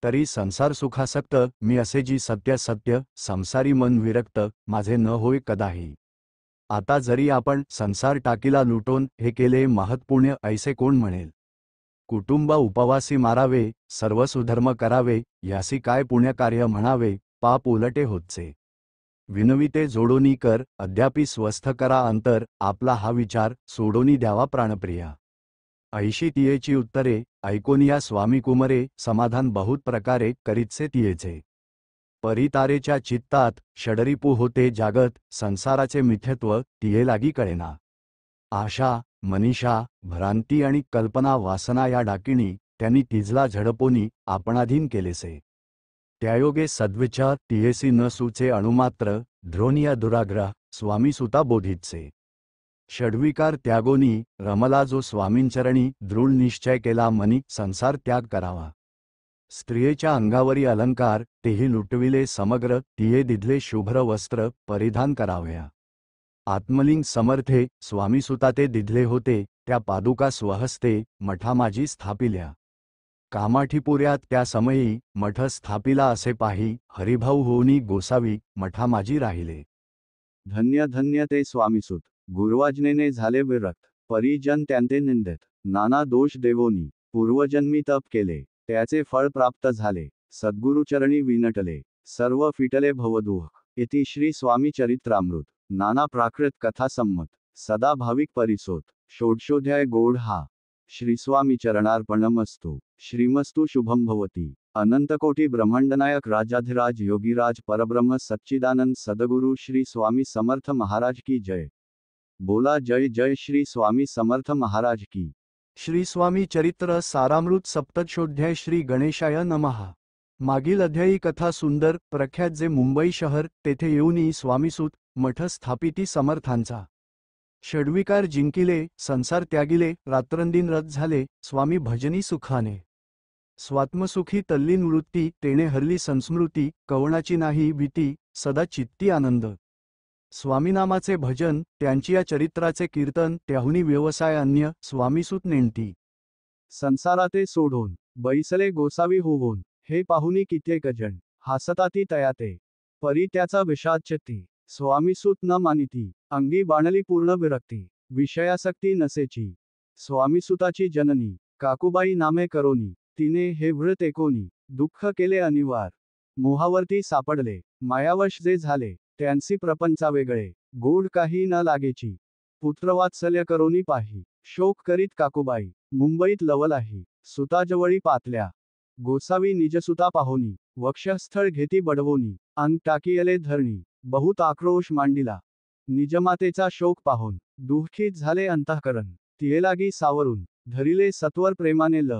तरी संसार सुखासक्त, मी असे जी सत्य सत्य, संसारी मन विरक्त, माझे न होय कदाही. आता जरी आपण संसार टाकीला लुटून हे केले महत्पुण्य, ऐसे कोण म्हणेल. कुटुंब उपवासी मारावे, सर्व सुधर्म करावे, यासी काय पुण्यकार्य म्हणावे, पाप उलटे होतचे. विनविते जोडोनी कर, अद्यापि स्वस्थ करा अंतर, आपला हा विचार, सोडोनी द्यावा प्राणप्रिया. ऐशी तियेची उत्तरे, ऐकोनिया स्वामी कुमरे, समाधान बहुत प्रकारे, करीतसे तियेचे. परितारेच्या चित्तात, षडरिपू होते जागत, संसाराचे मिथ्यत्व, तिये लागी कळेना. आशा, मनीषा, भ्रांती आणि कल्पना वासना या डाकिणी, त्यांनी तिजला झडपोनी, आपणाधीन केलेसे. त्यायोगे सद्विचार, तियेसी न सुचे अणुमात्र, ध्रोनिया दुराग्रह, स्वामी सुता बोधितसे. षड्विकार त्यागोनी, रमला जो स्वामींचरणी, दृढ निश्चय केला मनी, संसार त्याग करावा. स्त्रियेच्या अंगावरी अलंकार, तेही लुटविले समग्र, तिये दिधले शुभ्र वस्त्र, परिधान करावया. आत्मलिंग समर्थे, स्वामीसुता ते दिधले होते, त्या पादुका स्वहस्ते, मठामाजी स्थापिल्या. कामाठीपुऱ्यात त्या समयी, मठ स्थापिला असे पाही, हरिभाऊ होऊनी गोसावी, मठामाजी राहिले. धन्य धन्य ते स्वामीसुत, गुरुवाजनेने झाले विरक्त, परिजन त्यांते निंदित, नाना दोष देवोनी, पूर्वजन्मी तप केले, त्याचे फळ प्राप्त झाले, सद्गुरुचरणी विनटले, सर्व फिटले भवदुःख. इति श्री स्वामी चरित्रामृत, नाना प्राकृत कथा संमत, सदा भाविक परिसोत, षोडशोध्याय गोड हा. श्री स्वामी चरणार्पणमस्तु. श्रीमस्तु शुभम भवती. अनंतकोटी ब्रह्मांडनायक राजाधिराज योगीराज परब्रह्म सच्चिदानंद सद्गुरु श्री स्वामी समर्थ महाराज की जय. बोला जय जय श्री स्वामी समर्थ महाराज की. श्री स्वामी चरित्र सारामृत सप्तशोध्याय. श्री गणेशाय नमः. मागील अध्यायी कथा सुंदर प्रख्यात जे मुंबई शहर, तेथे येऊनी स्वामीसूत मठ स्थापिती समर्थांचा. षड्विकार जिंकिले, संसार त्यागिले, रात्रंदिन रत झाले, स्वामी भजनी सुखाने. स्वात्मसुखी तल्लीन वृत्ती, तेणे हरली संस्मृती, कवणाची नाही भीती, सदा चित्ती आनंद. स्वामीनामाचे भजन, त्यांची या चरित्राचे कीर्तन, त्याहुनी व्यवसाय अन्य, स्वामीसूत नेणती. संसाराते सोडून बैसले गोसावी होऊन, हे पाहुनी कित्येक जण हासताती तयाते, परी त्याचा विषादचित्ती, स्वामीसूत न मानिती, अंगी बाणली पूर्ण विरक्ती, विषयासक्ती नसेची. स्वामीसुताची जननी काकुबाई नामे करोनी, तिने हे व्रत एकोनी, दुःख केले अनिवार, मोहावरती सापडले, मायावश जे झाले, त्यांसी प्रपंचा वेगळे, गोड काही न लागेची. पुत्रवात्सल्य करोनी पाही, शोक करीत काकुबाई, मुंबईत लवलाही, सुताजवळी पातल्या. गोसावी निजसुता पाहोनी, वक्षस्थळ घेती बडवोनी, अंग टाकियले धरणी, बहुत आक्रोश मांडिला. निजमातेचा शोक पाहून, दुःखीत झाले अंतःकरण, तियेलागी सावरून, धरिले सत्वर प्रेमाने ल.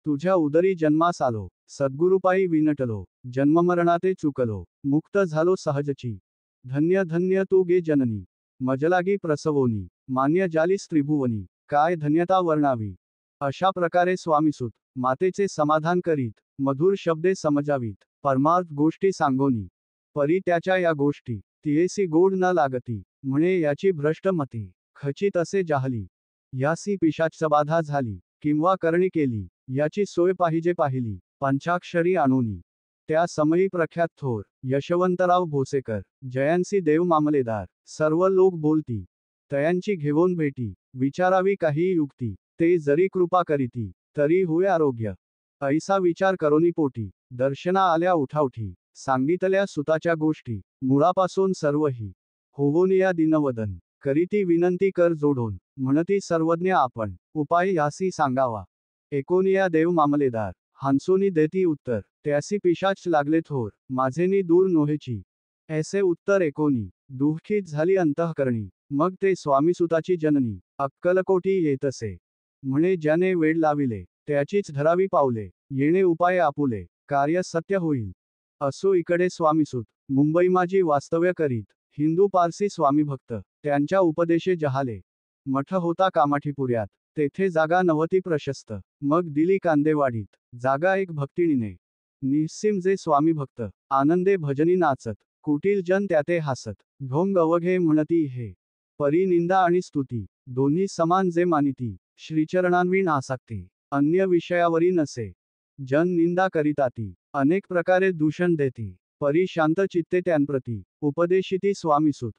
तुझ्या उदरी जन्मास आलो, सद्गुरुपायी विनटलो, जन्ममरणाते चुकलो, मुक्त झालो सहजची. धन्य धन्य तू गे जननी, मजलागी प्रसवोनी, मान्य जालीस त्रिभुवनी, काय धन्यता वर्णावी. अशा प्रकारे स्वामीसूत मातेचे समाधान करीत, मधुर शब्दे समजावीत, परमार्थ गोष्टी सांगोनी. परी त्याच्या या गोष्टी, तियेसी गोड न लागती, म्हणे याची भ्रष्ट मती, खचित असे जाहली. यासी पिशाचबाधा झाली, किंवा करणी केली, याची सोय पाहिली, पंचाक्षरी आणोनी. त्या समयी प्रख्यात थोर यशवंतराव भोसेकर, जयांसी देव मामलेदार, सर्व लोक बोलती, तयांची घेऊन भेटी, विचारावी काही युक्ती, ते जरी कृपा करीती, तरी होय आरोग्य. ऐसा विचार करोनी पोटी, दर्शना आल्या उठावठी, सांगितल्या सुताच्या गोष्टी, मुळापासून सर्वही. होवोनिया दिनवदन, करीती विनंती कर जोडून, म्हणती सर्वज्ञ आपण, उपाय यासी सांगावा. एकोनिया देव मामलेदार, हांसोनी देती उत्तर, त्यासी पिशाच लागले थोर, माझेनी दूर नोहेची. ऐसे उत्तर एकोनी, दुःखीत झाली अंतःकरणी, मग ते स्वामीसुताची जननी, अक्कलकोटी येतसे. म्हणे ज्याने वेळ लाविले, त्याचीच धरावी पावले, येणे उपाय आपुले, कार्य सत्य होईल. असो इकडे स्वामीसूत, मुंबई माझी वास्तव्य करीत, हिंदू पारसी स्वामी भक्त, त्यांच्या उपदेशे जहाले. मठ होता कामाठीपुऱ्यात, तेथे जागा नव्हती प्रशस्त, मग दिली कांदेवाडीत, जागा एक भक्तिणीने. निस्सीम जे स्वामी भक्त, आनंदे भजनी नाचत, कुटील जन त्याते हासत, ढोंग अवघे म्हणती हे. परी निंदा आणि स्तुती, दोन्ही समान जे मानिती, श्रीचरणांविण आसक्ती, अन्य विषयावरी नसे. जन निंदा करीताती, अनेक प्रकारे दूषण देती, परी शांत चित्ते त्यांप्रती, उपदेशिती स्वामीसूत.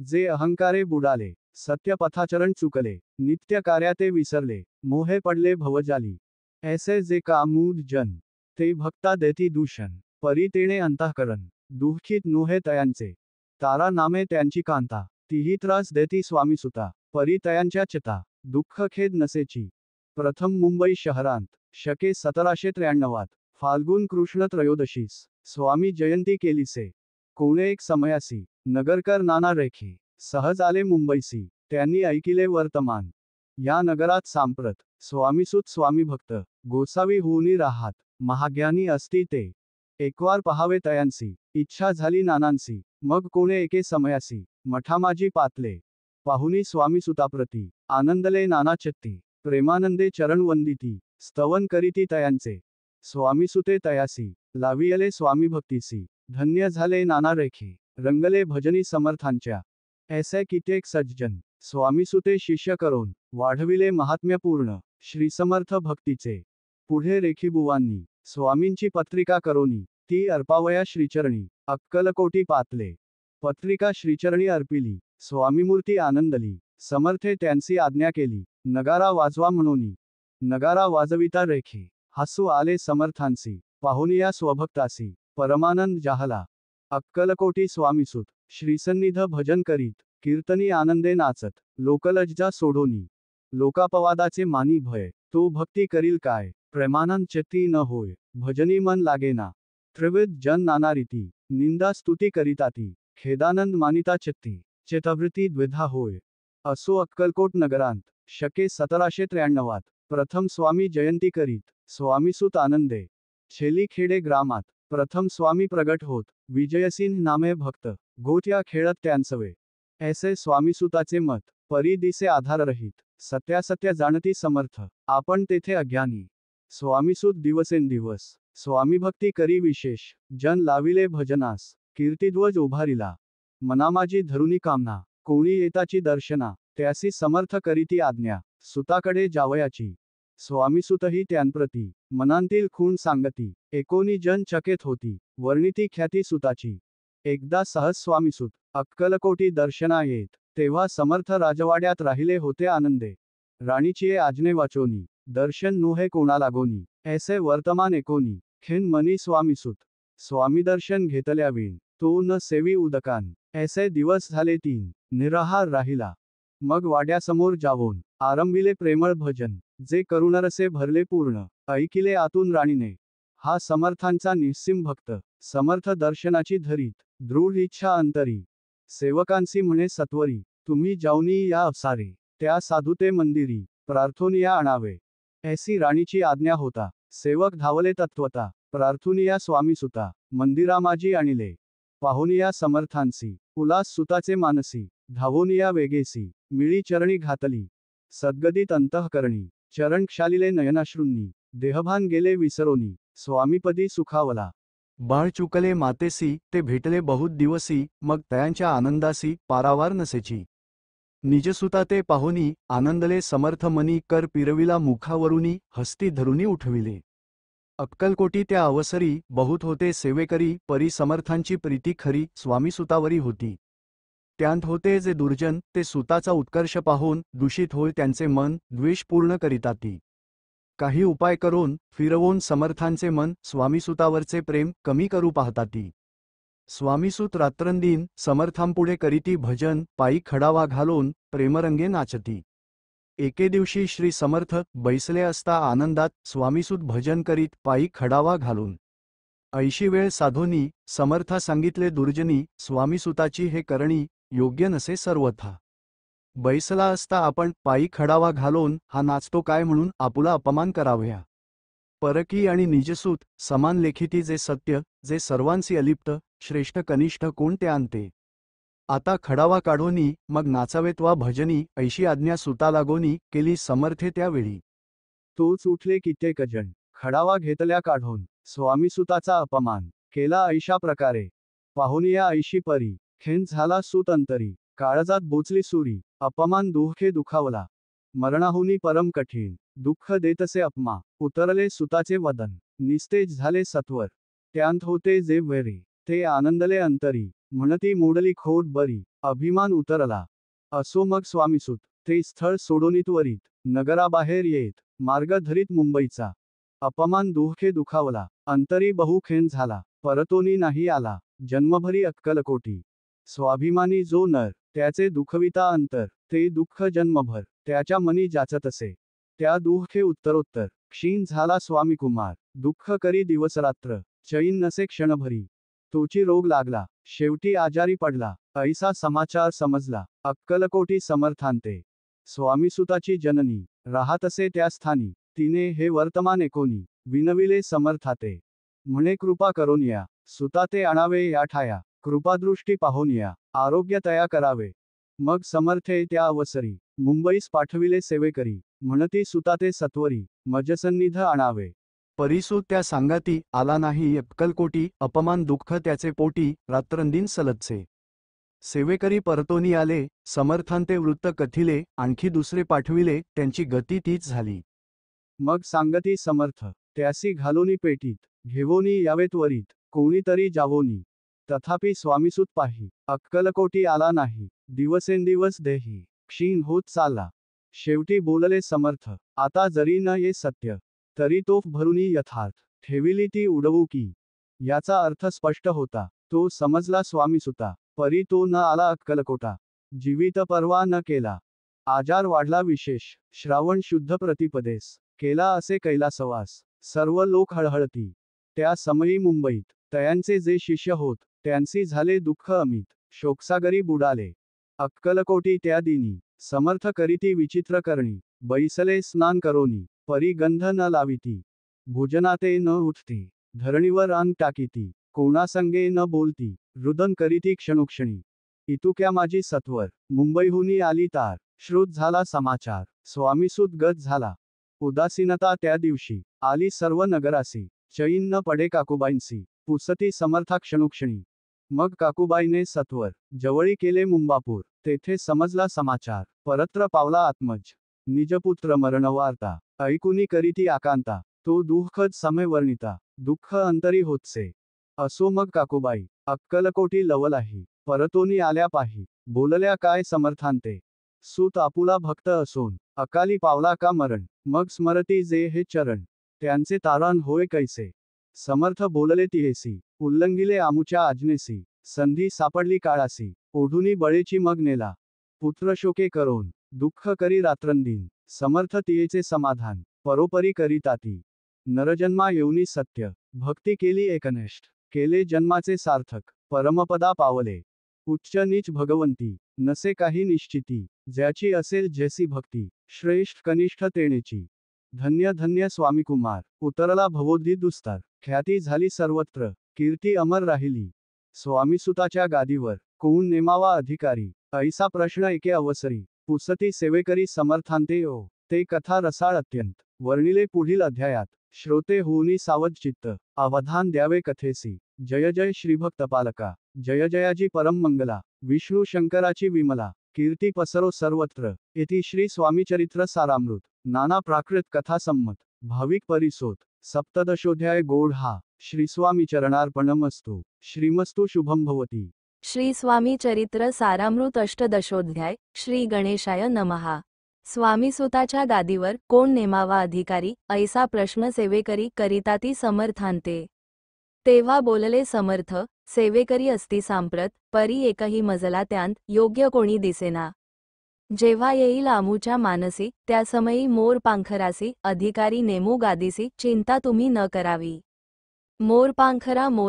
जे अहंकारे बुडाले, सत्य पथाचरण चुकले, नित्य कार्याते विसरले, मोहे पडले भवजाली. ऐसे जे कामूद जन, ते भक्ता देती दूषण, परी तेणे अंतःकरण, दुःखीत नोहे तयांचे. तारा नामे त्यांची कांता, तीही त्रास देती स्वामीसुता, परी तयांच्या चिता, दुःख खेद नसेची. प्रथम मुंबई शहरांत, शके 1793, फाल्गुन कृष्ण त्रयोदशीस, स्वामी जयंती केलीसे. कोणे एक समयासी, नगरकर नाना रेखे, सहज आले मुंबईसी, त्यांनी ऐकिले वर्तमान. या नगरात सांप्रत, स्वामीसूत स्वामी भक्त, गोसावी होऊनी राहात, महाज्ञानी असती ते. एकवार पहावे तयांसी, इच्छा झाली नानांसी, मग कोणे एके समयासी, मठामाजी पातले. पाहुनी स्वामीसुताप्रती, आनंदले नाना चित्ती, प्रेमानंदे चरण वंदिती, स्तवन करीती तयांचे. स्वामीसुते तयासी, लावियले स्वामी भक्तीसी, धन्य झाले नाना रेखे, रंगले भजनी समर्थांच्या. ऐसे कित्येक सज्जन, स्वामीसुते शिष्य करून, वाढविले महात्म्यपूर्ण, श्रीसमर्थ भक्तीचे. पुढे रेखीबुवांनी, स्वामींची पत्रिका करोनी, ती अर्पावया श्रीचरणी, अक्कलकोटी पातले. पत्रिका श्रीचरणी अर्पिली, स्वामीमूर्ती आनंदली, समर्थे त्यांची आज्ञा केली, नगारा वाजवा म्हणोनी. नगारा वाजविता रेखे, हसू आले समर्थांसी, पाहुनिया स्वभक्तासी, परमानंद जाहला. अक्कलकोटी स्वामीसूत, श्रीसन्निध भजन करीत, कीर्तनी आनंदे नाचत, लोकलज्जा सोडोनी. लोकापवादाचे मानी भय, तो भक्ती करील काय, प्रेमानंद चित्ती न होय, भजनी मन लागेना. त्रिविध जन नाना रीती, निंदा स्तुती करीताती, खेदानंद मानिता चित्ती, चितवृत्ती द्विधा होय. असो अक्कलकोट नगरांत, शके 1793, प्रथम स्वामी जयंती करीत, स्वामीसूत आनंदे. छेली खेडे ग्रामात, प्रथम स्वामी प्रगट होत, विजयसिंह नामे भक्त, गोट्या खेळत त्यांसवे. ऐसे स्वामीसुताचे मत, परी दिसे आधाररहित, सत्यासत्य जाणती समर्थ, आपण तेथे अज्ञानी. स्वामीसूत दिवसेंदिवस, स्वामीभक्ती करी विशेष, जन लाविले भजनास, कीर्तिध्वज उभारिला. मनामाजी धरुनी कामना, कोणी येताची दर्शना, त्यासी समर्थ करीती आज्ञा, सुताकडे जावयाची. स्वामीसुतही त्यांप्रती, मनांतील खूण सांगती, एकोणी जन चकित होती, वर्णिती ख्याती सुताची. एकदा सहज स्वामीसूत, अक्कलकोटी दर्शना येत, तेव्हा समर्थ राजवाड्यात राहिले होते आनंदे. राणीचीये आज्ञे वाचोनी, दर्शन नोहे कोणा लागोनी. ऐसे वर्तमान एकोनी, खिन मनी स्वामीसूत. स्वामीदर्शन घेतल्यावेळी, तो न सेवी उदकान. ऐसे दिवस झाले 3, निराहार राहिला. मग वाड्यासमोर जावून, आरंभिले प्रेमळ भजन, जे करुणरसे भरले पूर्ण, ऐकिले आतून राणीने. हा समर्थांचा निस्सीम भक्त, समर्थ दर्शनाची धरीत, दृढ इच्छा अंतरी. सेवकांसी म्हणे सत्वरी, तुम्ही जाऊनी या अवसारे, त्या साधुते मंदिरी, प्रार्थोनिया आणावे. ऐसी राणीची आज्ञा होता. सेवक धावले तत्वता, प्रार्थुनिया स्वामीसुता, मंदिरामाजी आणिले. पाहुनिया समर्थांसी, उलास सुताचे मानसी, धावोनिया वेगेसी, मिळी चरणी घातली. सद्गदित अंतःकरणी, चरण क्षालिले नयनाश्रूंनी, देहभान गेले विसरोनी, स्वामीपदी सुखावला. बाळ चुकले मातेसी, ते भेटले बहुत दिवसी, मग तयांच्या आनंदासी, पारावार नसेची. निजसुता ते पाहुनी आनंदले समर्थ मनी कर पिरविला मुखावरुनी हस्ती धरुनी उठविले. अक्कलकोटी त्या अवसरी बहुत होते सेवेकरी परी समर्थांची प्रीती खरी स्वामीसुतावरी होती. त्यांत होते जे दुर्जन ते सुताचा उत्कर्ष पाहून दूषित होय त्यांचे मन द्वेष पूर्ण करिताती. काही उपाय करून फिरवून समर्थांचे मन स्वामीसुतावरचे प्रेम कमी करू पाहताती. स्वामीसूत रात्रंदिन समर्थांपुढे करीती भजन पायी खडावा घालून प्रेमरंगे नाचती. एके दिवशी श्री समर्थ बैसले असता आनंदात स्वामीसूत भजन करीत पायी खडावा घालून. ऐशी वेळ साधोनी समर्था सांगितले दुर्जनी स्वामीसूताची हे करणी योग्य नसे सर्वथा. बैसला असता आपण पायी खडावा घालून हा नाचतो काय म्हणून आपुला अपमान करावया. परकी आणि निजसूत समान लेखिती जे सत्य जे सर्वांसी अलिप्त श्रेष्ठ कनिष्ठ कोण ते आणते. आता खडावा काढोनी मग नाचावेत वा भजनी ऐशी आज्ञा सुता लागोनी केली समर्थे त्यावेळी. तोच उठले कित्येक जण खडावा घेतल्या काढून स्वामीसुताचा अपमान केला ऐशा प्रकारे. पाहुनिया ऐशी परी खेन झाला सूत अंतरी काळजात बोचली सुरी अपमान दुःखे दुखावला. मरणाहुनी परम कठीण दुःख देतसे अपमा उतरले सुताचे वदन निस्तेज झाले सत्वर. त्यांत होते जे वैरी ते आनंदले अंतरी म्हणती मोडली खोट बरी अभिमान उतरला. असो मग स्वामीसूत ते स्थळ सोडोनीत वरीत नगराबाहेर येत मार्ग धरीत मुंबईचा. अपमान दुःखे दुखावला अंतरी बहुखेन झाला परतोनी नाही आला जन्मभरी अक्कलकोटी. स्वाभिमानी जो नर त्याचे दुखविता अंतर ते दुःख जन्मभर त्याच्या मनी जाचतसे. त्या दुःखे उत्तरोत्तर क्षीण झाला स्वामीकुमार दुःख करी दिवसरात्र चैन नसे क्षणभरी. तोची रोग लागला शेवटी आजारी पडला ऐसा समाचार समजला अक्कलकोटी समर्थांते. स्वामीसुताची जननी राहतसे त्या स्थानी तिने हे वर्तमान ऐकोनी विनविले समर्थाते. म्हणे कृपा करून या सुताते आणावे या ठाया कृपादृष्टी पाहून या आरोग्य तया करावे. मग समर्थे त्या अवसरी मुंबईस पाठविले सेवेकरी म्हणती सुताते सत्वरी मजसन्निध आणावे. परिसूत त्या सांगाती आला नाही अक्कलकोटी अपमान दुःख त्याचे पोटी रात्रंदिन सलतसे. सेवेकरी परतोनी आले समर्थांते वृत्त कथिले आणखी दुसरे पाठविले त्यांची गती तीच झाली. मग सांगती समर्थ त्यासी घालोनी पेटीत घेवोनी यावे त्वरित कोणीतरी जावोनी. तथापि स्वामीसूत पाही अक्कलकोटी आला नाही दिवसेंदिवस देही क्षीण होत चालला. शेवटी बोलले समर्थ आता जरी न ये सत्य तरी तोफ भरुनी यथार्थ ठेविली ती उडवू की. याचा अर्थ स्पष्ट होता तो समजला स्वामीसुता परी तो न आला अक्कलकोटा. जीवित परवा न केला आजार वाढला विशेष श्रावण शुद्ध प्रतिपदेस केला असे कैलासवास. सर्व लोक हळहळती त्या समयी मुंबईत तयांचे जे शिष्य होत त्यांसी झाले दुःख अमित शोकसागरी बुडाले. अक्कलकोटी त्या दिनी समर्थ करीती विचित्र करणी बैसले स्नान करोनी परी गंध न लाविती भोजनाते न उठती धरणीवर अंग टाकीती कोणासंगे न बोलती रुदन करीती क्षणोक्षणी. इतुक्या माझी सत्वर मुंबईहुनी आली तार श्रुत झाला समाचार स्वामीसूत गत झाला. उदासीनता त्या दिवशी आली सर्व नगरासी चैन न पडे काकुबाईंसी पुसती समर्था क्षणोक्षणी. मग काकुबाईने सत्वर जवळी केले मुंबापूर तेथे समजला समाचार परत्र पावला आत्मज. निजपुत्र मरणवार्ता ऐकुनी करीती आकांता तो दुःखद समय वर्णिता दुःख अंतरी होतसे. असो मग काकुबाई अक्कलकोटी लवलाही परतोनी आल्या पाही बोलल्या काय समर्थांते. सूत आपुला भक्त असून अकाली पावला का मरण मग स्मरती जे हे चरण त्यांचे तारण होय कैसे. समर्थ बोलले तिहेसी उल्लंघिले आमुच्या आज्ञेसी संधी सापडली काळासी ओढुनी बळेची मग नेला. पुत्र शोके करोन दुःख करी रात्रंदिन समर्थ तियेचे समाधान परोपरी करीताती. नरजन्मा येऊनी सत्य भक्ती केली एकनिष्ठ केले जन्माचे सार्थक परमपदा पावले. उच्च नीच भगवंती नसे काही निश्चिती ज्याची असेल जैसी भक्ती श्रेष्ठ कनिष्ठ तेणेची. धन्य धन्य स्वामीकुमार उतरला भवोद्धी दुस्तार ख्याती झाली सर्वत्र कीर्ती अमर राहिली. स्वामीसुताच्या गादीवर कोण नेमावा अधिकारी ऐसा प्रश्न एके अवसरी पुसती सेवेकरी समर्थांते ओ. ते कथा रसाळ अत्यंत वर्णिले पुढील अध्यायात. श्रोते होऊनी सावध चित्त अवधान द्यावे कथेसी. जय जय श्रीभक्तपालका जय जयाजी परम मंगला विष्णू शंकराची विमला कीर्ती पसरो सर्वत्र. इति श्री स्वामीचरित्र सारामृत नाना प्राकृत कथा संमत भाविक परिसोत सप्तदशोध्याय गोड हा. श्री स्वामी चरणार्पणमस्तु. श्रीमस्तु शुभम भवती. श्री स्वामी चरित्र सारामृत अष्टदशोध्याय. श्री गणेशाय नमहा. स्वामीसुताच्या गादीवर कोण नेमावा अधिकारी, ऐसा प्रश्न सेवेकरी करिताती समर्थांते. तेव्हा बोलले समर्थ, सेवेकरी असती सांप्रत, परी एकही मजला त्यांत योग्य कोणी दिसेना. जेव्हा येईल आमूच्या मानसी, त्या समयी मोर पांखरासी, अधिकारी नेमू गादीसी, चिंता तुम्ही न करावी. मोर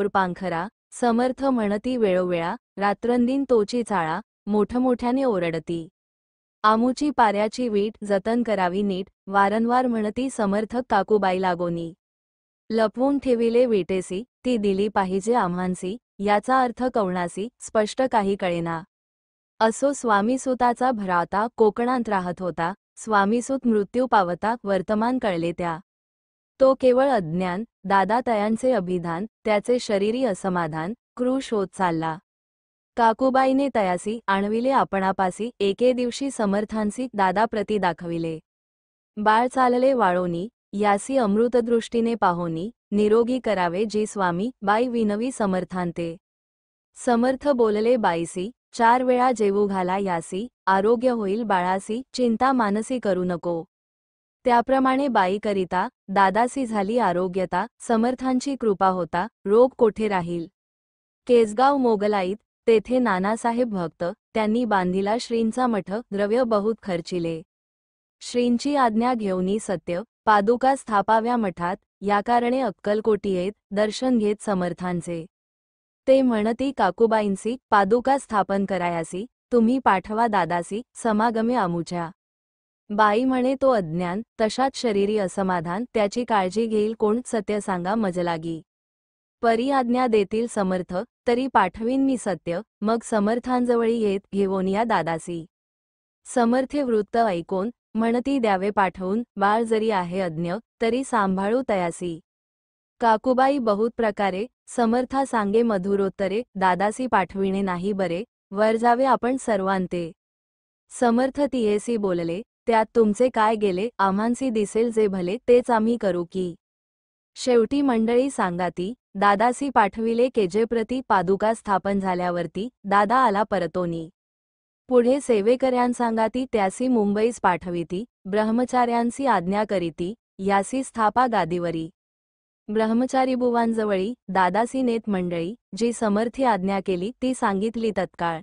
पांखरा, समर्थ म्हणती वेळोवेळा, रात्रंदिन तोची चाळा, मोठमोठ्याने ओरडती. आमूची पाऱ्याची वीट जतन करावी नीट, वारंवार म्हणती समर्थ काकूबाई लागोनी. लपवून ठेविले विटेसी, ती दिली पाहिजे आम्हांसी, याचा अर्थ कवणासी, स्पष्ट काही कळेना. असो स्वामीसुताचा भ्राता कोकणांत राहत होता. स्वामीसुत मृत्यू पावता वर्तमान कळले त्या. तो केवळ अज्ञान, दादा तयांचे अभिधान, त्याचे शरीरी असमाधान, क्रूश होत चालला. काकूबाईने तयासी आणविले आपणापासी, एके दिवशी समर्थांसी दादा प्रती दाखविले. बाळ चालले वाळोनी, यासी अमृतदृष्टीने पाहोनी, निरोगी करावे जी स्वामी बाई विनवी समर्थांते. समर्थ बोलले बाईसी, 4 वेळा जेवू घाला यासी, आरोग्य होईल बाळासी, चिंता मानसी करू नको. त्याप्रमाणे बाई करिता दादासी झाली आरोग्यता, समर्थांची कृपा होता, रोग कोठे राहील. केसगाव मोगलाईत, तेथे नानासाहेब भक्त, त्यांनी बांधिला श्रींचा मठ, द्रव्य बहुत खर्चिले. श्रींची आज्ञा घेऊनी सत्य पादुका स्थापाव्या मठात, याकारणे अक्कलकोटी येत दर्शन घेत समर्थांचे. ते म्हणती काकूबाईंसी पादुका स्थापन करायासी, तुम्ही पाठवा दादासी, समागमे आमुच्या. बाई म्हणे तो अज्ञान, तशात शरीरी असमाधान, त्याची काळजी घेईल कोण, सत्य सांगा मजलागी. परी आज्ञा देतील समर्थ, तरी पाठवीन मी सत्य, मग समर्थांजवळी येत घेऊन या दादासी. समर्थे वृत्त ऐकून म्हणती द्यावे पाठवून, बाळ जरी आहे अज्ञ, तरी सांभाळू तयासी. काकूबाई बहुत प्रकारे, समर्था सांगे मधुरोत्तरे, दादासी पाठविणे नाही बरे, वर जावे आपण सर्वांते. समर्थ तियेसी बोलले, त्यात तुमचे काय गेले, आम्हांसी दिसेल जे भले, तेच आम्ही करू की. शेवटी मंडळी सांगाती, दादासी पाठविले केजेप्रती पादुका स्थापन झाल्यावरती, दादा आला परतोनी. पुढे सेवेकऱ्यांसांगाती त्यासी मुंबईस पाठविती, ब्रह्मचार्यांसी आज्ञा करीती, यासी स्थापा गादीवरी. ब्रह्मचारीबुवांजवळी दादासी नेत मंडळी, जी समर्थी आज्ञा केली ती सांगितली तत्काळ.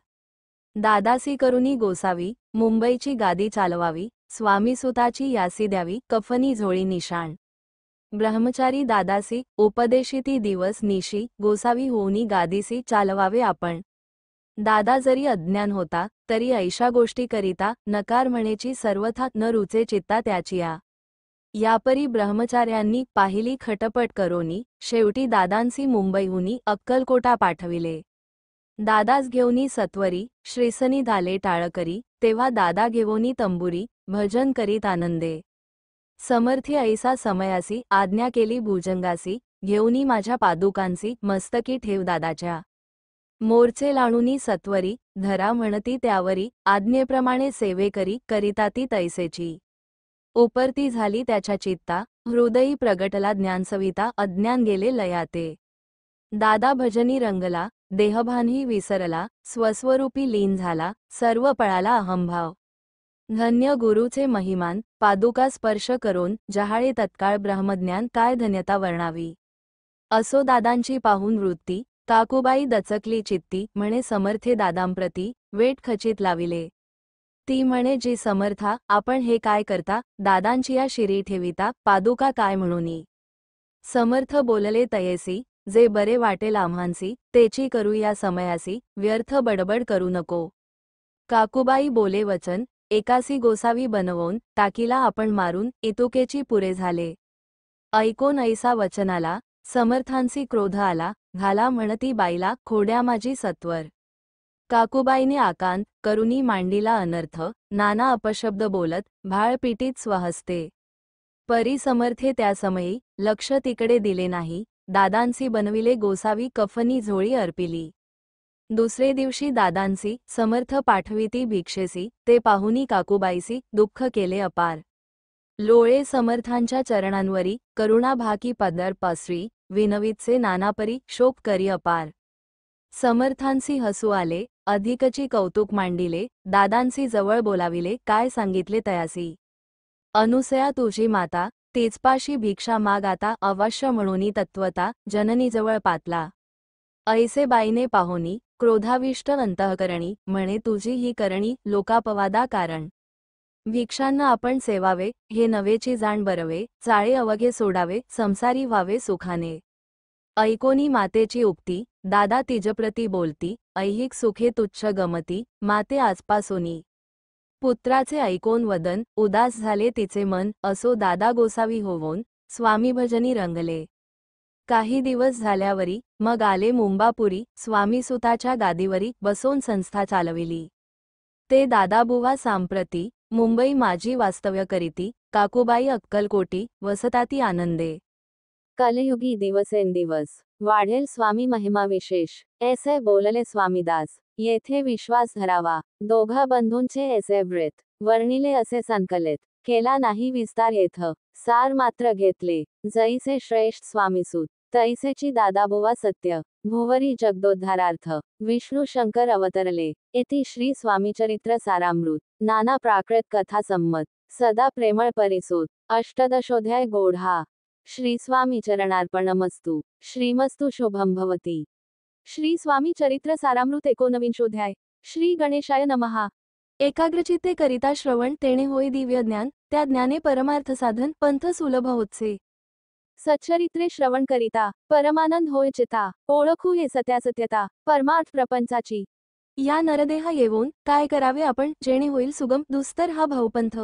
दादासी करुनी गोसावी, मुंबईची गादी चालवावी, स्वामीसुताची यासी द्यावी, कफनी झोळी निशाण. ब्रह्मचारी दादासी उपदेशिती दिवस निशी, गोसावी होऊनी गादीसी चालवावे आपण. दादा जरी अज्ञान होता, तरी ऐशा गोष्टी करिता, नकार म्हणेची सर्वथा न रुचे चित्ता त्याचिया. यापरी ब्रह्मचार्यांनी पाहिली खटपट करोनी, शेवटी दादांसी मुंबईहुनी अक्कलकोटा पाठविले. दादास घेऊनी सत्वरी, श्रीसनी धाले टाळकरी, तेव्हा दादा घेऊनी तंबुरी, भजन करीत आनंदे. समर्थी ऐसा समयासी, आज्ञा केली भुजंगासी, घेऊनी माझ्या पादुकांसी, मस्तकी ठेव दादाच्या. मोर्चे लाणुनी सत्वरी, धरा म्हणती त्यावरी, आज्ञेप्रमाणे सेवेकरी, करिताती तैसेची. उपरती झाली त्याच्या चित्ता, हृदयी प्रगटला ज्ञानसविता, अज्ञान गेले लयाते. दादा भजनी रंगला, देहभानही विसरला, स्वस्वरूपी लीन झाला, सर्व पळाला अहंभाव. धन्य गुरुचे महिमान, पादुका स्पर्श करून, जहाळे तत्काळ ब्रह्मज्ञान, काय धन्यता वर्णावी. असो दादांची पाहून वृत्ती, काकूबाई दचकली चित्ती, म्हणे समर्थे दादांप्रती, वेट खचित लाविले. ती म्हणे जी समर्था, आपण हे काय करता, दादांची या शिरी ठेविता, पादुका काय म्हणूनी. समर्थ बोलले तयेसी, जे बरे वाटेल आम्हांसी, तेची करू या समयासी, व्यर्थ बडबड करू नको. काकूबाई बोले वचन, एकासी गोसावी बनवून, टाकीला आपण मारून, इतुकेची पुरे झाले. ऐकोन ऐसा वचनाला, समर्थांसी क्रोध आला, घाला म्हणती बाईला, खोड्या माझी सत्वर. काकूबाईने आकांत करुनी मांडीला अनर्थ, नाना अपशब्द बोलत, भाळ पिटीत स्वहस्ते. परी समर्थे त्या समयी, लक्ष तिकडे दिले नाही, दादांसी बनविले गोसावी कफनी झोळी अर्पिली. दुसरे दिवशी दादांसी समर्थ पाठविती भिक्षेसी ते पाहुनी काकूबाईसी दुःख केले अपार. लोळे समर्थांच्या चरणांवरी करुणा भाकी पदर पसरी विनवीतसे नानापरी शोक करी अपार. समर्थांसी हसू आले अधिकची कौतुक मांडिले दादांसी जवळ बोलाविले काय सांगितले तयासी. अनुसया तुझी माता तेचपाशी भिक्षा माग आता अवश्य म्हणूनी तत्वता जननीजवळ पातला. ऐसे बाईने पाहुनी क्रोधाविष्ट अंतःकरणी म्हणे तुझी ही करणी लोकापवादा कारण. भिक्षांना आपण सेवावे हे नवेची जाण बरवे चाळे अवघे सोडावे संसारी व्हावे सुखाने. ऐकोनी मातेची उक्ती दादा तिजप्रती बोलती ऐहिक सुखे तुच्छ गमती माते आजपासोनी. पुत्राचे ऐकोन वदन उदास झाले तिचे मन असो दादा गोसावी होवून स्वामी भजनी रंगले. काही दिवस झाल्यावरी मग आले मुंबापुरी स्वामी सुताच्या गादीवरी बसवून संस्था चालविली. ते दादाबुवा सांप्रती मुंबई माझी वास्तव्य करीती काकूबाई अक्कलकोटी वसताती आनंदे. कलयुगी दिवसेंदिवस वाढेल स्वामी महिमा विशेष ऐसे बोलले स्वामीदास. येथे विश्वास धरावा दोघा बंधूंचे ऐसे व्रत वर्णिले असे संकलित केला नाही विस्तार येथ. सार मात्र घेतले जैसे श्रेष्ठ स्वामीसूत तैसेची दादाबुवा सत्य भुवरी जगदोद्धारार्थ विष्णू शंकर अवतरले. इति श्री स्वामीचरित्र सारामृत नाना प्राकृत कथा संमत सदा प्रेमळ परिसूत अष्टदशोध्याय गोढा. श्री स्वामी चरणार्पणमस्तु. श्रीमस्तु शुभम भवती. श्री स्वामी चरित्र सारामृत 19 श्री गणेशाय नमः. एकाग्रचित्ते करिता श्रवण तेणे होय दिव्य ज्ञान त्या ज्ञाने परमार्थ साधन पंथ सुलभ होतसे. सच्चरित्रे श्रवण करिता परमानंद होय चिता ओळखू हे सत्यासत्यता परमार्थ प्रपंचाची. या नरदेहा येऊन काय करावे आपण जेणे होईल सुगम दुस्तर हा भावपंथ.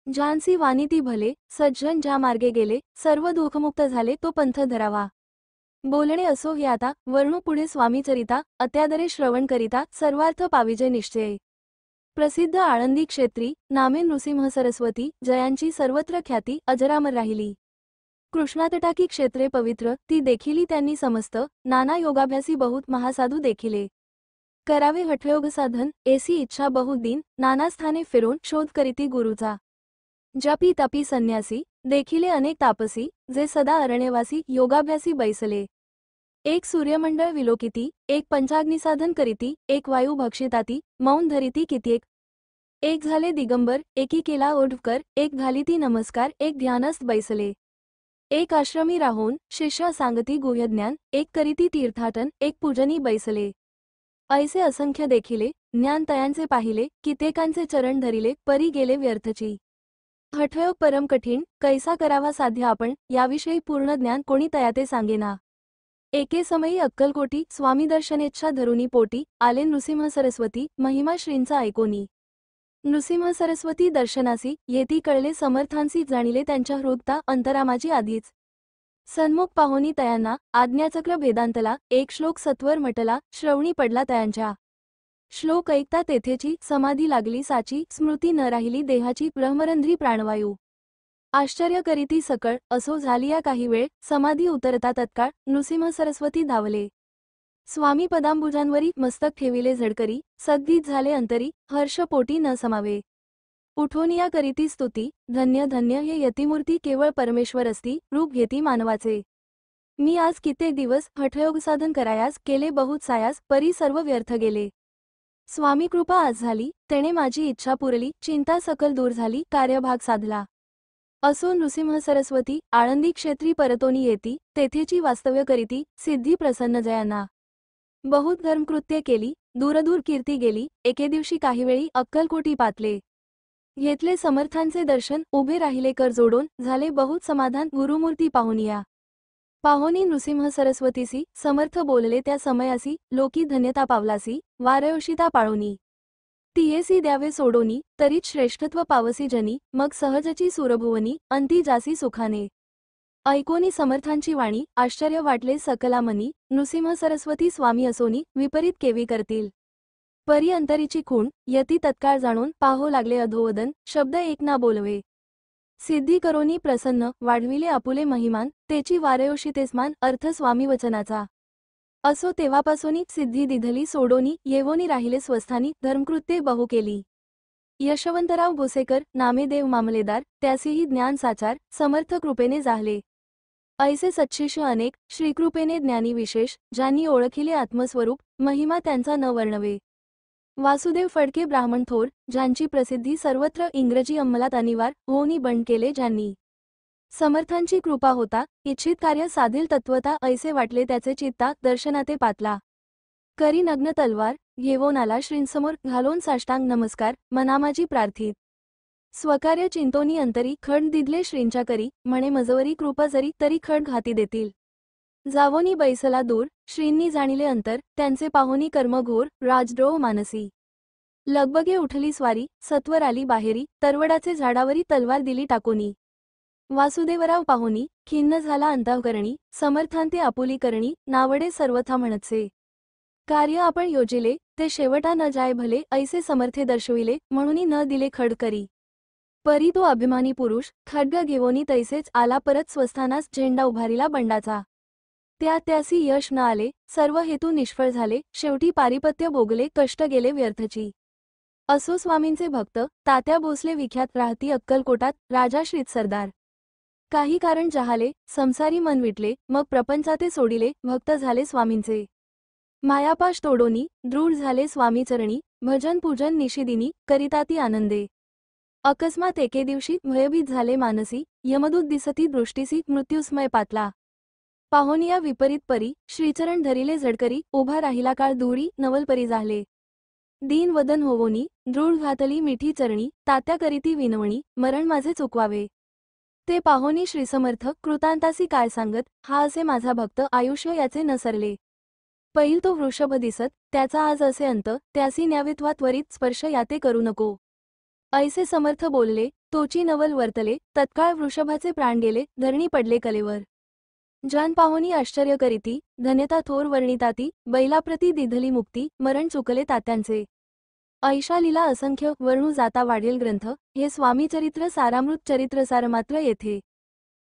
ज्यांसी वानिती भले सज्जन ज्या मार्गे गेले सर्व दुःखमुक्त झाले तो पंथ धरावा. बोलणे असो हे आता वर्णू पुढे स्वामीचरिता अत्यादरे श्रवण करिता सर्वार्थ पाविजे निश्चय. प्रसिद्ध आळंदी क्षेत्री नामे नृसिंह सरस्वती जयांची सर्वत्र ख्याती अजरामर राहिली. कृष्णातटाकी क्षेत्रे पवित्र ती देखिली त्यांनी समस्त नाना योगाभ्यासी बहुत महासाधू देखिले. करावे हठयोग साधन ऐसी इच्छा बहुत दिन नाना स्थाने फिरून शोध करीती गुरुचा. जपी तपी संन्यासी देखिले अनेक तापसी जे सदा अरण्यवासी योगाभ्यासी बैसले. एक सूर्यमंडळ विलोकिती एक पंचाग्निसाधन करीती एक वायू भक्षिताती मौन धरिती कित्येक. एक झाले दिगंबर एकी केला ओढकर एक घालिती नमस्कार एक ध्यानस्थ बैसले. एक आश्रमी राहून शिष्य सांगती गुह्यज्ञान एक करीती तीर्थाटन एक पूजनी बैसले. ऐसे असंख्य देखिले ज्ञान तयांचे पाहिले कित्येकांचे चरण धरिले परी गेले व्यर्थची. हठयोग परम कठीण कैसा करावा साध्य आपण याविषयी पूर्ण ज्ञान कोणी तयाते सांगेना. एके समयी अक्कलकोटी स्वामी दर्शनेच्छा धरुनी पोटी आले नृसिंह सरस्वती महिमा श्रींचा ऐकोनी. नृसिंह सरस्वती दर्शनासी येती कळले समर्थांसी जाणिले त्यांच्या हृदता अंतरामाची आधीच. सन्मुख पाहोनी तयांना आज्ञाचक्र भेदांतला एक श्लोक सत्वर म्हटला श्रवणी पडला तयांच्या. श्लोक ऐकता तेथेची समाधी लागली साची स्मृती न राहिली देहाची ब्रह्मरंध्री प्राणवायू. आश्चर्य करीती सकळ असो झालिया काही वेळ समाधी उतरता तत्काळ नृसिंह सरस्वती धावले. स्वामी पदांबुजांवरी मस्तक ठेविले झडकरी सद्गीत झाले अंतरी हर्ष पोटी न समावे. उठोनिया करीती स्तुती धन्य धन्य हे यतिमूर्ती केवळ परमेश्वर असती रूप घेती मानवाचे. मी आज कित्येक दिवस हठयोग साधन करायास केले बहुत सायास परी सर्व व्यर्थ गेले. स्वामी कृपा आज झाली तेणे माझी इच्छा पुरली चिंता सकल दूर झाली कार्यभाग साधला. असो नृसिंह सरस्वती आळंदी क्षेत्री परतोनी येती तेथेची वास्तव्य करीती सिद्धी प्रसन्न जयांना. बहुत धर्मकृत्ये केली दूरदूर कीर्ती गेली एके दिवशी काही वेळी अक्कलकोटी पातले. घेतले समर्थांचे दर्शन उभे राहिले कर जोडून झाले बहुत समाधान गुरुमूर्ती पाहुनिया. पाहोनी नृसिंह सरस्वतीसी समर्थ बोलले त्या समयासी लोकी धन्यता पावलासी वारयोषिता पाळोनी. तियेसी द्यावे सोडोनी तरीच श्रेष्ठत्व पावसी जनी मग सहजची सुरभुवनी अंती जासी सुखाने. ऐकोनी समर्थांची वाणी आश्चर्य वाटले सकलामनी नृसिंह सरस्वती स्वामी असोनी विपरीत केवी करतील. परी अंतरीची खूण यती तत्काळ जाणून पाहो लागले अधोवदन शब्द एक ना बोलवे. सिद्धी करोनी प्रसन्न वाढविले आपुले महिमान तेची वारयोषितेसमान अर्थ स्वामी वचनाचा. असो तेव्हापासून सिद्धी दिधली सोडोनी येवोनी राहिले स्वस्थानी धर्मकृत्ये बहु केली. यशवंतराव भोसेकर नामेदेव मामलेदार त्यासीही ज्ञान साचार समर्थ कृपेने जाहले. ऐसे सत्शिष्य अनेक श्रीकृपेने ज्ञानी विशेष ज्यांनी ओळखिले आत्मस्वरूप महिमा त्यांचा न वर्णवे. वासुदेव फडके ब्राह्मण थोर ज्यांची प्रसिद्धी सर्वत्र इंग्रजी अंमलात अनिवार होऊनी बंड केले ज्यांनी. समर्थांची कृपा होता इच्छित कार्य साधील तत्वता ऐसे वाटले त्याचे चित्ता दर्शनाते पातला. करी नग्न तलवार घेवोन आला श्रींसमोर घालोन साष्टांग नमस्कार मनामाजी प्रार्थित. स्वकार्य चिंतोनी अंतरी खड दिदले श्रींच्या करी म्हणे मजवरी कृपा जरी तरी खड घाती देतील. जावोनी बैसला दूर श्रींनी जाणिले अंतर त्यांचे पाहोनी कर्म घोर राजद्रोह मानसी. लगबगे उठली स्वारी सत्वर आली बाहेरी तरवडाचे झाडावरी तलवार दिली टाकोनी. वासुदेवराव पाहोनी खिन्न झाला अंतःकरणी समर्थांते आपुली करणी नावडे सर्वथा म्हणतसे. कार्य आपण योजिले ते शेवटा न जाय भले ऐसे समर्थे दर्शविले म्हणूनी न दिले खड करी. परी तो अभिमानी पुरुष खड्ग घेवोनी तैसेच आला परत स्वस्थानास झेंडा उभारिला बंडाचा. त्यासी यश न आले सर्व हेतू निष्फळ झाले शेवटी पारिपत्य भोगले कष्ट गेले व्यर्थची. असो स्वामींचे भक्त तात्या भोसले विख्यात राहती अक्कलकोटात राजा श्रीत सरदार. काही कारण जहाले संसारी मन विटले मग प्रपंचाते सोडिले भक्त झाले स्वामींचे. मायापाश तोडोनी दृढ झाले स्वामी चरणी भजन पूजन निशिदिनी करिताती आनंदे. अकस्मात एके दिवशी भयभीत झाले मानसी यमदूत दिसती दृष्टीसी मृत्युस्मय पातला. पाहोनिया विपरीत परी श्रीचरण धरिले झडकरी उभा राहिला काळ दूरी नवलपरी झाले. दीन वदन होवोनी दृढ घातली मिठी चरणी तात्या करीती विनवणी मरण माझे चुकवावे. ते पाहोनी श्रीसमर्थ कृतांतासी काय सांगत हा असे माझा भक्त आयुष्य याचे न सरले. पहिल तो वृषभ दिसत त्याचा आज असे अंत त्यासी न्यावित्वा त्वरित स्पर्श याते करू नको. ऐसे समर्थ बोलले तोची नवल वर्तले तत्काळ वृषभाचे प्राण गेले धरणी पडले कलेवर. जान पाहोनी आश्चर्य करीती धन्यता थोर वर्णिताती बैलाप्रती दिधली मुक्ती मरण चुकले तात्यांचे. ऐशा लीला असंख्य वर्णू जाता वाढेल ग्रंथ हे स्वामी चरित्र सारामृत चरित्रसार मात्र येथे.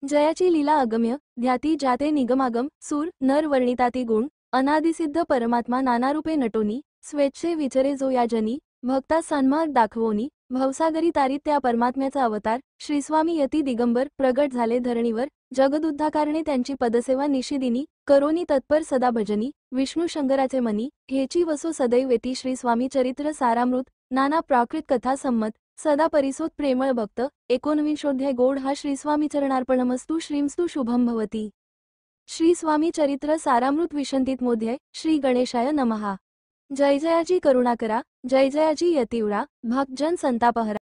जयाची लीला अगम्य ध्याती जाते निगमागम सूर नर वर्णिताती गुण अनादिसिद्ध परमात्मा नानारूपे नटोनी स्वेच्छे विचरे जो या जनी भक्ता सन्मार्ग दाखवोनी भवसागरी तारीत त्या परमात्म्याचा अवतार श्रीस्वामी यती दिगंबर प्रगट झाले धरणीवर जगदुद्धाकारणे त्यांची पदसेवा निशिदिनी करोनी तत्पर सदा भजनी विष्णू शंकराचे मनी हेची वसो सदैव येती श्री स्वामी चरित्र सारामृत नाना प्राकृत कथा संमत सदा परिसोत प्रेमळ भक्त 19 गोड हा श्रीस्वामी चरणार्पणमस्तु श्रीमस्तु शुभम भवती. श्री स्वामी चरित्र सारामृत विशंतीत मोध्याय श्री गणेशाय नमः. जय जयाजी करुणाकरा जय जयाजी यतीवरा भक्तजन संतापहरा.